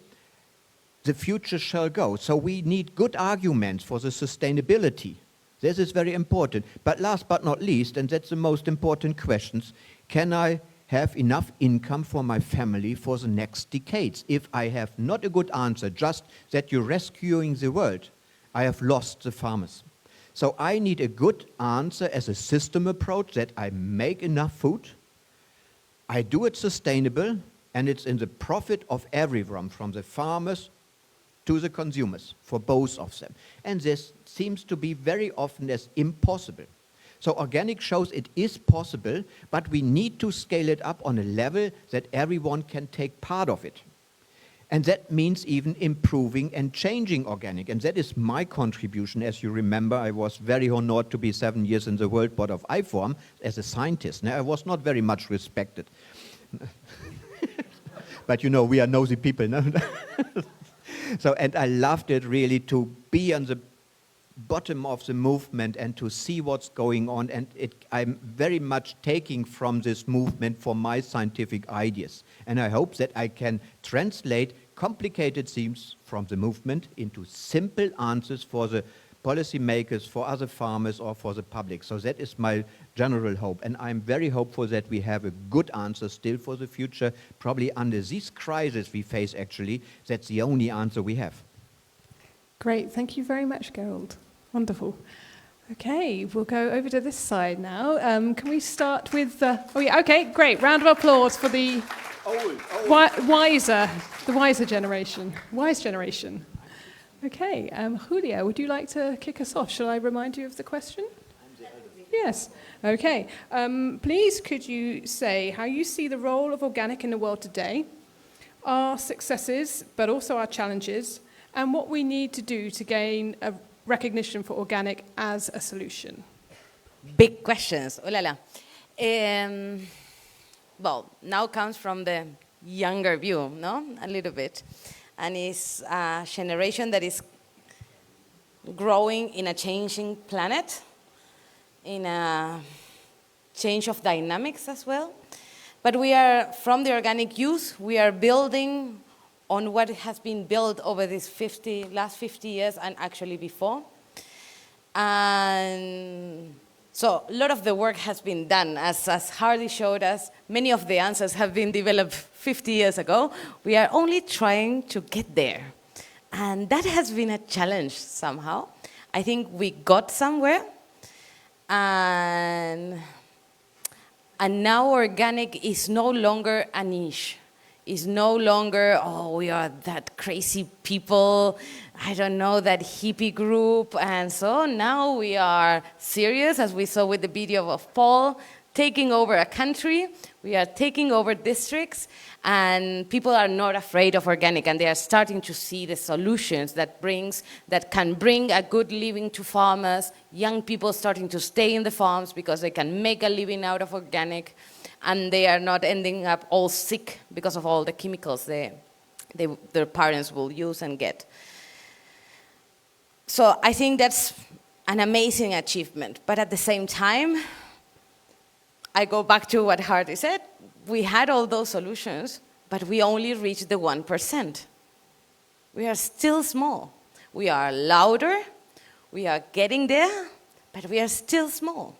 the future shall go? So we need good arguments for the sustainability. This is very important. But last but not least, and that's the most important questions, can I have enough income for my family for the next decades. If I have not a good answer, just that you're rescuing the world, I have lost the farmers. So I need a good answer as a system approach, that I make enough food, I do it sustainable, and it's in the profit of everyone, from the farmers to the consumers, for both of them. And this seems to be very often as impossible. So organic shows it is possible, but we need to scale it up on a level that everyone can take part of it. And that means even improving and changing organic. And that is my contribution. As you remember, I was very honored to be 7 years in the World Board of IFOAM as a scientist. Now, I was not very much respected. But you know, we are nosy people. No? So, and I loved it really to be on the bottom of the movement and to see what's going on, and I'm very much taking from this movement for my scientific ideas, and I hope that I can translate complicated themes from the movement into simple answers for the policymakers, for other farmers, or for the public. So that is my general hope, and I'm very hopeful that we have a good answer still for the future. Probably under this crisis we face, actually, that's the only answer we have. Great, thank you very much, Gerald. Wonderful. Okay, we'll go over to this side now. Can we start with... okay, great. Round of applause for the wiser generation. Wise generation. Okay, Julia, would you like to kick us off? Shall I remind you of the question? Yes. Okay. Please, could you say how you see the role of organic in the world today, our successes, but also our challenges, and what we need to do to gain a recognition for organic as a solution? Big questions. Oh la la. Well, now comes from the younger view, no? A little bit. And it's a generation that is growing in a changing planet, in a change of dynamics as well. But we are, from the organic youth, we are building on what has been built over these last 50 years and actually before. And so a lot of the work has been done. As Hardy showed us, many of the answers have been developed 50 years ago. We are only trying to get there. And that has been a challenge somehow. I think we got somewhere. And now organic is no longer a niche. Is no longer, oh, we are that crazy people, I don't know, that hippie group. And so now we are serious, as we saw with the video of Paul, taking over a country. We are taking over districts, and people are not afraid of organic, and they are starting to see the solutions that can bring a good living to farmers, young people starting to stay in the farms because they can make a living out of organic, and they are not ending up all sick because of all the chemicals their parents will use and get. So I think that's an amazing achievement. But at the same time, I go back to what Hardy said. We had all those solutions, but we only reached the 1%. We are still small. We are louder, we are getting there, but we are still small.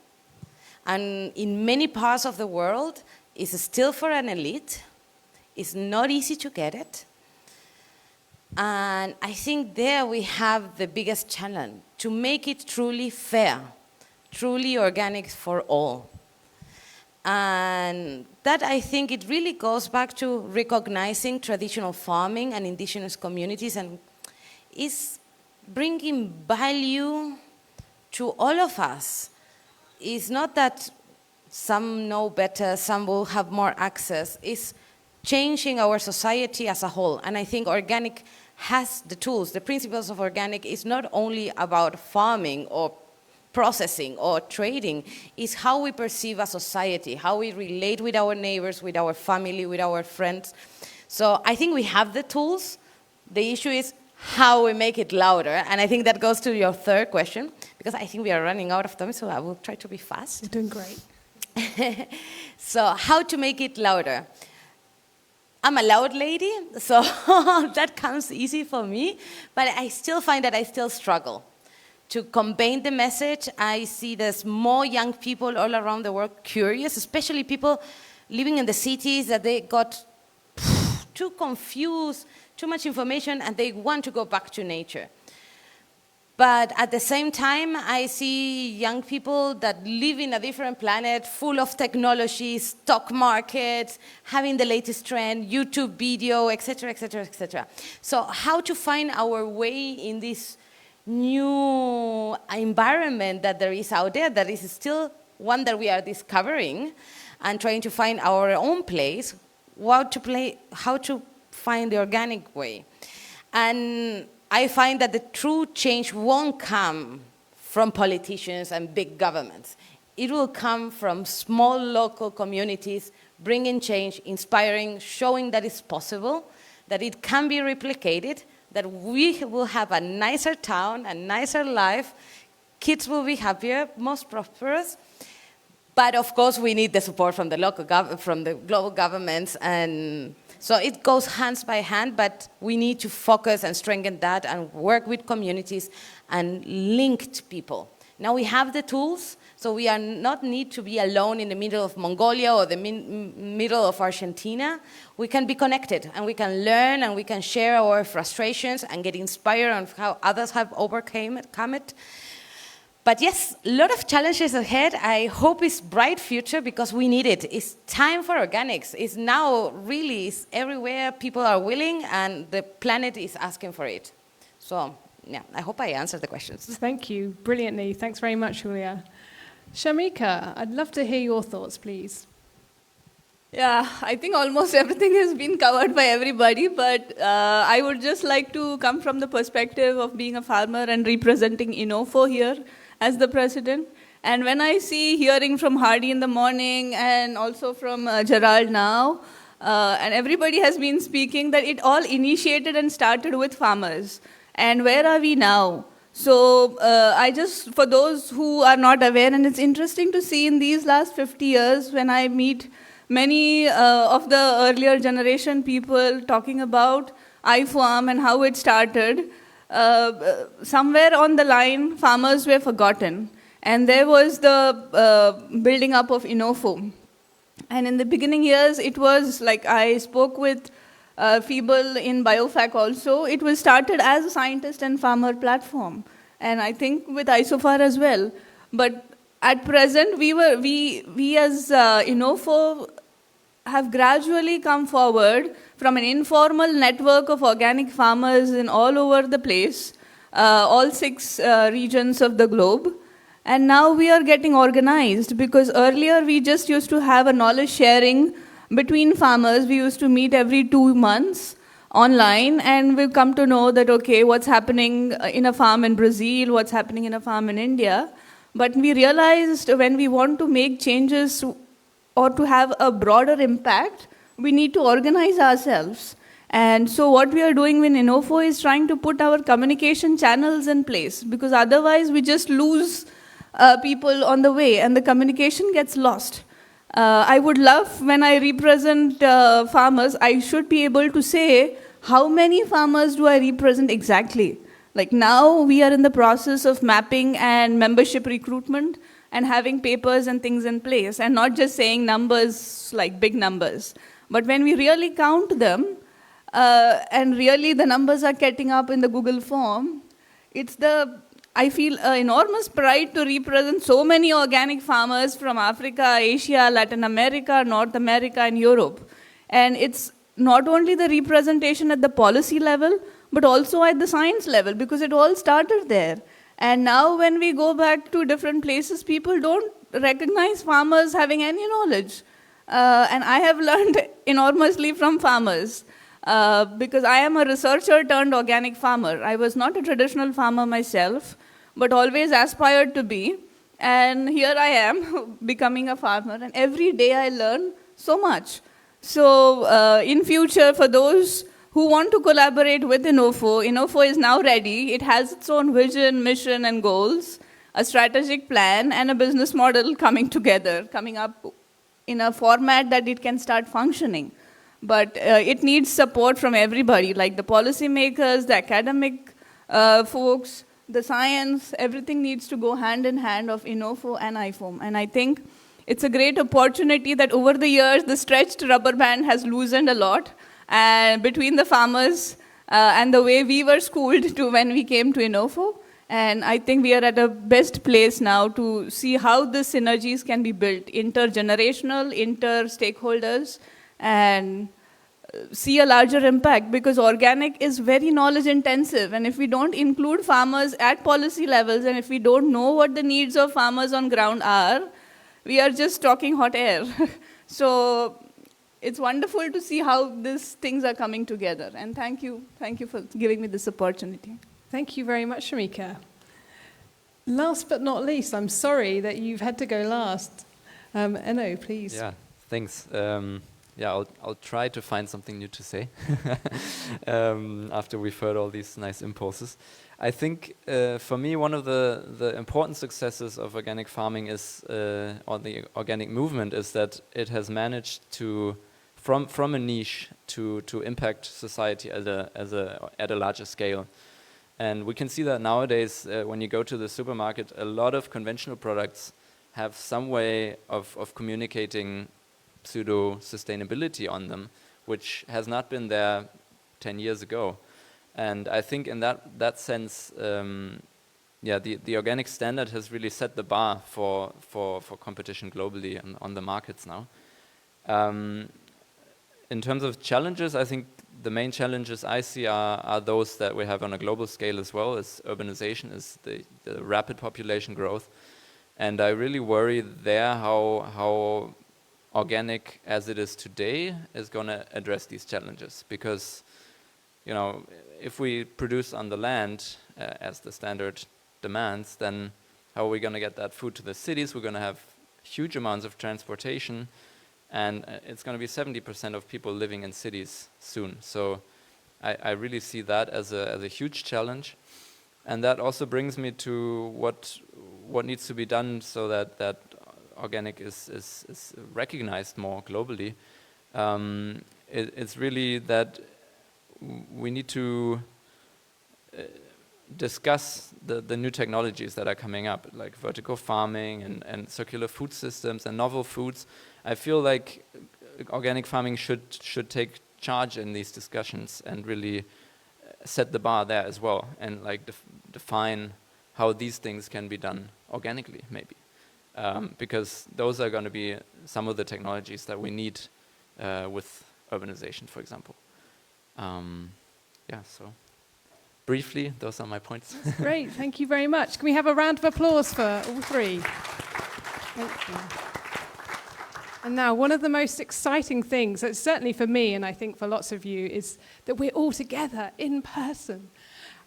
And in many parts of the world, it's still for an elite. It's not easy to get it. And I think there we have the biggest challenge, to make it truly fair, truly organic for all. And that, I think, it really goes back to recognizing traditional farming and indigenous communities, and is bringing value to all of us. It's not that some know better, some will have more access. It's changing our society as a whole. And I think organic has the tools. The principles of organic is not only about farming or processing or trading, it's how we perceive a society, how we relate with our neighbors, with our family, with our friends. So I think we have the tools. The issue is how we make it louder. And I think that goes to your third question, because I think we are running out of time, so I will try to be fast. You're doing great. So how to make it louder? I'm a loud lady, so that comes easy for me, but I still find that I still struggle to convey the message. I see there's more young people all around the world curious, especially people living in the cities that they got too confused, too much information, and they want to go back to nature. But at the same time, I see young people that live in a different planet, full of technology, stock markets, having the latest trend, YouTube video, etc., etc., etc. So how to find our way in this new environment that there is out there, that is still one that we are discovering and trying to find our own place, how to find the organic way. And I find that the true change won't come from politicians and big governments. It will come from small local communities, bringing change, inspiring, showing that it's possible, that it can be replicated, that we will have a nicer town, a nicer life, kids will be happier, most prosperous. But of course, we need the support from the from the global governments, and so it goes hand by hand, but we need to focus and strengthen that and work with communities and linked people. Now we have the tools, so we are not need to be alone in the middle of Mongolia or the middle of Argentina. We can be connected, and we can learn, and we can share our frustrations and get inspired on how others have overcome it. But yes, a lot of challenges ahead. I hope it's bright future because we need it. It's time for organics. It's now really it's everywhere. People are willing and the planet is asking for it. So yeah, I hope I answered the questions. Thank you, brilliantly. Thanks very much, Julia. Shamika, I'd love to hear your thoughts, please. Yeah, I think almost everything has been covered by everybody, but I would just like to come from the perspective of being a farmer and representing INOFO here as the president. And when I see hearing from Hardy in the morning and also from Gerald now, and everybody has been speaking that it all initiated and started with farmers. And where are we now? So I just, for those who are not aware, and it's interesting to see in these last 50 years when I meet many of the earlier generation people talking about IFOAM and how it started, somewhere on the line, farmers were forgotten. And there was the building up of INOFO. And in the beginning years, it was like I spoke with Feeble in BioFac also. It was started as a scientist and farmer platform. And I think with ISOFAR as well. But at present, we as INOFO have gradually come forward from an informal network of organic farmers in all over the place, all 6 regions of the globe. And now we are getting organized because earlier we just used to have a knowledge sharing between farmers. We used to meet every 2 months online, and we've come to know that, okay, what's happening in a farm in Brazil, what's happening in a farm in India. But we realized when we want to make changes or to have a broader impact, we need to organize ourselves. And so what we are doing in INOFO is trying to put our communication channels in place, because otherwise we just lose people on the way and the communication gets lost. I would love, when I represent farmers, I should be able to say, how many farmers do I represent exactly? Like now we are in the process of mapping and membership recruitment and having papers and things in place, and not just saying numbers like big numbers. But when we really count them, and really the numbers are getting up in the Google form, I feel enormous pride to represent so many organic farmers from Africa, Asia, Latin America, North America, and Europe. And it's not only the representation at the policy level, but also at the science level, because it all started there. And now when we go back to different places, people don't recognize farmers having any knowledge. And I have learned enormously from farmers. Because I am a researcher turned organic farmer. I was not a traditional farmer myself, but always aspired to be. And here I am, becoming a farmer. And every day I learn so much. So in future, for those who want to collaborate with INOFO, INOFO is now ready. It has its own vision, mission, and goals, a strategic plan, and a business model coming together, coming up in a format that it can start functioning. But it needs support from everybody, like the policymakers, the academic folks, the science. Everything needs to go hand in hand of INOFO and IFOAM. And I think it's a great opportunity that over the years, the stretched rubber band has loosened a lot, and between the farmers and the way we were schooled to when we came to Inofo. And I think we are at a best place now to see how the synergies can be built, intergenerational, inter-stakeholders, and see a larger impact, because organic is very knowledge intensive. And if we don't include farmers at policy levels, and if we don't know what the needs of farmers on ground are, we are just talking hot air. So it's wonderful to see how these things are coming together. And thank you for giving me this opportunity. Thank you very much, Shamika. Last but not least, I'm sorry that you've had to go last. Enno, please. Yeah, thanks. I'll try to find something new to say after we've heard all these nice impulses. I think for me, one of the important successes of organic farming is, or the organic movement, is that it has managed to, from a niche to impact society at a larger scale. And we can see that nowadays, when you go to the supermarket, a lot of conventional products have some way of communicating pseudo-sustainability on them, which has not been there 10 years ago. And I think in that sense, the organic standard has really set the bar for competition globally on the markets now. In terms of challenges, I think the main challenges I see are those that we have on a global scale as well, as urbanization, is the rapid population growth. And I really worry there how organic as it is today is going to address these challenges. Because, you know, if we produce on the land as the standard demands, then how are we going to get that food to the cities? We're going to have huge amounts of transportation, and it's going to be 70% of people living in cities soon. So I really see that as a huge challenge. And that also brings me to what needs to be done so that organic is recognized more globally. It's really that we need to discuss the new technologies that are coming up, like vertical farming and circular food systems and novel foods. I feel like organic farming should take charge in these discussions and really set the bar there as well, and like define how these things can be done organically, maybe. Because those are going to be some of the technologies that we need with urbanization, for example. So briefly, those are my points. Great, thank you very much. Can we have a round of applause for all three? Thank you. And now, one of the most exciting things, certainly for me, and I think for lots of you, is that we're all together in person.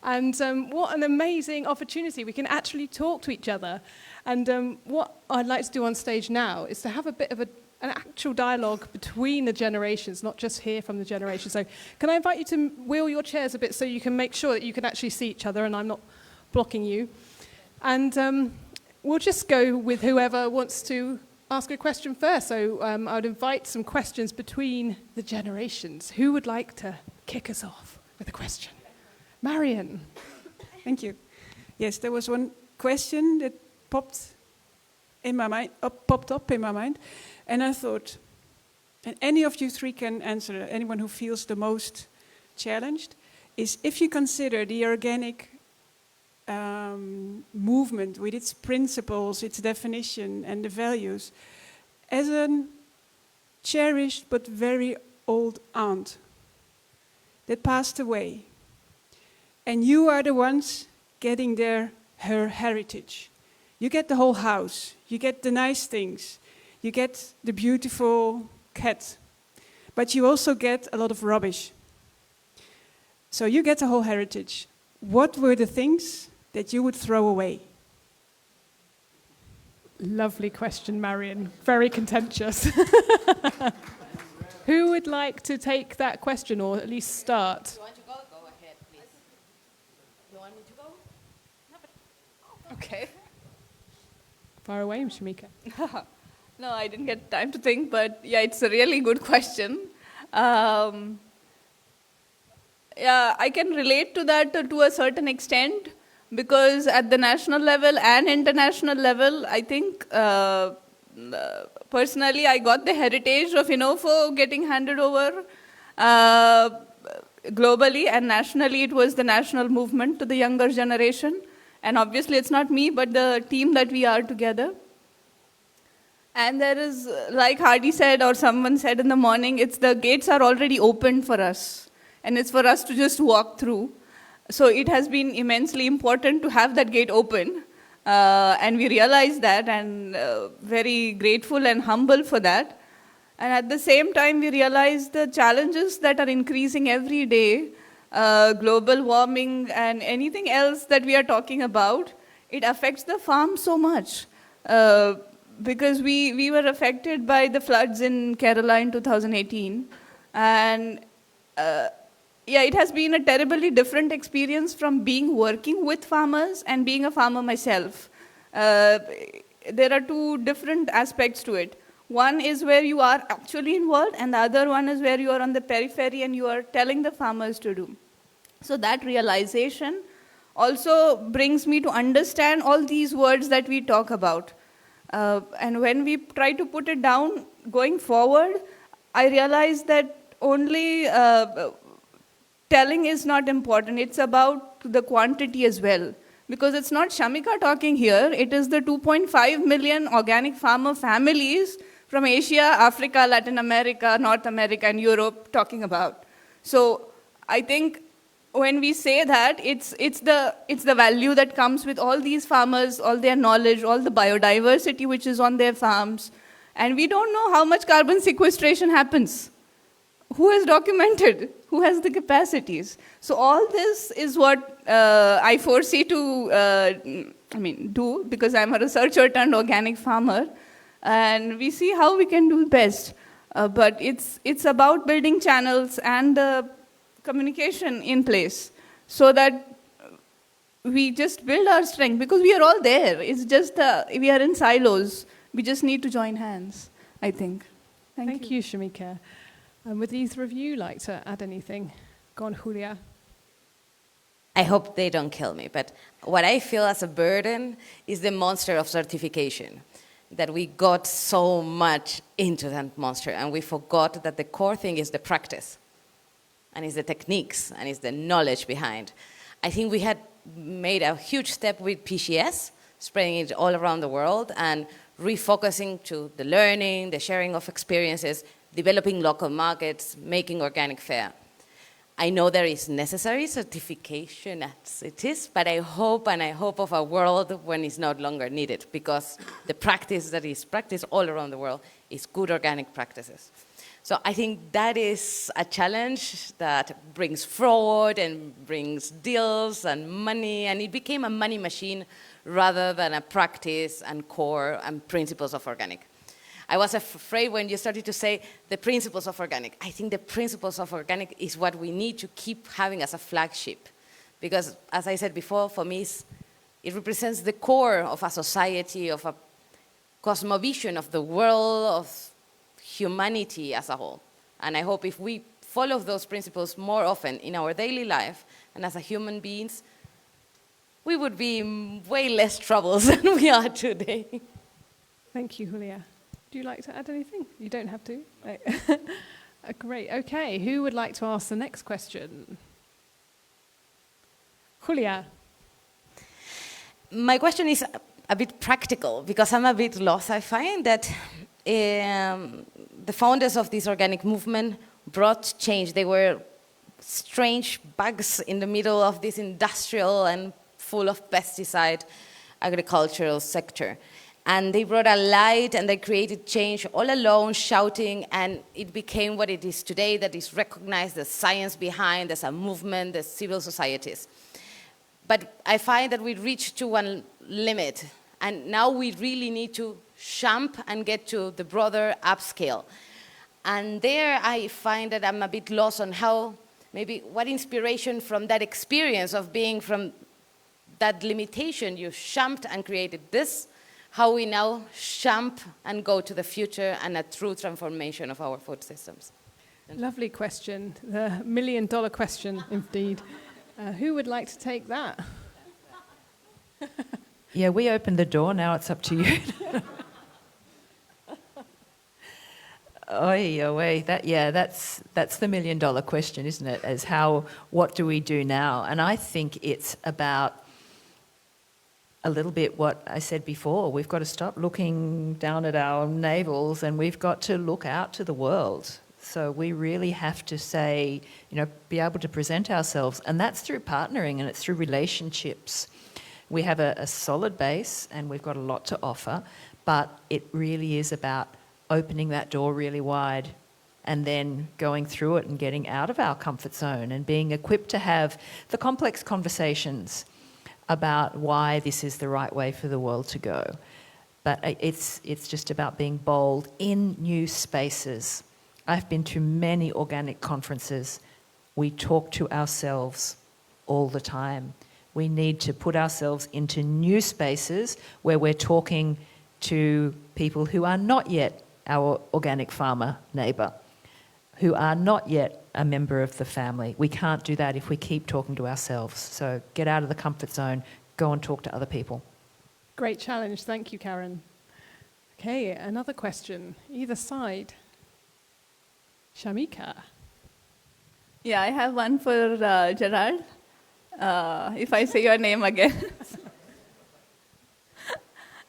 And what an amazing opportunity. We can actually talk to each other. And what I'd like to do on stage now is to have a bit of an actual dialogue between the generations, not just hear from the generations. So can I invite you to wheel your chairs a bit so you can make sure that you can actually see each other and I'm not blocking you. And we'll just go with whoever wants to ask a question first. So I would invite some questions between the generations. Who would like to kick us off with a question? Marion. Thank you. Yes, there was one question that popped up in my mind, and I thought, and any of you three can answer, anyone who feels the most challenged, is if you consider the organic movement with its principles, its definition, and the values, as a cherished but very old aunt that passed away, and you are the ones getting her heritage. You get the whole house, you get the nice things, you get the beautiful cat, but you also get a lot of rubbish. So you get the whole heritage. What were the things that you would throw away? Lovely question, Marion. Very contentious. Who would like to take that question, or at least start? You want to go? Go ahead, please. You want me to go? No, but... Okay. Far away, Shamika. No, I didn't get time to think, but yeah, it's a really good question. I can relate to that to a certain extent, because at the national level and international level, I think personally, I got the heritage of Inofo getting handed over. Globally and nationally, it was the national movement to the younger generation. And obviously, it's not me, but the team that we are together. And there is, like Hardy said, or someone said in the morning, it's the gates are already open for us. And it's for us to just walk through. So it has been immensely important to have that gate open. And we realize that, and very grateful and humble for that. And at the same time, we realize the challenges that are increasing every day, global warming and anything else that we are talking about, it affects the farm so much. Because we were affected by the floods in Kerala in 2018. And it has been a terribly different experience from working with farmers and being a farmer myself. There are two different aspects to it. One is where you are actually involved, and the other one is where you are on the periphery and you are telling the farmers to do. So that realization also brings me to understand all these words that we talk about. And when we try to put it down going forward, I realize that only telling is not important. It's about the quantity as well. Because it's not Shamika talking here, it is the 2.5 million organic farmer families from Asia, Africa, Latin America, North America, and Europe talking about. So I think when we say that, it's the value that comes with all these farmers, all their knowledge, all the biodiversity which is on their farms. And we don't know how much carbon sequestration happens. Who has documented? Who has the capacities? So all this is what I foresee to do, because I'm a researcher turned organic farmer. And we see how we can do best. But it's about building channels and communication in place so that we just build our strength, because we are all there. It's just we are in silos. We just need to join hands, I think. Thank you, Shamika. Would either of you like to add anything? Go on, Julia. I hope they don't kill me, but what I feel as a burden is the monster of certification, that we got so much into that monster, and we forgot that the core thing is the practice, and it's the techniques, and it's the knowledge behind. I think we had made a huge step with PCS, spreading it all around the world, and refocusing to the learning, the sharing of experiences, developing local markets, making organic fair. I know there is necessary certification as it is, but I hope of a world when it's no longer needed, because the practice that is practiced all around the world is good organic practices. So I think that is a challenge that brings fraud and brings deals and money, and it became a money machine rather than a practice and core and principles of organic. I was afraid when you started to say the principles of organic. I think the principles of organic is what we need to keep having as a flagship. Because, as I said before, for me, it represents the core of a society, of a cosmovision of the world, of humanity as a whole. And I hope if we follow those principles more often in our daily life and as a human beings, we would be in way less troubles than we are today. Thank you, Julia. Would you like to add anything? You don't have to. No. Great. Okay. Who would like to ask the next question? Julia. My question is a bit practical because I'm a bit lost. I find that the founders of this organic movement brought change. They were strange bugs in the middle of this industrial and full of pesticide agricultural sector. And they brought a light and they created change all alone, shouting, and it became what it is today, that is recognized, the science behind, there's a movement, there's civil societies. But I find that we reached to one limit, and now we really need to jump and get to the broader upscale. And there I find that I'm a bit lost on how, maybe what inspiration from that experience of being from that limitation, you jumped and created this, how we now jump and go to the future and a true transformation of our food systems. Lovely question, the $1 million question indeed. Who would like to take that? Yeah, we opened the door, now it's up to you. That's the million-dollar question, isn't it? As what do we do now? And I think it's about a little bit what I said before. We've got to stop looking down at our navels and we've got to look out to the world. So we really have to say, be able to present ourselves. And that's through partnering and it's through relationships. We have a solid base and we've got a lot to offer, but it really is about opening that door really wide and then going through it and getting out of our comfort zone and being equipped to have the complex conversations about why this is the right way for the world to go. But it's just about being bold in new spaces. I've been to many organic conferences. We talk to ourselves all the time. We need to put ourselves into new spaces where we're talking to people who are not yet our organic farmer neighbour, who are not yet a member of the family. We can't do that if we keep talking to ourselves. So get out of the comfort zone, go and talk to other people. Great challenge. Thank you, Karen. Okay, another question, either side. Shamika. Yeah, I have one for Gerard. If I say your name again.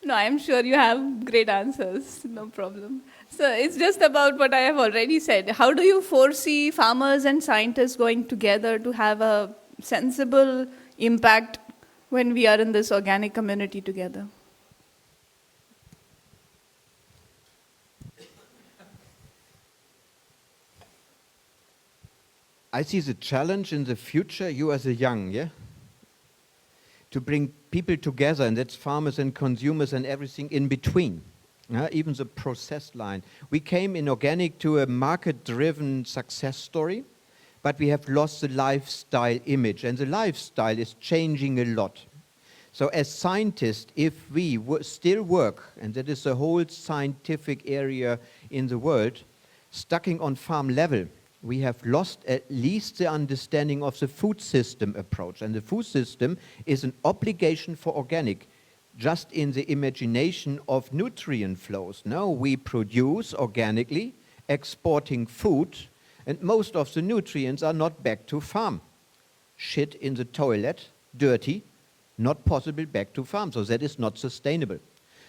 No, I'm sure you have great answers, no problem. So it's just about what I have already said. How do you foresee farmers and scientists going together to have a sensible impact when we are in this organic community together? I see the challenge in the future, you as a young, to bring people together, and that's farmers and consumers and everything in between. Even the process line. We came in organic to a market-driven success story, but we have lost the lifestyle image, and the lifestyle is changing a lot. So as scientists, if we still work, and that is the whole scientific area in the world, stucking on farm level, we have lost at least the understanding of the food system approach. And the food system is an obligation for organic, just in the imagination of nutrient flows. Now we produce organically, exporting food, and most of the nutrients are not back to farm. Shit in the toilet, dirty, not possible back to farm. So that is not sustainable.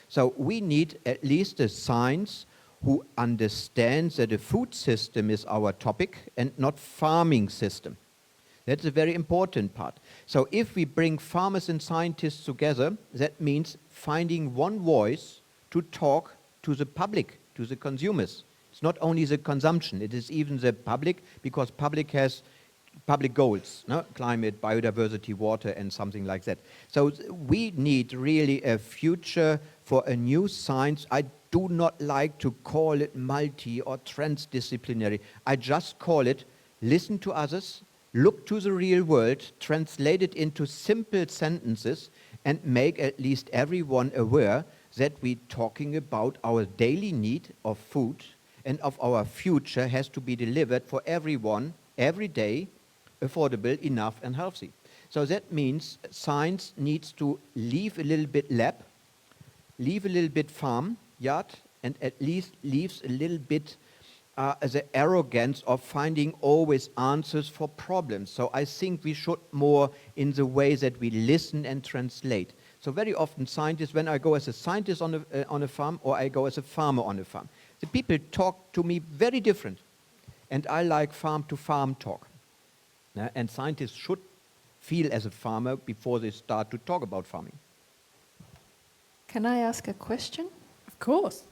So we need at least a science who understands that the food system is our topic and not farming system. That's a very important part. So if we bring farmers and scientists together, that means finding one voice to talk to the public, to the consumers. It's not only the consumption, it is even the public, because public has public goals, no? Climate, biodiversity, water, and something like that. So we need really a future for a new science. I do not like to call it multi or transdisciplinary. I just call it listen to others, look to the real world, translate it into simple sentences, and make at least everyone aware that we're talking about our daily need of food and of our future has to be delivered for everyone, every day, affordable, enough, and healthy. So that means science needs to leave a little bit lab, leave a little bit farm, yard, and at least leaves a little bit the arrogance of finding always answers for problems. So I think we should more in the way that we listen and translate. So very often scientists, when I go as a scientist on a farm or I go as a farmer on a farm, the people talk to me very different. And I like farm-to-farm talk. And scientists should feel as a farmer before they start to talk about farming. Can I ask a question? Of course.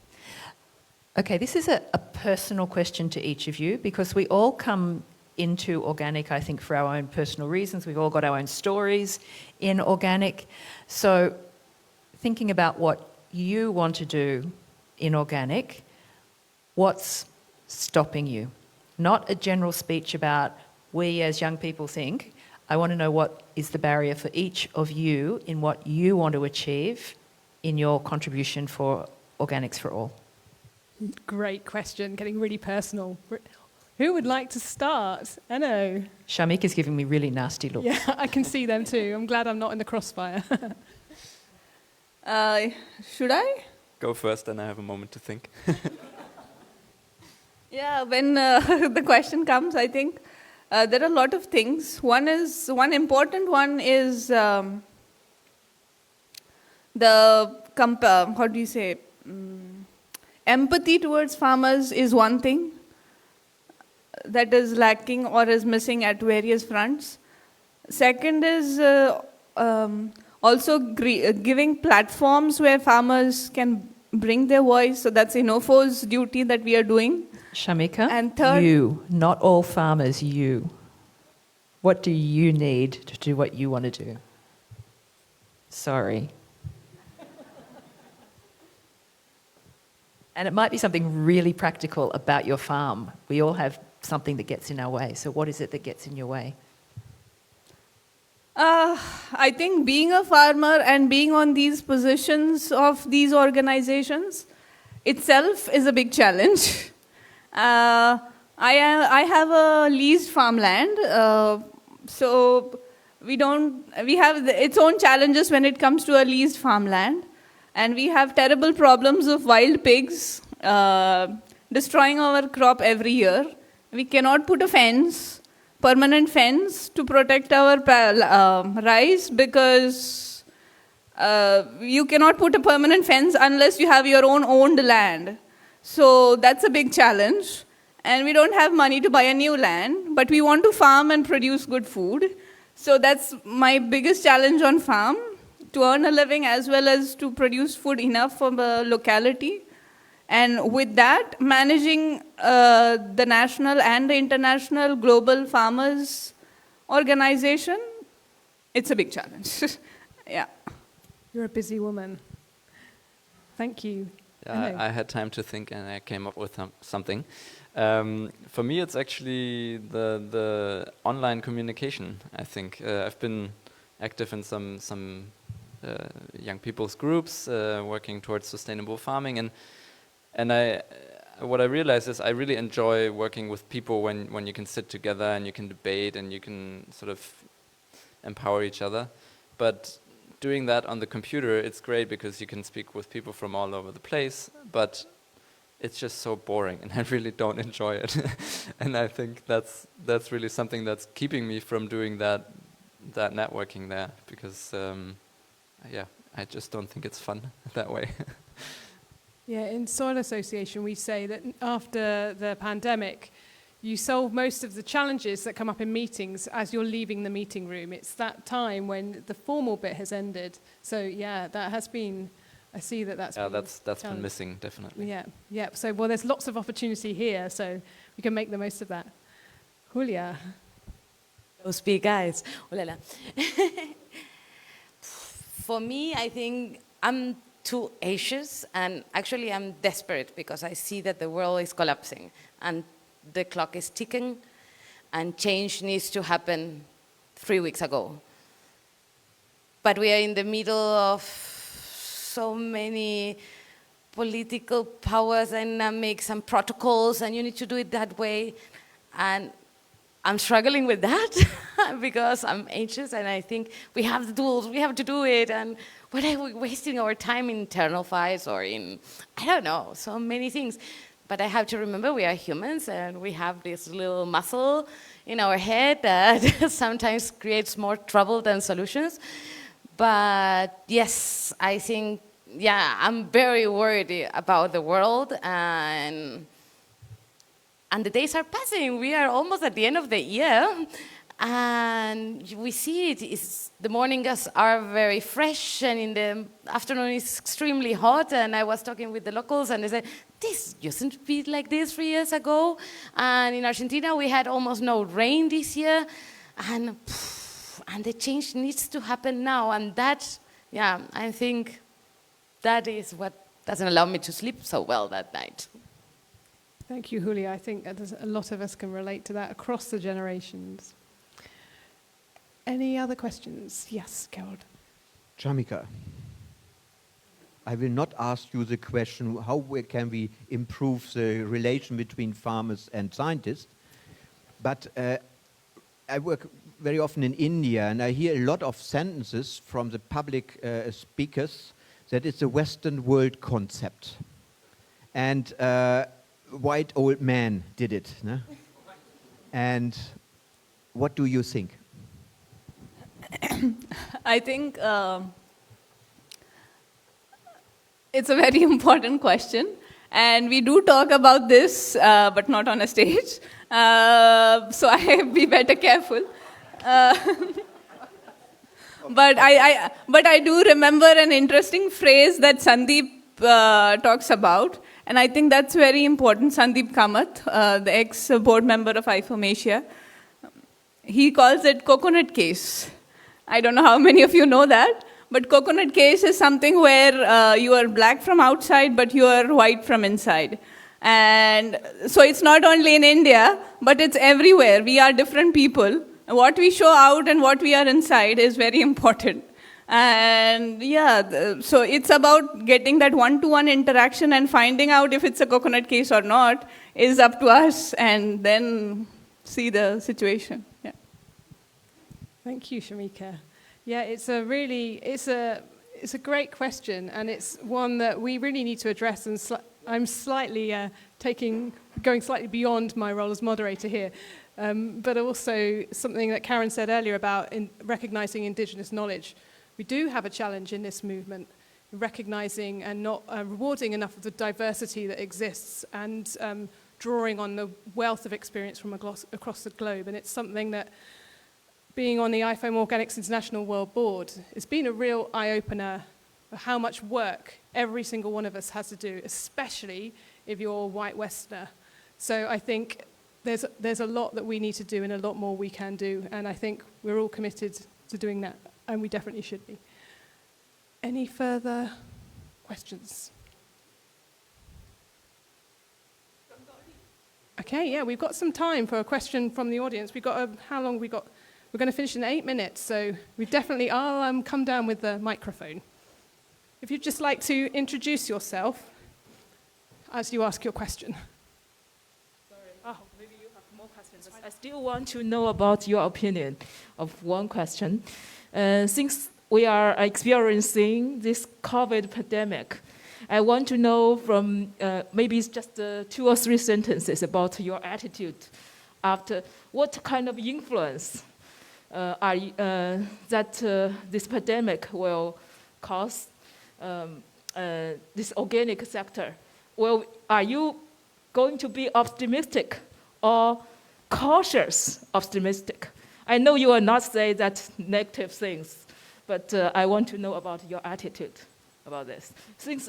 Okay, this is a personal question to each of you because we all come into organic, I think, for our own personal reasons. We've all got our own stories in organic. So thinking about what you want to do in organic, what's stopping you? Not a general speech about we as young people think. I want to know what is the barrier for each of you in what you want to achieve in your contribution for Organics for All. Great question, getting really personal. Who would like to start? I know. Shamik is giving me really nasty looks. Yeah, I can see them too. I'm glad I'm not in the crossfire. Should I? Go first, and I have a moment to think. Yeah, when the question comes, I think there are a lot of things. One important one is empathy towards farmers is one thing that is lacking or is missing at various fronts. Second is also giving platforms where farmers can bring their voice. So that's INOFO's duty that we are doing. Shamika, And third, you, not all farmers, you. What do you need to do what you want to do? Sorry. And it might be something really practical about your farm. We all have something that gets in our way. So what is it that gets in your way? I think being a farmer and being on these positions of these organizations itself is a big challenge. I have a leased farmland, so we have its own challenges when it comes to a leased farmland. And we have terrible problems of wild pigs destroying our crop every year. We cannot put a permanent fence to protect our rice because you cannot put a permanent fence unless you have your own owned land. So that's a big challenge. And we don't have money to buy a new land, but we want to farm and produce good food. So that's my biggest challenge on farm, to earn a living as well as to produce food enough for the locality. And with that, managing the national and the international global farmers organization, it's a big challenge. Yeah. You're a busy woman. Thank you. Yeah, I had time to think and I came up with something. For me, it's actually the online communication, I think. I've been active in some young people's groups working towards sustainable farming, and what I realized is I really enjoy working with people when you can sit together and you can debate and you can sort of empower each other. But doing that on the computer, it's great because you can speak with people from all over the place, but it's just so boring and I really don't enjoy it. And I think that's really something that's keeping me from doing that networking there, because yeah, I just don't think it's fun that way. Yeah, in Soil Association, we say that after the pandemic, you solve most of the challenges that come up in meetings as you're leaving the meeting room. It's that time when the formal bit has ended. So yeah, that has been, I see that's yeah, that's been missing, definitely. Yeah. So well, there's lots of opportunity here, so we can make the most of that. Julia. Those big eyes. Oh, la, la. For me, I think I'm too anxious, and actually I'm desperate because I see that the world is collapsing and the clock is ticking and change needs to happen 3 weeks ago. But we are in the middle of so many political powers and make some protocols and you need to do it that way. And I'm struggling with that because I'm anxious and I think we have the tools, we have to do it, and why are we wasting our time in internal fights or in, I don't know, so many things. But I have to remember we are humans and we have this little muscle in our head that sometimes creates more trouble than solutions. But yes, I think, yeah, I'm very worried about the world and the days are passing. We are almost at the end of the year, and we see the mornings are very fresh, and in the afternoon it's extremely hot. And I was talking with the locals, and they said, this used to be like this 3 years ago. And in Argentina, we had almost no rain this year, and the change needs to happen now. And that, yeah, I think that is what doesn't allow me to sleep so well that night. Thank you, Julia. I think that a lot of us can relate to that across the generations. Any other questions? Yes, Gerald. Shamika, I will not ask you the question, how can we improve the relation between farmers and scientists? But I work very often in India, and I hear a lot of sentences from the public speakers that it's a Western world concept. And white old man did it. No? And what do you think? I think it's a very important question. And we do talk about this, but not on a stage. So I be better careful. But I do remember an interesting phrase that Sandeep talks about. And I think that's very important. Sandeep Kamath, the ex-board member of IFOAM Asia, he calls it coconut case. I don't know how many of you know that. But coconut case is something where you are black from outside, but you are white from inside. And so it's not only in India, but it's everywhere. We are different people. What we show out and what we are inside is very important. And yeah, so it's about getting that one-to-one interaction and finding out if it's a coconut case or not is up to us, and then see the situation. Yeah. Thank you, Shamika. Yeah, it's a great question, and it's one that we really need to address. And I'm slightly going slightly beyond my role as moderator here, but also something that Karen said earlier about recognizing Indigenous knowledge. We do have a challenge in this movement, recognizing and not rewarding enough of the diversity that exists, and drawing on the wealth of experience from across the globe. And it's something that, being on the IFOAM Organics International World Board, it's been a real eye-opener of how much work every single one of us has to do, especially if you're a white Westerner. So I think there's a lot that we need to do and a lot more we can do, and I think we're all committed to doing that, and we definitely should be. Any further questions? Okay, yeah, we've got some time for a question from the audience. How long have we got? We're going to finish in 8 minutes, so I'll come down with the microphone. If you'd just like to introduce yourself as you ask your question. Sorry. Oh, maybe you have more questions. I still want to know about your opinion of one question. Since we are experiencing this COVID pandemic, I want to know from maybe it's just 2 or 3 sentences about your attitude after what kind of influence that this pandemic will cause this organic sector. Well, are you going to be optimistic or cautious optimistic? I know you will not say that negative things, but I want to know about your attitude about this.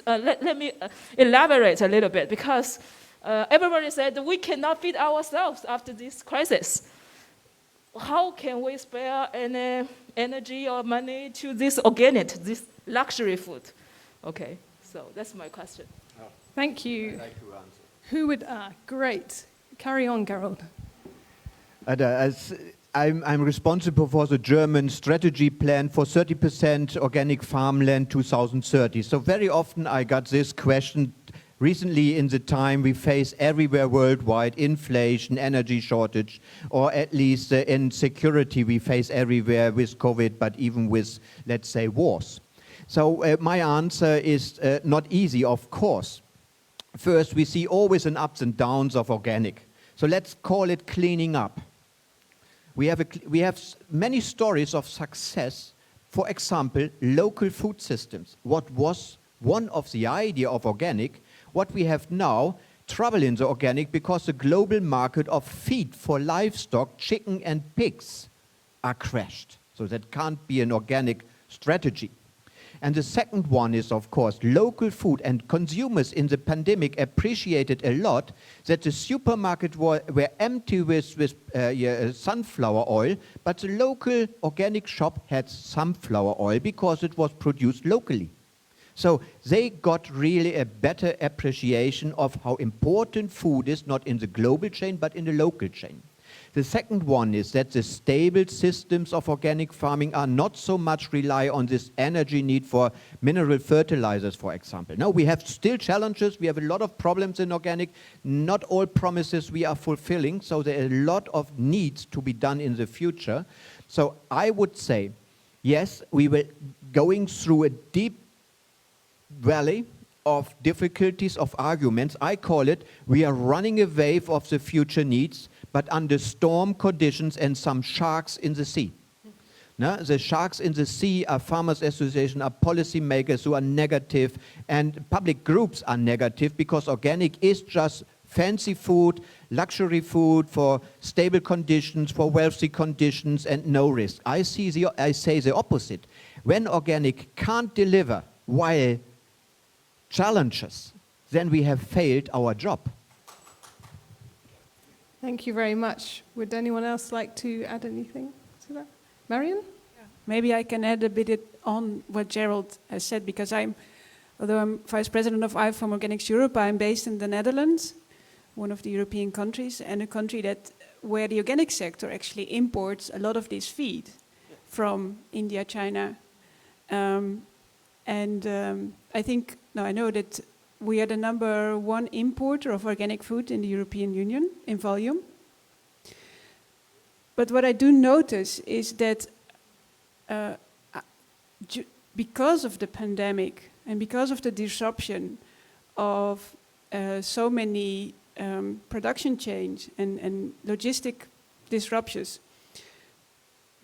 Let me elaborate a little bit, because everybody said we cannot feed ourselves after this crisis. How can we spare any energy or money to this organic, this luxury food? Okay, so that's my question. Thank you. I'd like to answer. Who would? Great. Carry on, Gerald. I'm responsible for the German strategy plan for 30% organic farmland 2030. So very often I got this question. Recently, in the time we face everywhere worldwide, inflation, energy shortage, or at least insecurity we face everywhere with COVID, but even with, let's say, wars. So my answer is not easy, of course. First, we see always an ups and downs of organic. So let's call it cleaning up. We have many stories of success. For example, local food systems. What was one of the idea of organic, what we have now, trouble in the organic because the global market of feed for livestock, chicken and pigs, are crashed. So that can't be an organic strategy. And the second one is, of course, local food, and consumers in the pandemic appreciated a lot that the supermarkets were empty with sunflower oil, but the local organic shop had sunflower oil because it was produced locally. So they got really a better appreciation of how important food is, not in the global chain, but in the local chain. The second one is that the stable systems of organic farming are not so much rely on this energy need for mineral fertilizers, for example. Now, we have still challenges. We have a lot of problems in organic. Not all promises we are fulfilling, so there are a lot of needs to be done in the future. So I would say, yes, we were going through a deep valley, of difficulties, of arguments. I call it, we are running a wave of the future needs, but under storm conditions and some sharks in the sea. No? The sharks in the sea are farmers' association, are policymakers who are negative, and public groups are negative because organic is just fancy food, luxury food for stable conditions, for wealthy conditions, and no risk. I say the opposite. When organic can't deliver while challenges, then we have failed our job. Thank you very much. Would anyone else like to add anything to that? Marion? Maybe I can add a bit on what Gerald has said, because although I'm Vice President of IFOAM Organics Europe, I'm based in the Netherlands, one of the European countries, and a country where the organic sector actually imports a lot of this feed from India, China. I know that we are the #1 importer of organic food in the European Union in volume. But what I do notice is that because of the pandemic and because of the disruption of so many production chains and logistic disruptions,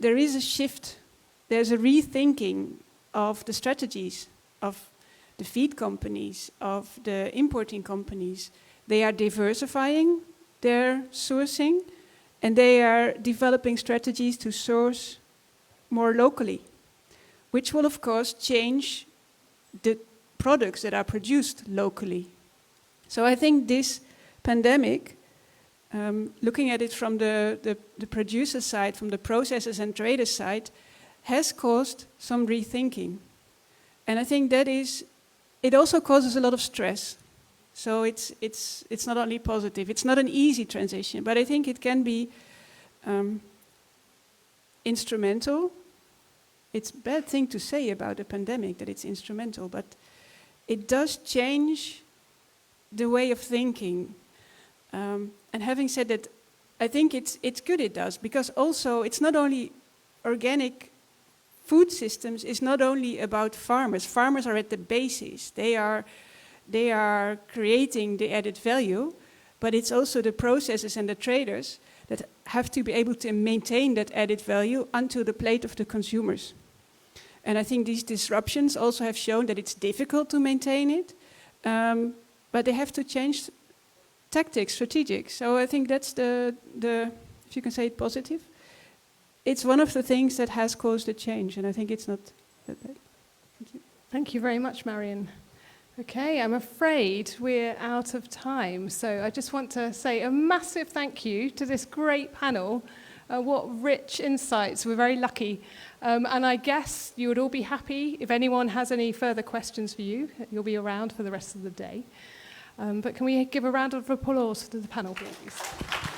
there is a shift. There's a rethinking of the strategies of the feed companies, of the importing companies. They are diversifying their sourcing, and they are developing strategies to source more locally, which will of course change the products that are produced locally. So I think this pandemic, looking at it from the producer side, from the processors and traders side, has caused some rethinking. And I think it also causes a lot of stress. So it's not only positive, it's not an easy transition, but I think it can be instrumental. It's a bad thing to say about the pandemic, that it's instrumental, but it does change the way of thinking. And having said that, I think it's good it does, because also it's not only organic food systems, it's not only about farmers. Farmers are at the basis. They are creating the added value, but it's also the processors and the traders that have to be able to maintain that added value onto the plate of the consumers. And I think these disruptions also have shown that it's difficult to maintain it, but they have to change tactics, strategic. So I think that's the if you can say it positive, it's one of the things that has caused the change, and I think it's not that bad. Thank you. Thank you very much, Marion. Okay, I'm afraid we're out of time, so I just want to say a massive thank you to this great panel. What rich insights. We're very lucky. And I guess you would all be happy if anyone has any further questions for you. You'll be around for the rest of the day. But can we give a round of applause to the panel, please?